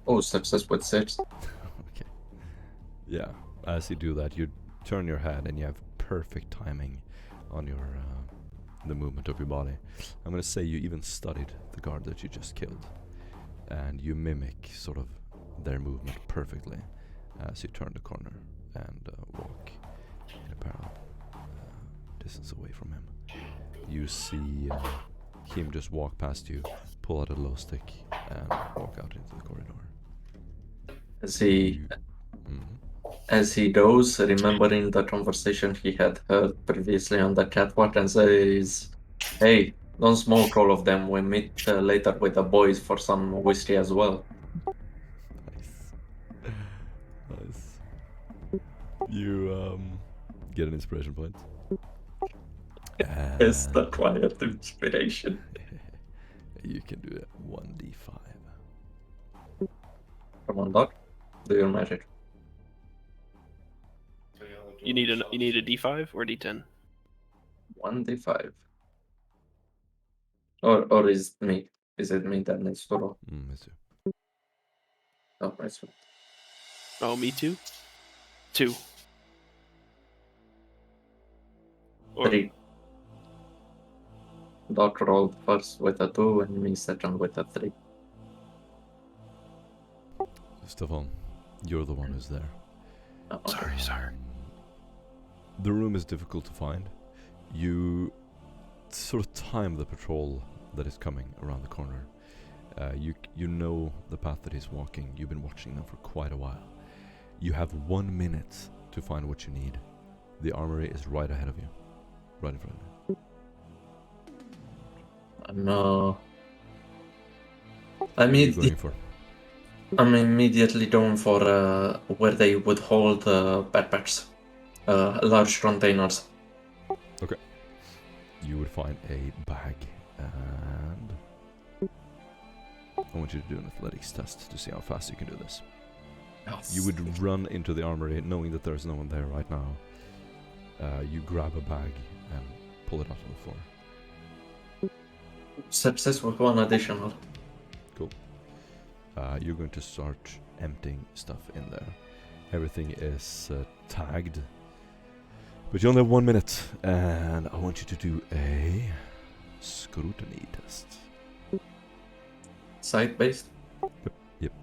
Oh, success with 6. Okay. Yeah. As you do that, you turn your head and you have perfect timing on your the movement of your body. I'm gonna say you even studied the guard that you just killed, and you mimic sort of their movement perfectly as you turn the corner and walk in a parallel distance away from him. You see him just walk past you, pull out a glow stick, and walk out into the corridor. As he goes, remembering the conversation he had heard previously on the catwalk, and says, "Hey, don't smoke all of them. We meet later with the boys for some whiskey as well." Nice. You get an inspiration point. It's the quiet inspiration. You can do it 1d5. Come on, Doc. Do your magic. You need a D5 or D10? 1d5. Or is it me? Is it me that needs to roll? Me too. Oh, I see. Oh, me too? 2. Or, 3. Doc rolled first with a 2 and me second with a 3. Stefan, you're the one who's there. Sorry. The room is difficult to find. You sort of time the patrol that is coming around the corner. You know the path that he's walking. You've been watching them for quite a while. You have 1 minute to find what you need. The armory is right ahead of you. Right in front of you. No. What are you going for? I'm immediately going for where they would hold backpacks. Large containers. You would find a bag, and I want you to do an athletics test to see how fast you can do this. You would run into the armory knowing that there's no one there right now. You grab a bag and pull it out on the floor. Success with 1 additional. Cool. You're going to start emptying stuff in there. Everything is tagged. But you only have 1 minute, and I want you to do a scrutiny test. Side-based. Yep.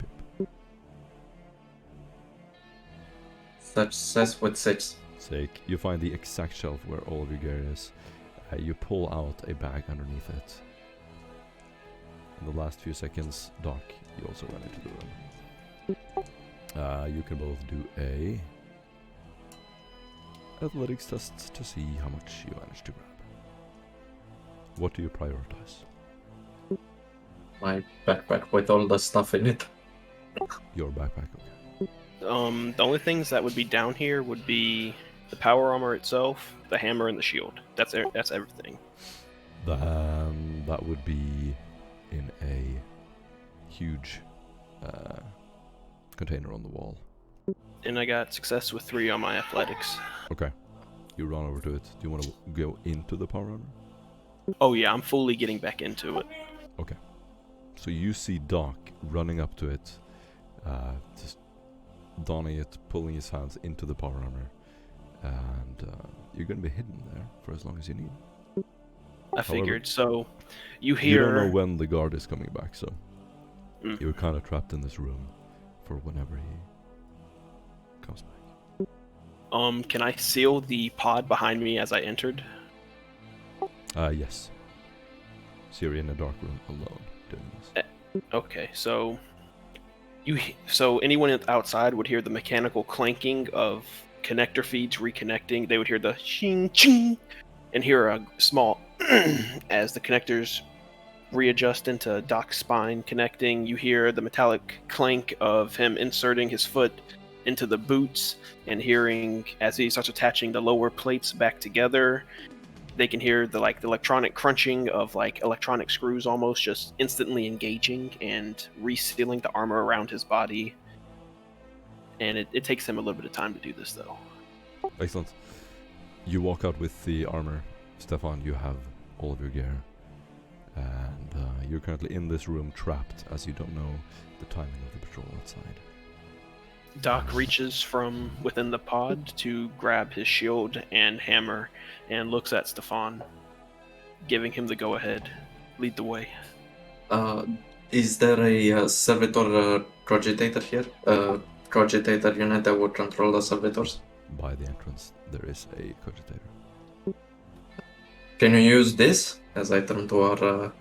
Success with 6. Sake. You find the exact shelf where all of your gear is. You pull out a bag underneath it. In the last few seconds, Doc, you also run into the room. You can both do a athletics test to see how much you manage to grab. What do you prioritize? My backpack with all the stuff in it. Your backpack, okay. the only things that would be down here would be the power armor itself, the hammer, and the shield. That's everything. That would be in a huge container on the wall. And I got success with 3 on my athletics. Okay. You run over to it. Do you want to go into the power armor? Oh yeah, I'm fully getting back into it. Okay. So you see Doc running up to it, just donning it, pulling his hands into the power armor, and you're going to be hidden there for as long as you need. I figured. So you You hear. don't know when the guard is coming back, so Mm. you're kind of trapped in this room for whenever he comes back. Can I seal the pod behind me as I entered? Yes. So you're in a dark room alone doing this. Okay, so so anyone outside would hear the mechanical clanking of connector feeds reconnecting. They would hear the ching ching and hear a small as the connectors readjust into Doc's spine connecting. You hear the metallic clank of him inserting his foot into the boots and hearing as he starts attaching the lower plates back together. They can hear the electronic crunching of electronic screws almost just instantly engaging and resealing the armor around his body. And it takes him a little bit of time to do this though. Excellent. You walk out with the armor. Stefan, you have all of your gear. And you're currently in this room trapped as you don't know the timing of the patrol outside. Doc reaches from within the pod to grab his shield and hammer and looks at Stefan, giving him the go-ahead. Lead the way. Is there a servitor cogitator here? Cogitator unit that would control the servitors? By the entrance, there is a cogitator. Can you use this? As I turn to our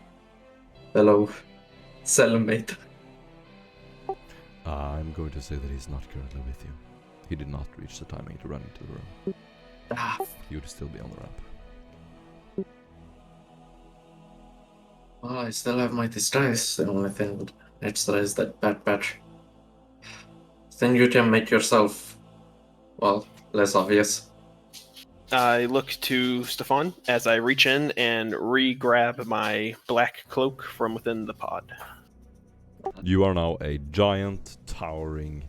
fellow cellmate. I'm going to say that he's not currently with you. He did not reach the timing to run into the room. He would still be on the ramp. Oh, I still have my disguise. The only thing extra is that bad patch. Then you can make yourself, well, less obvious. I look to Stefan as I reach in and re-grab my black cloak from within the pod. You are now a giant, towering,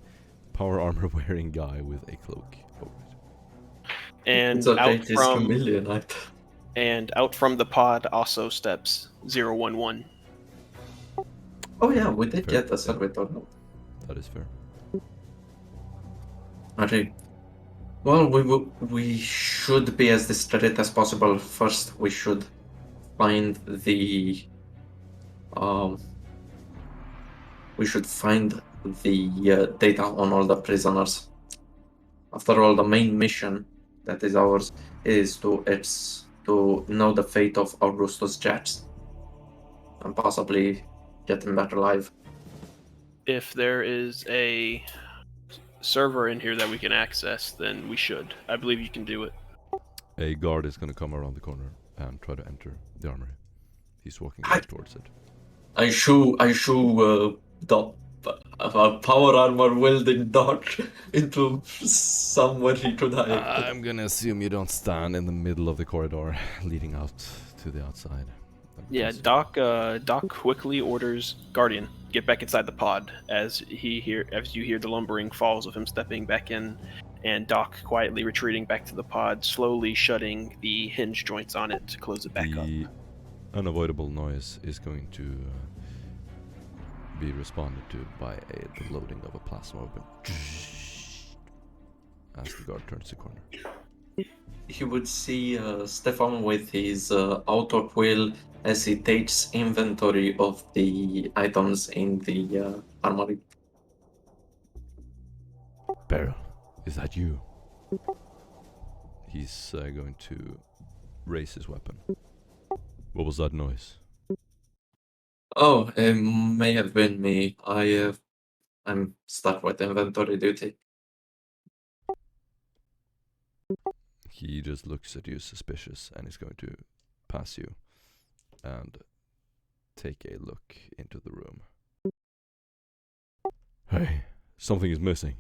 power armor wearing guy with a cloak over it. And It's okay, out it is from chameleonite. And out from the pod also steps 011. Oh yeah, we did Fair, get a servitor. That is fair. Okay. Well, we should be as discreet as possible. First, we should find the we should find the data on all the prisoners. After all, the main mission that is ours is to know the fate of Augustus Jax and possibly get him back alive. If there is a server in here that we can access, then we should. I believe you can do it. A guard is going to come around the corner and try to enter the armory. He's walking I- right towards it. I shoot the power armor wielding dart into somewhere he could hide. I'm gonna assume you don't stand in the middle of the corridor leading out to the outside. Yeah, Doc quickly orders Guardian, get back inside the pod as you hear the lumbering falls of him stepping back in, and Doc quietly retreating back to the pod, slowly shutting the hinge joints on it to close it back up. The unavoidable noise is going to be responded to by the loading of a plasma weapon as the guard turns the corner. He would see Stefan with his auto quill as he takes inventory of the items in the armory. Beryl, is that you? He's going to raise his weapon. What was that noise? Oh, it may have been me. I'm stuck with inventory duty. He just looks at you suspicious and is going to pass you and take a look into the room. Hey, something is missing.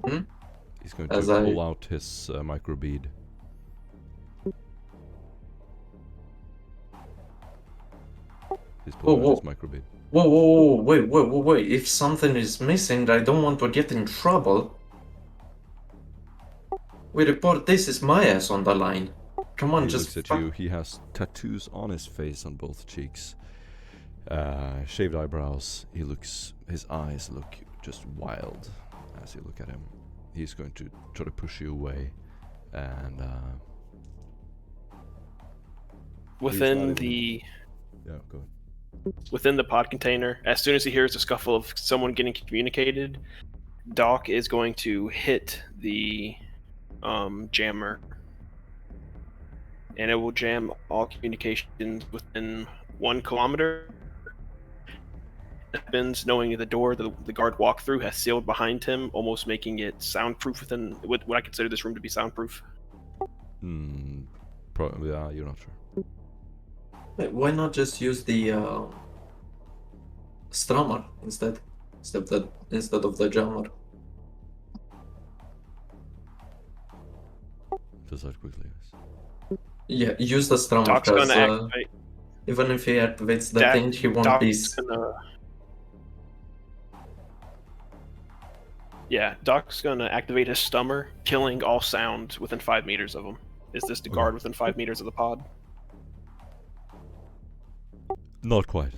Hmm? He's going As to I- pull out his micro bead. He's pulling out his micro bead. Whoa, wait. If something is missing, I don't want to get in trouble. We report this is my ass on the line. Come on, He just looks at you. He has tattoos on his face on both cheeks. Shaved eyebrows. His eyes look just wild as you look at him. He's going to try to push you away, and Within the yeah, go ahead. within the pod container, as soon as he hears the scuffle of someone getting communicated, Doc is going to hit the jammer, and it will jam all communications within 1 kilometer. It happens knowing the door the guard walked through has sealed behind him, almost making it soundproof within what I consider this room to be soundproof. Probably, yeah, you're not sure. Wait, why not just use the Strummer instead of the jammer? Just that quickly, yes. Yeah, use the Strummer Doc's gonna because activate. even if he activates the thing, he won't be. Doc's gonna activate his stummer, killing all sound within 5 meters of him. Is this the guard within 5 meters of the pod? Not quite.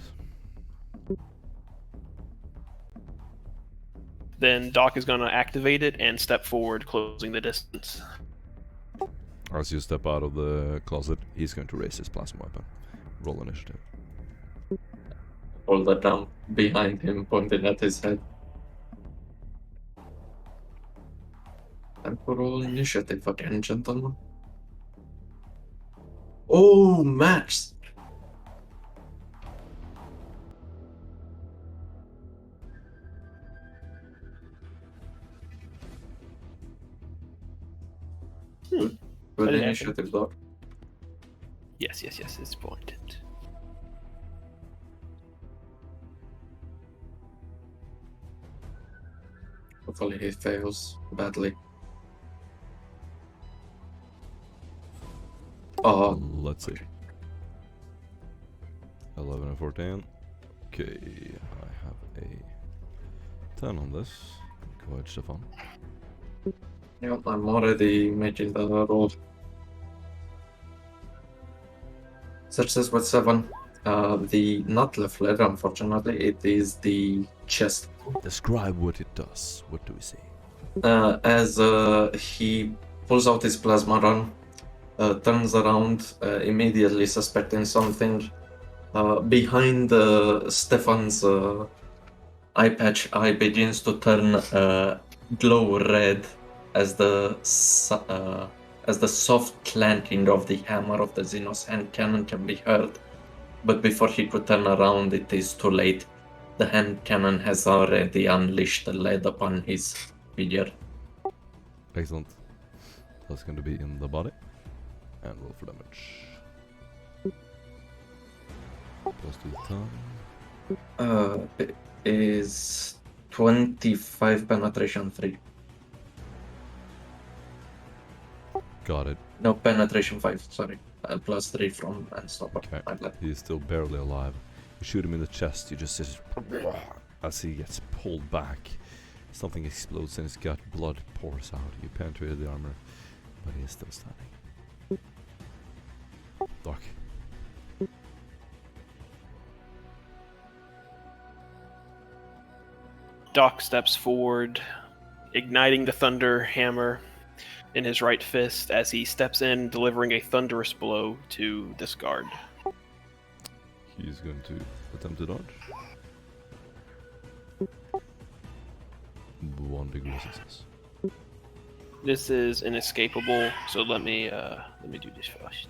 Then Doc is gonna activate it and step forward, closing the distance. As you step out of the closet, he's going to raise his plasma weapon. Roll initiative. Hold that down behind him, pointing at his head. Time for roll initiative again, gentlemen. Oh, Max! Good That didn't initiative, Doc. Yes, it's pointed. Hopefully he fails badly. Let's see. 11 and 14. Okay, I have a 10 on this. Go ahead, Stefan. Yeah, I'm already making the roll. Success with 7. The not left leg, unfortunately, it is the chest. Describe what it does. What do we see? As he pulls out his plasma run, turns around, immediately suspecting something. Behind Stefan's eye patch, eye begins to turn glow red as the soft clanking of the hammer of the Xenos hand cannon can be heard. But before he could turn around, it is too late. The hand cannon has already unleashed the lead upon his figure. Excellent. That's going to be in the body. And roll for damage. Plus 2 It is 25 penetration 3. Got it. No, penetration 5, sorry. Plus 3 from Unstopper. Okay. My bad. He's still barely alive. You shoot him in the chest, you just see as he gets pulled back. Something explodes in his gut, blood pours out. You penetrated the armor, but he is still standing. Doc. Doc steps forward, igniting the thunder hammer in his right fist as he steps in, delivering a thunderous blow to this guard. He's going to attempt to dodge. 1 degree success. This is inescapable, so let me do this first.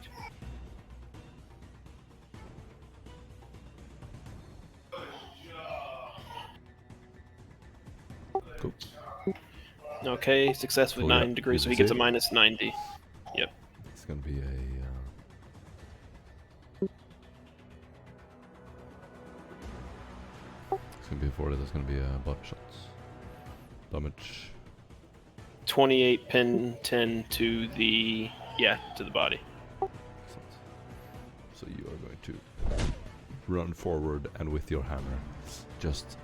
Cool. Okay, success with Oh, yeah. 9 degrees, so he Easy gets a save. minus 90. It's going to be a... it's going to be a 40, that's going to be a body shots. Damage. 28 pin 10 to the body. Excellent. So you are going to run forward and with your hammer just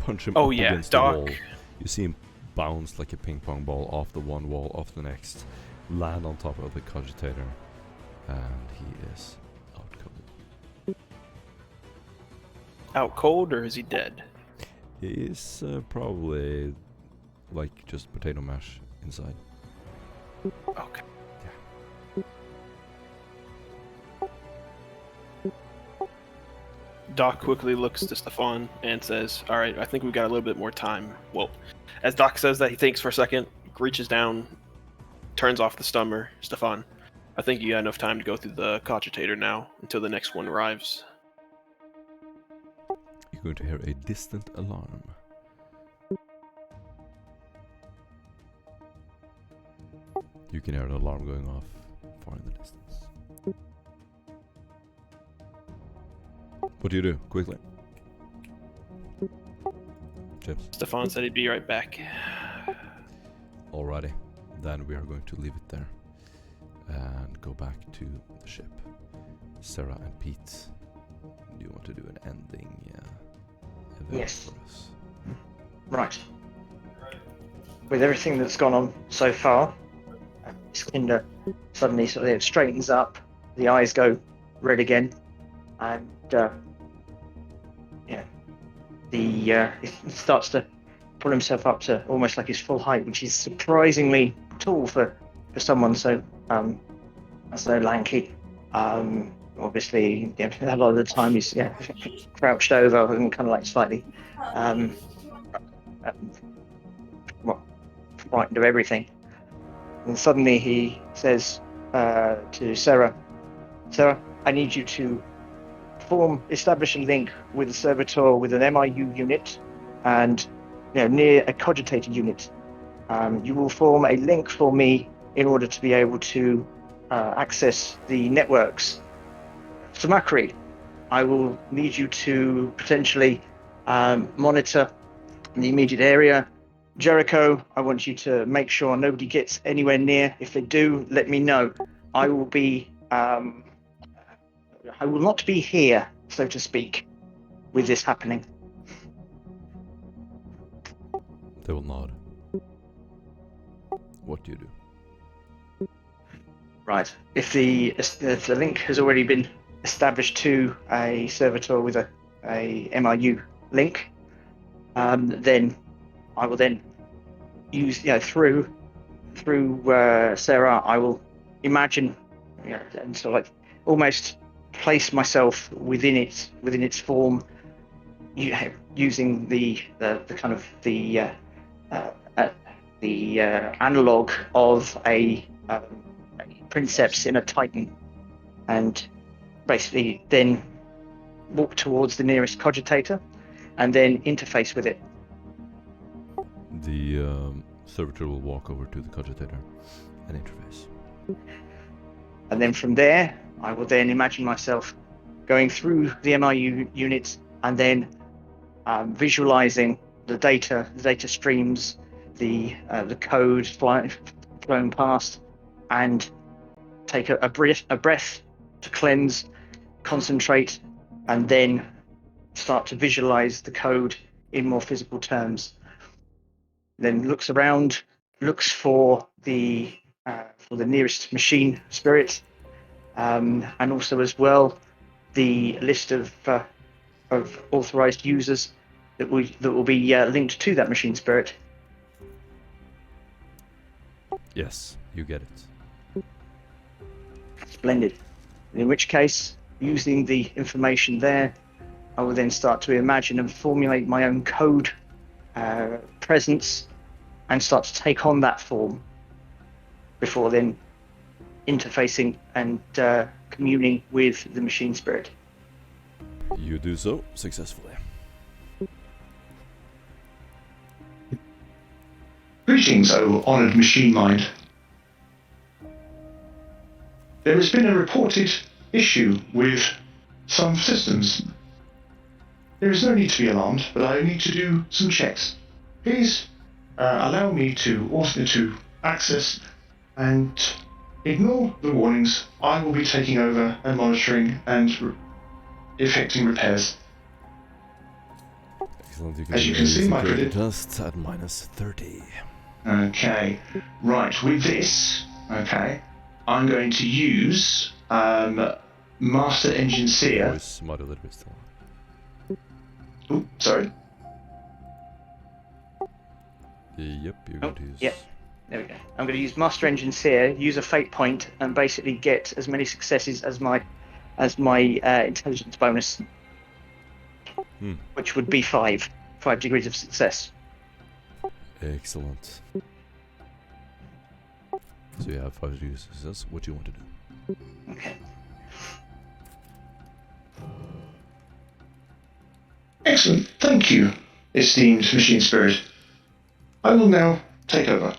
punch him Oh up yeah, against the wall. Doc. You see him bounce like a ping pong ball off the one wall, off the next, land on top of the cogitator, and he is out cold. Out cold, or is he dead? He is probably like just potato mash inside. Okay. Doc quickly looks to Stefan and says, "All right, I think we've got a little bit more time." Well, as Doc says that, he thinks for a second, reaches down, turns off the stummer. Stefan, I think you got enough time to go through the cogitator now until the next one arrives. You're going to hear a distant alarm. You can hear an alarm going off far in the distance. What do you do, quickly? James. Stefan said he'd be right back. Alrighty, then we are going to leave it there and go back to the ship. Sarah and Pete, do you want to do an ending event Yes. for us? Right. With everything that's gone on so far, Cinder suddenly sort of straightens up, the eyes go red again, and he starts to pull himself up to almost like his full height, which is surprisingly tall for someone so lanky. Obviously, a lot of the time he's crouched over and kind of like slightly frightened of everything. And suddenly he says to Sarah, I need you to establish a link with a servitor with an MIU unit and near a cogitator unit. You will form a link for me in order to be able to access the networks. Samakri, I will need you to potentially monitor the immediate area. Jericho, I want you to make sure nobody gets anywhere near. If they do, let me know. I will be I will not be here, so to speak, with this happening. They will nod. What do you do? Right. If the link has already been established to a servitor with a MRU link, then I will then use through Sarah. I will imagine and sort of like almost place myself within its form, using the kind of the analog of a princeps in a Titan, and basically then walk towards the nearest cogitator and then interface with it. The servitor will walk over to the cogitator and interface. And then from there, I will then imagine myself going through the MRU units and then visualizing the data streams, the code flowing past, and take a breath to cleanse, concentrate, and then start to visualize the code in more physical terms. Then looks around, looks for the nearest machine spirit, and also as well the list of authorized users that will be linked to that machine spirit. Yes, you get it. Splendid. In which case, using the information there, I will then start to imagine and formulate my own code presence and start to take on that form before then interfacing and communing with the machine spirit. You do so successfully. Greetings, O honoured machine mind. There has been a reported issue with some systems. There is no need to be alarmed, but I need to do some checks. Please allow me to access and ignore the warnings. I will be taking over and monitoring and effecting repairs. Excellent. As you can see, my credit just at -30. Okay, right, with this, I'm going to use Master Engine Seer. Voice might a little bit still. Oh, sorry. Yep, you're going to use. Yep. There we go. I'm going to use Master Engine Seer, use a fate point, and basically get as many successes as my intelligence bonus, which would be 5 degrees of success. Excellent. So you have 5 degrees of success. What do you want to do? Okay. Excellent, thank you, esteemed machine spirit. I will now take over.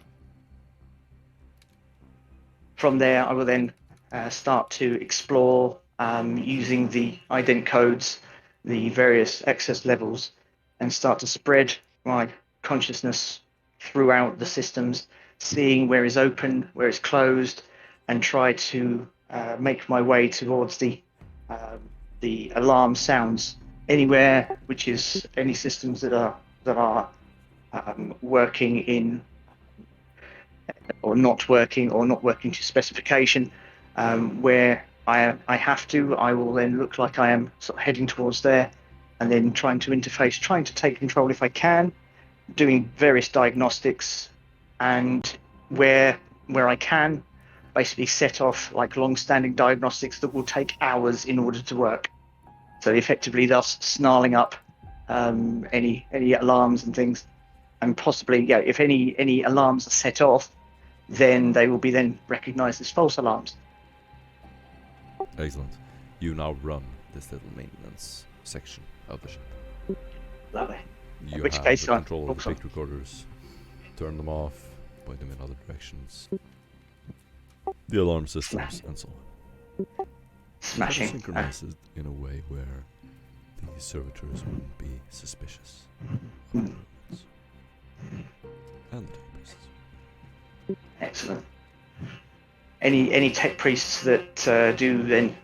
From there, I will then start to explore using the ident codes, the various access levels, and start to spread my consciousness throughout the systems, seeing where is open, where is closed, and try to make my way towards the alarm sounds anywhere, which is any systems that are working in or not working to specification. Where I have to, I will then look like I am sort of heading towards there, and then trying to interface, trying to take control if I can, doing various diagnostics, and where I can, basically set off like long-standing diagnostics that will take hours in order to work. So effectively, thus snarling up any alarms and things, and possibly, if any alarms are set off, then they will be then recognised as false alarms. Excellent. You now run this little maintenance section of the ship. Lovely. You In which have case, the control of the also big recorders. Turn them off, point them in other directions. The alarm systems and so on. smashing. Synchronize it in a way where the servitors wouldn't be suspicious of the movements. And the tech priests. Excellent. Any tech priests that do then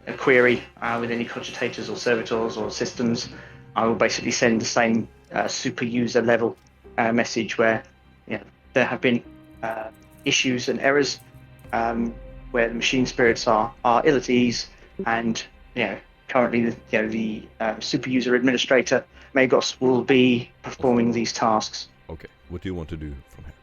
a query with any cogitators or servitors or systems, I will basically send the same super user level message where there have been issues and errors. where the machine spirits are ill at ease, and currently the super user administrator Magos will be performing these tasks. Okay, what do you want to do from here?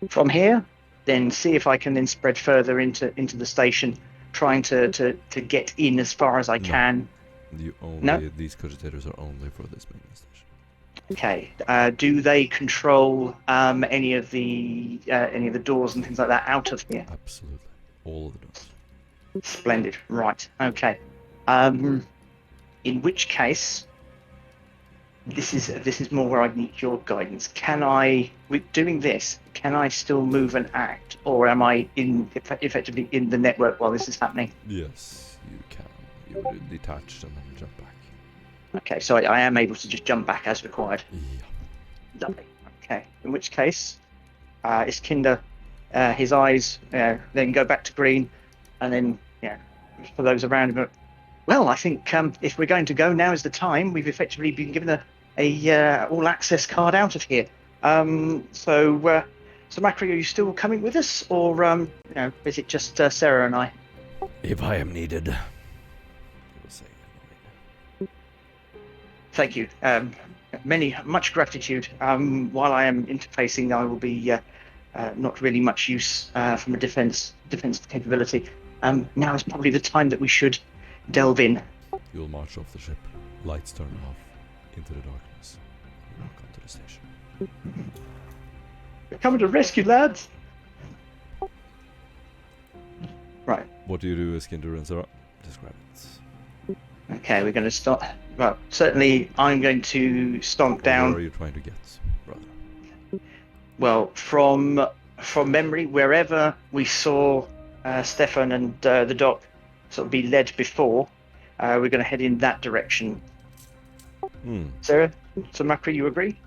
From here, then see if I can then spread further into the station, trying to get in as far as I can. These cogitators are only for this maintenance station. Okay. Do they control any of the doors and things like that out of here? Absolutely, all of the doors. Splendid. Right. Okay. In which case, this is more where I need your guidance. Can I, with doing this, can I still move and act, or am I effectively in the network while this is happening? Yes, you can. You would detach and then jump back. Okay, so I am able to just jump back as required. Yeah. Lovely. Okay. In which case, Iskinder, his eyes then go back to green, and then for those around him, well, I think if we're going to go, now is the time. We've effectively been given a all access card out of here. So Macri, are you still coming with us, or is it just Sarah and I? If I am needed. Thank you. Much gratitude. While I am interfacing, I will be not really much use from a defense capability. Now is probably the time that we should delve in. You'll march off the ship. Lights turn off into the darkness. You walk onto the station. We're coming to rescue, lads. Right. What do you do, Iskinder and Sarah? Describe it. Okay, we're going to start. Well, certainly I'm going to stomp down. Where are you trying to get, brother? Well, from memory, wherever we saw Stefan and the doc sort of be led before, we're going to head in that direction. Sarah, so Macri, you agree?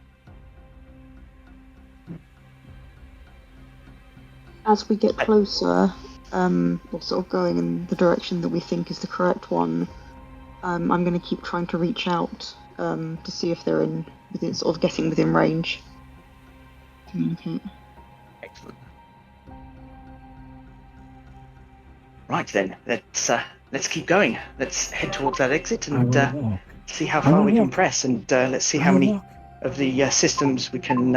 As we get closer, we're sort of going in the direction that we think is the correct one. I'm going to keep trying to reach out to see if they're within sort of getting within range. Communicate. Excellent. Right then, let's keep going. Let's head towards that exit and see how far we can press, and let's see how many of the systems we can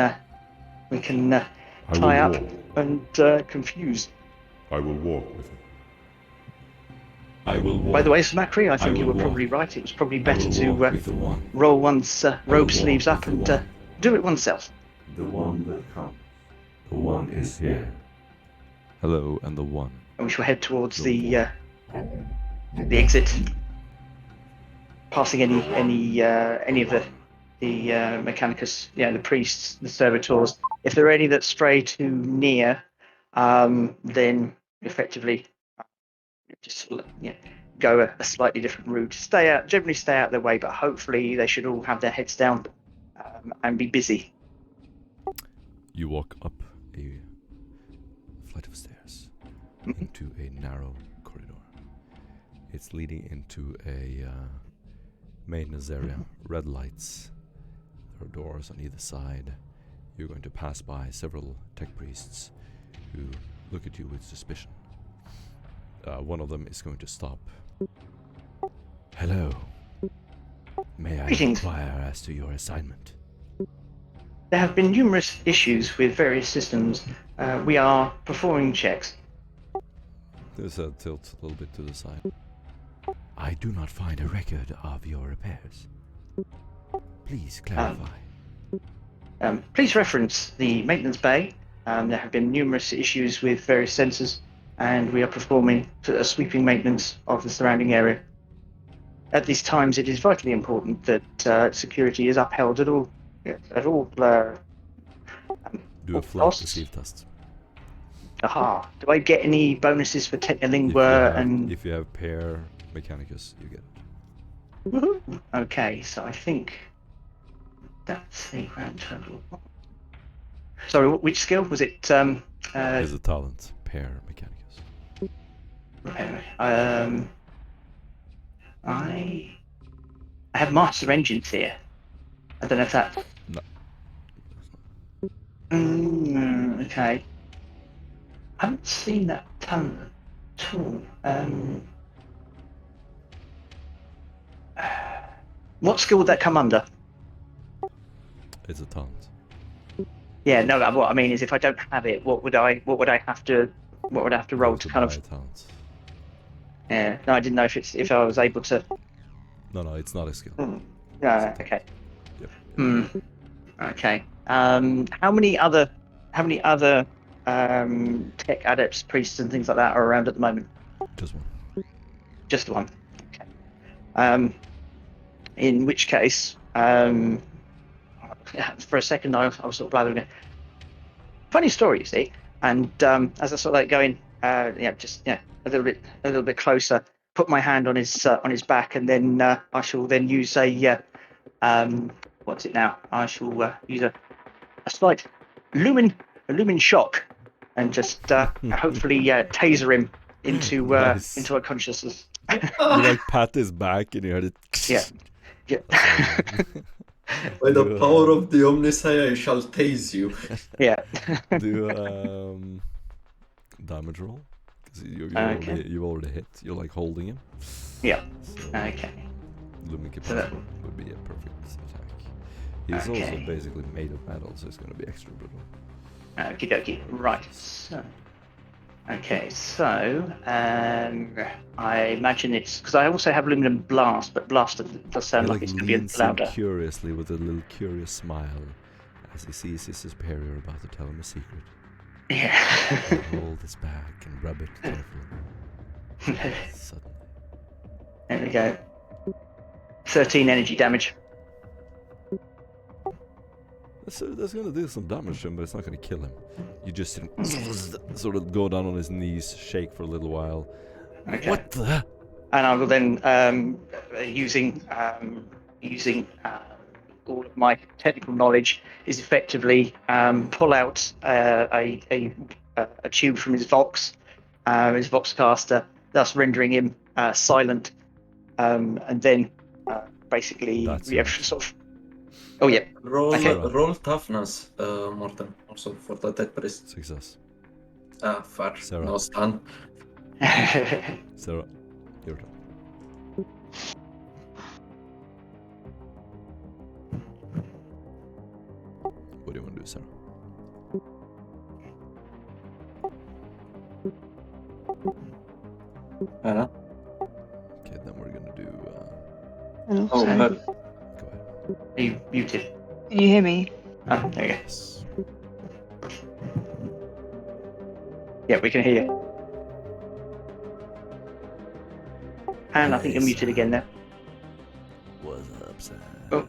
tie up and confuse. I will walk with him. I will walk. By the way, Macri, I think you were probably right. It was probably better to roll one's robe sleeves up and do it oneself. The one that comes. The one is here. Hello, and the one. And we shall head towards the exit, passing any of the Mechanicus, the priests, the servitors. If there are any that stray too near, then effectively just go a slightly different route. Generally stay out of their way, but hopefully they should all have their heads down and be busy. You walk up a flight of stairs into a narrow corridor. It's leading into a maintenance area. Red lights. There are doors on either side. You're going to pass by several tech priests who look at you with suspicion. One of them is going to stop. Hello. May I inquire as to your assignment? There have been numerous issues with various systems. We are performing checks. There's a tilt a little bit to the side. I do not find a record of your repairs. Please clarify. Please reference the maintenance bay. There have been numerous issues with various sensors, and we are performing a sweeping maintenance of the surrounding area. At these times, it is vitally important that security is upheld at all Do a flight costs. receive test. Aha. Do I get any bonuses for Technolingua and... If you have pair Mechanicus, you get it. Woohoo! Okay, so I think that's the grand total. Sorry, which skill was it? Is a talent, pair Mechanicus. I have Master Engines here. I don't know if that... No. Okay. I haven't seen that talent Cool. What skill would that come under? It's a taunt. Yeah, no. What I mean is, if I don't have it, what would I have to roll You to have kind buy of? a taunt. Yeah. No, I didn't know if I was able to. No, it's not a skill. No. It's a taunt. Okay. Yep. Okay. How many other tech adepts, priests, and things like that are around at the moment? Just one. Just one. Okay. In which case, for a second I was sort of blathering it. Funny story, you see. And as I sort of like going, a little bit closer, put my hand on his back, and then I shall then use a what's it now? I shall use a slight lumen shock, and just hopefully taser him into Nice. into unconsciousness. You like pat his back and you heard it. Yeah. Yeah. By the power of the Omniscient, I shall tase you. Yeah. Do damage roll because you already hit. You're like holding him. Yeah. So, Okay. Lumen So capacitor would be a perfect attack. He's also Okay. basically made of metal, so it's going to be extra brutal. Okie dokie. Right. So. Okay. So I imagine it's because I also have aluminum blast, but blast does sound He like like it's going to be leans louder. in curiously with a little curious smile as he sees his superior about to tell him a secret. Yeah. He'll hold his back and rub it carefully. Suddenly. There we go. 13 energy damage. That's gonna do some damage to him, but it's not gonna kill him. You just sort of go down on his knees, shake for a little while. Okay. What the? And I will then, using all of my technical knowledge, is effectively pull out a tube from his Vox caster, thus rendering him silent, and then basically That's we have right. sort of. Oh yeah. Roll, Okay. roll toughness, Morten, also for the tech priest. Success. Fair. Sarah. No stun. Sarah, your turn. What do you want to do, Sarah? Anna? Okay, then we're gonna do. Hello, Oh, sorry. good. Go ahead. Are you muted? Can you hear me? Oh, there you go. Yes. Yeah, we can hear you. And I think Hey, you're muted again now. What's up, Sam? Oh.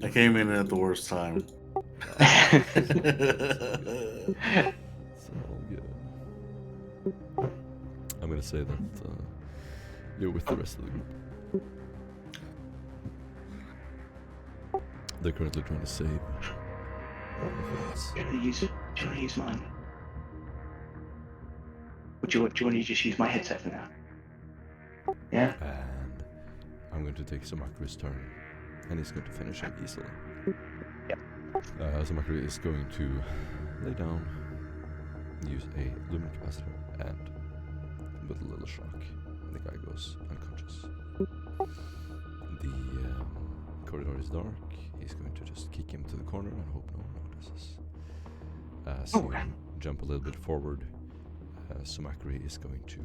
I came in at the worst time. It's all good. I'm gonna say that you're with the rest of the group. They're currently trying to save. Do you want to use mine? Or do you want to just use my headset for now? Yeah? And I'm going to take Samakri's turn. And he's going to finish him easily. Yep. Samakri is going to lay down, use a lumen capacitor, and with a little shock, the guy goes unconscious. The corridor is dark. He's going to just kick him to the corner and hope no one notices. As you jump a little bit forward, Sumakri is going to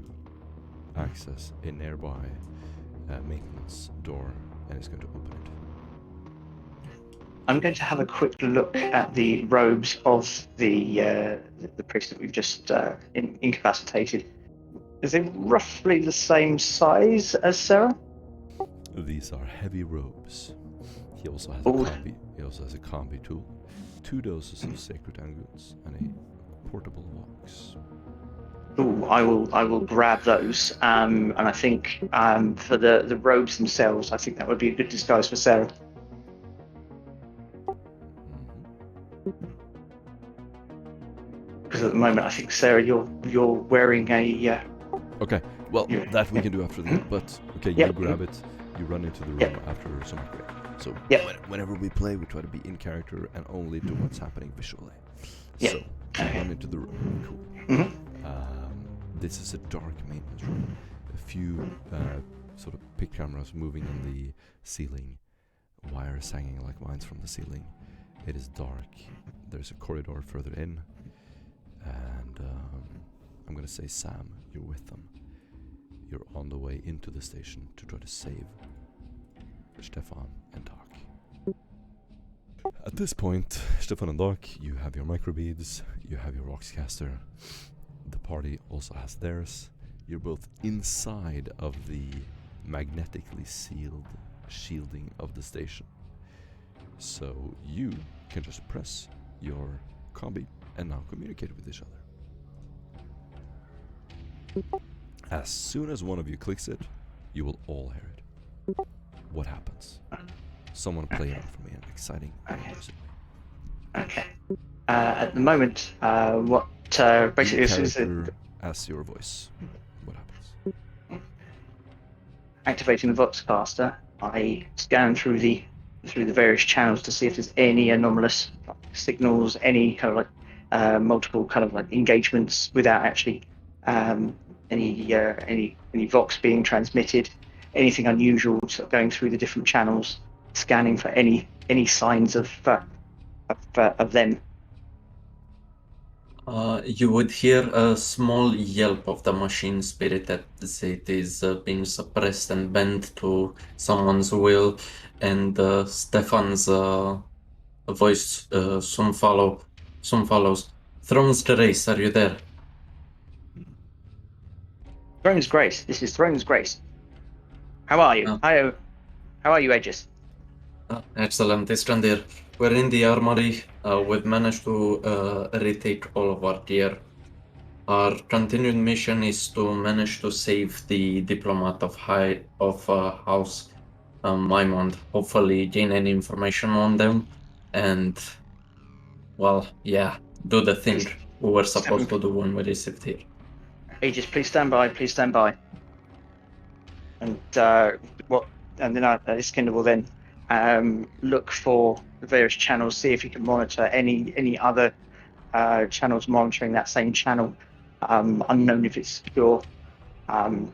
access a nearby maintenance door and is going to open it. I'm going to have a quick look at the robes of the priest that we've just incapacitated. Is it roughly the same size as Sarah? These are heavy robes. He also has Ooh. a combi. He also has a combi tool, 2 doses of sacred angles, and a portable box. Ooh, I will grab those. And I think for the robes themselves, I think that would be a good disguise for Sarah. Because at the moment, I think Sarah, you're wearing a. Okay, well, Yeah. that we can do after the but okay, you Yep. grab it, you run into the room Yep. after Sumakri. So Yep. whenever we play, we try to be in character and only do what's happening visually. Yep. So, Okay. run into the room. Cool. Mhm. this is a dark maintenance room. A few sort of pic cameras moving in the ceiling, wires hanging like vines from the ceiling. It is dark. There's a corridor further in, and I'm gonna say, Sam, you're with them. You're on the way into the station to try to save Stefan and Doc. At this point, Stefan and Doc, you have your microbeads, you have your Roxcaster. The party also has theirs. You're both inside of the magnetically sealed shielding of the station. So you can just press your combi and now communicate with each other. As soon as one of you clicks it, you will all hear it. What happens? Someone play it out for me in exciting music. Okay. At the moment, what basically as soon as as your voice. What happens? activating the Voxcaster, I scan through the various channels to see if there's any anomalous signals, any kind of like multiple kind of like engagements without actually any Vox being transmitted, anything unusual sort of going through the different channels, scanning for any signs of them. You would hear a small yelp of the machine spirit as it is being suppressed and bent to someone's will, and Stefan's voice soon follows. Throne's Grace, are you there? Throne's Grace. This is Throne's Grace. How are you? How are you, Aegis? Excellent, Istrandir. We're in the armory. We've managed to retake all of our gear. Our continued mission is to manage to save the diplomat of House Maimond. Hopefully gain any information on them, and well, yeah, do the thing we were supposed to do when we received here. Aegis, please stand by. Please stand by. And and then Iskander will then look for the various channels, see if you can monitor any other channels monitoring that same channel, unknown if it's secure. And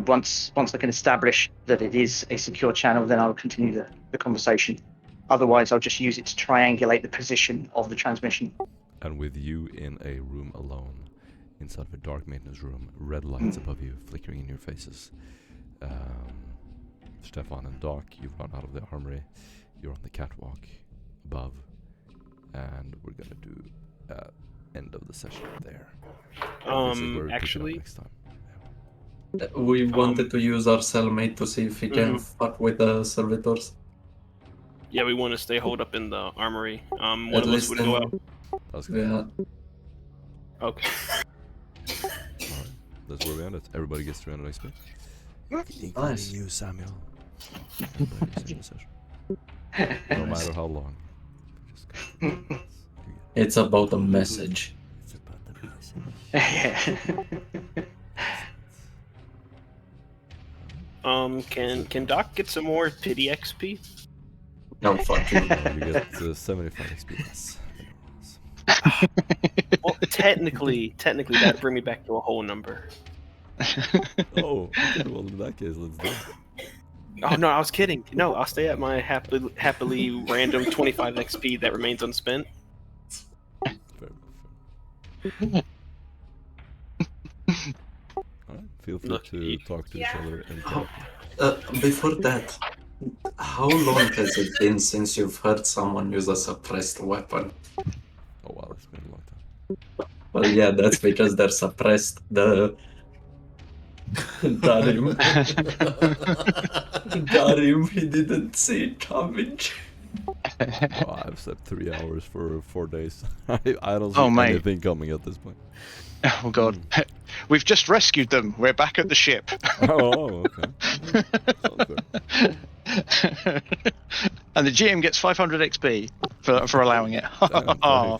once I can establish that it is a secure channel, then I'll continue the conversation. Otherwise, I'll just use it to triangulate the position of the transmission. And with you in a room alone, inside of a dark maintenance room, red lights above you flickering in your faces. Stefan and Doc, you've run out of the armory. You're on the catwalk above, and we're gonna do end of the session there. Actually, next time. We wanted to use our cellmate to see if he can fuck with the servitors. Yeah, we want to stay holed up in the armory. One of us would go out. That's good. Yeah. Okay. Alright, that's where we end it. Everybody gets 300 XP. Including Nice. you, Samuel. Everybody's in the session. No matter how long. Just go. It's about a message. It's about the message. Can Doc get some more pity XP? No, fuck you. You get 75 XP less. Well, technically, that'd bring me back to a whole number. Oh, okay, well in that case, let's do it. Oh no, I was kidding. No, I'll stay at my happily random 25 XP that remains unspent. Fair enough. Alright, feel free to talk to each other and Before that, how long has it been since you've heard someone use a suppressed weapon? oh wow, it's been a long time. Well, yeah, that's because they're suppressed. Darim. Darim, he didn't see it coming. Oh, I've slept 3 hours for 4 days. I don't see anything coming at this point. Oh god. We've just rescued them. We're back at the ship. Oh, okay. Sounds good. And the GM gets 500 XP for allowing it. Damn,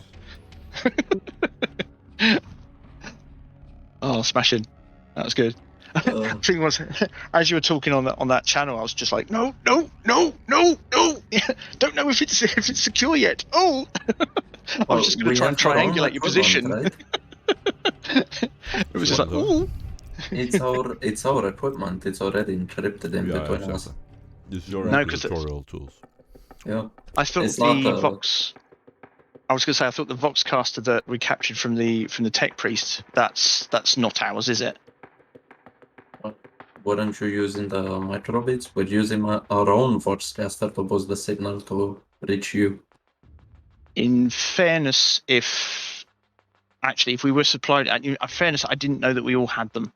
Oh, smashing. That was good. The thing was, as you were talking on that channel, I was just like, no. Don't know if it's secure yet. Oh, I was just going to try and triangulate your position. Right? It was just like, ooh. It's our equipment. It's already encrypted in between us. This is your No, 'cause tutorial tools. Yeah. I thought It's the not, Vox. I was going to say I thought the Voxcaster that we captured from the Tech Priest. That's not ours, is it? Weren't you using the microbits? We're using our own Voxcaster to boost the signal to reach you. In fairness, if we were supplied, in fairness, I didn't know that we all had them.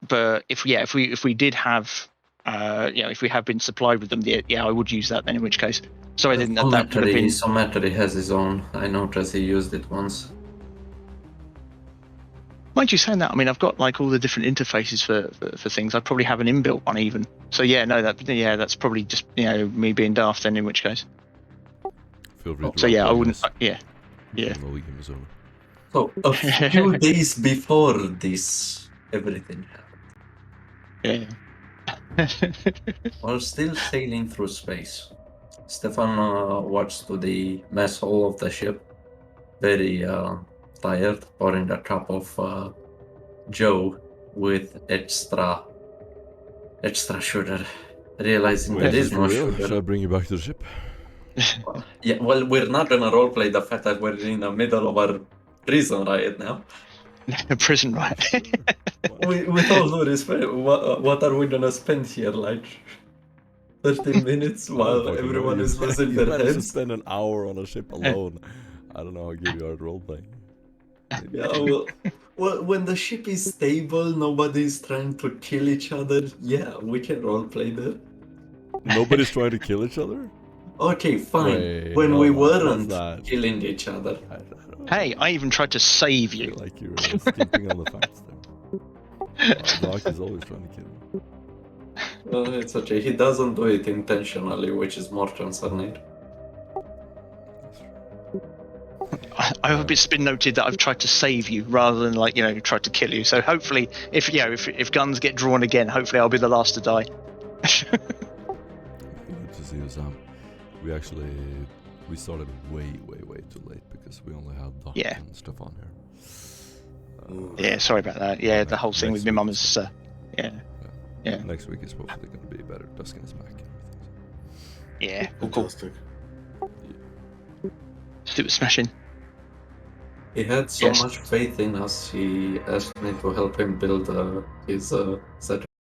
But if we did have, if we have been supplied with them, I would use that then. In which case, so I didn't. That would have been. Sometry has his own. I noticed he used it once. Mind you saying that, I mean, I've got like all the different interfaces for things. I probably have an inbuilt one even. So that's probably just me being daft then. In which case. Feel free to So yeah, I wouldn't. us. Yeah. So a few days before this, everything happened. Yeah. While still sailing through space, Stefan watched to the mess hall of the ship, very tired, pouring a cup of Joe with extra sugar, realizing there is no sugar. Should I bring you back to the ship? Yeah, well, we're not gonna roleplay the fact that we're in the middle of our prison riot now. A prison riot. With all due respect, what are we gonna spend here, like 30 minutes while everyone is losing their heads? To heads? spend an hour on a ship alone. I don't know how good you are at roleplaying. Yeah, well, when the ship is stable, nobody's trying to kill each other. Yeah, we can roleplay there. Nobody's trying to kill each other? Okay, fine. Wait, when we weren't that? killing each other. Hey, I even tried to save you. Like you're skipping on the facts there. Doc is always trying to kill you. Well, it's okay. He doesn't do it intentionally, which is more concerning. I hope it's been noted that I've tried to save you rather than tried to kill you. So hopefully, if guns get drawn again, hopefully I'll be the last to die. Good to see you, Sam. We started way too late because we only had Doc and stuff on here. Yeah, sorry about that. Yeah, the whole thing with my mum's. Yeah. Next week is hopefully going to be better. Duskin is back and everything. Yeah, cool. Super smashing. He had so much faith in us. He asked me to help him build his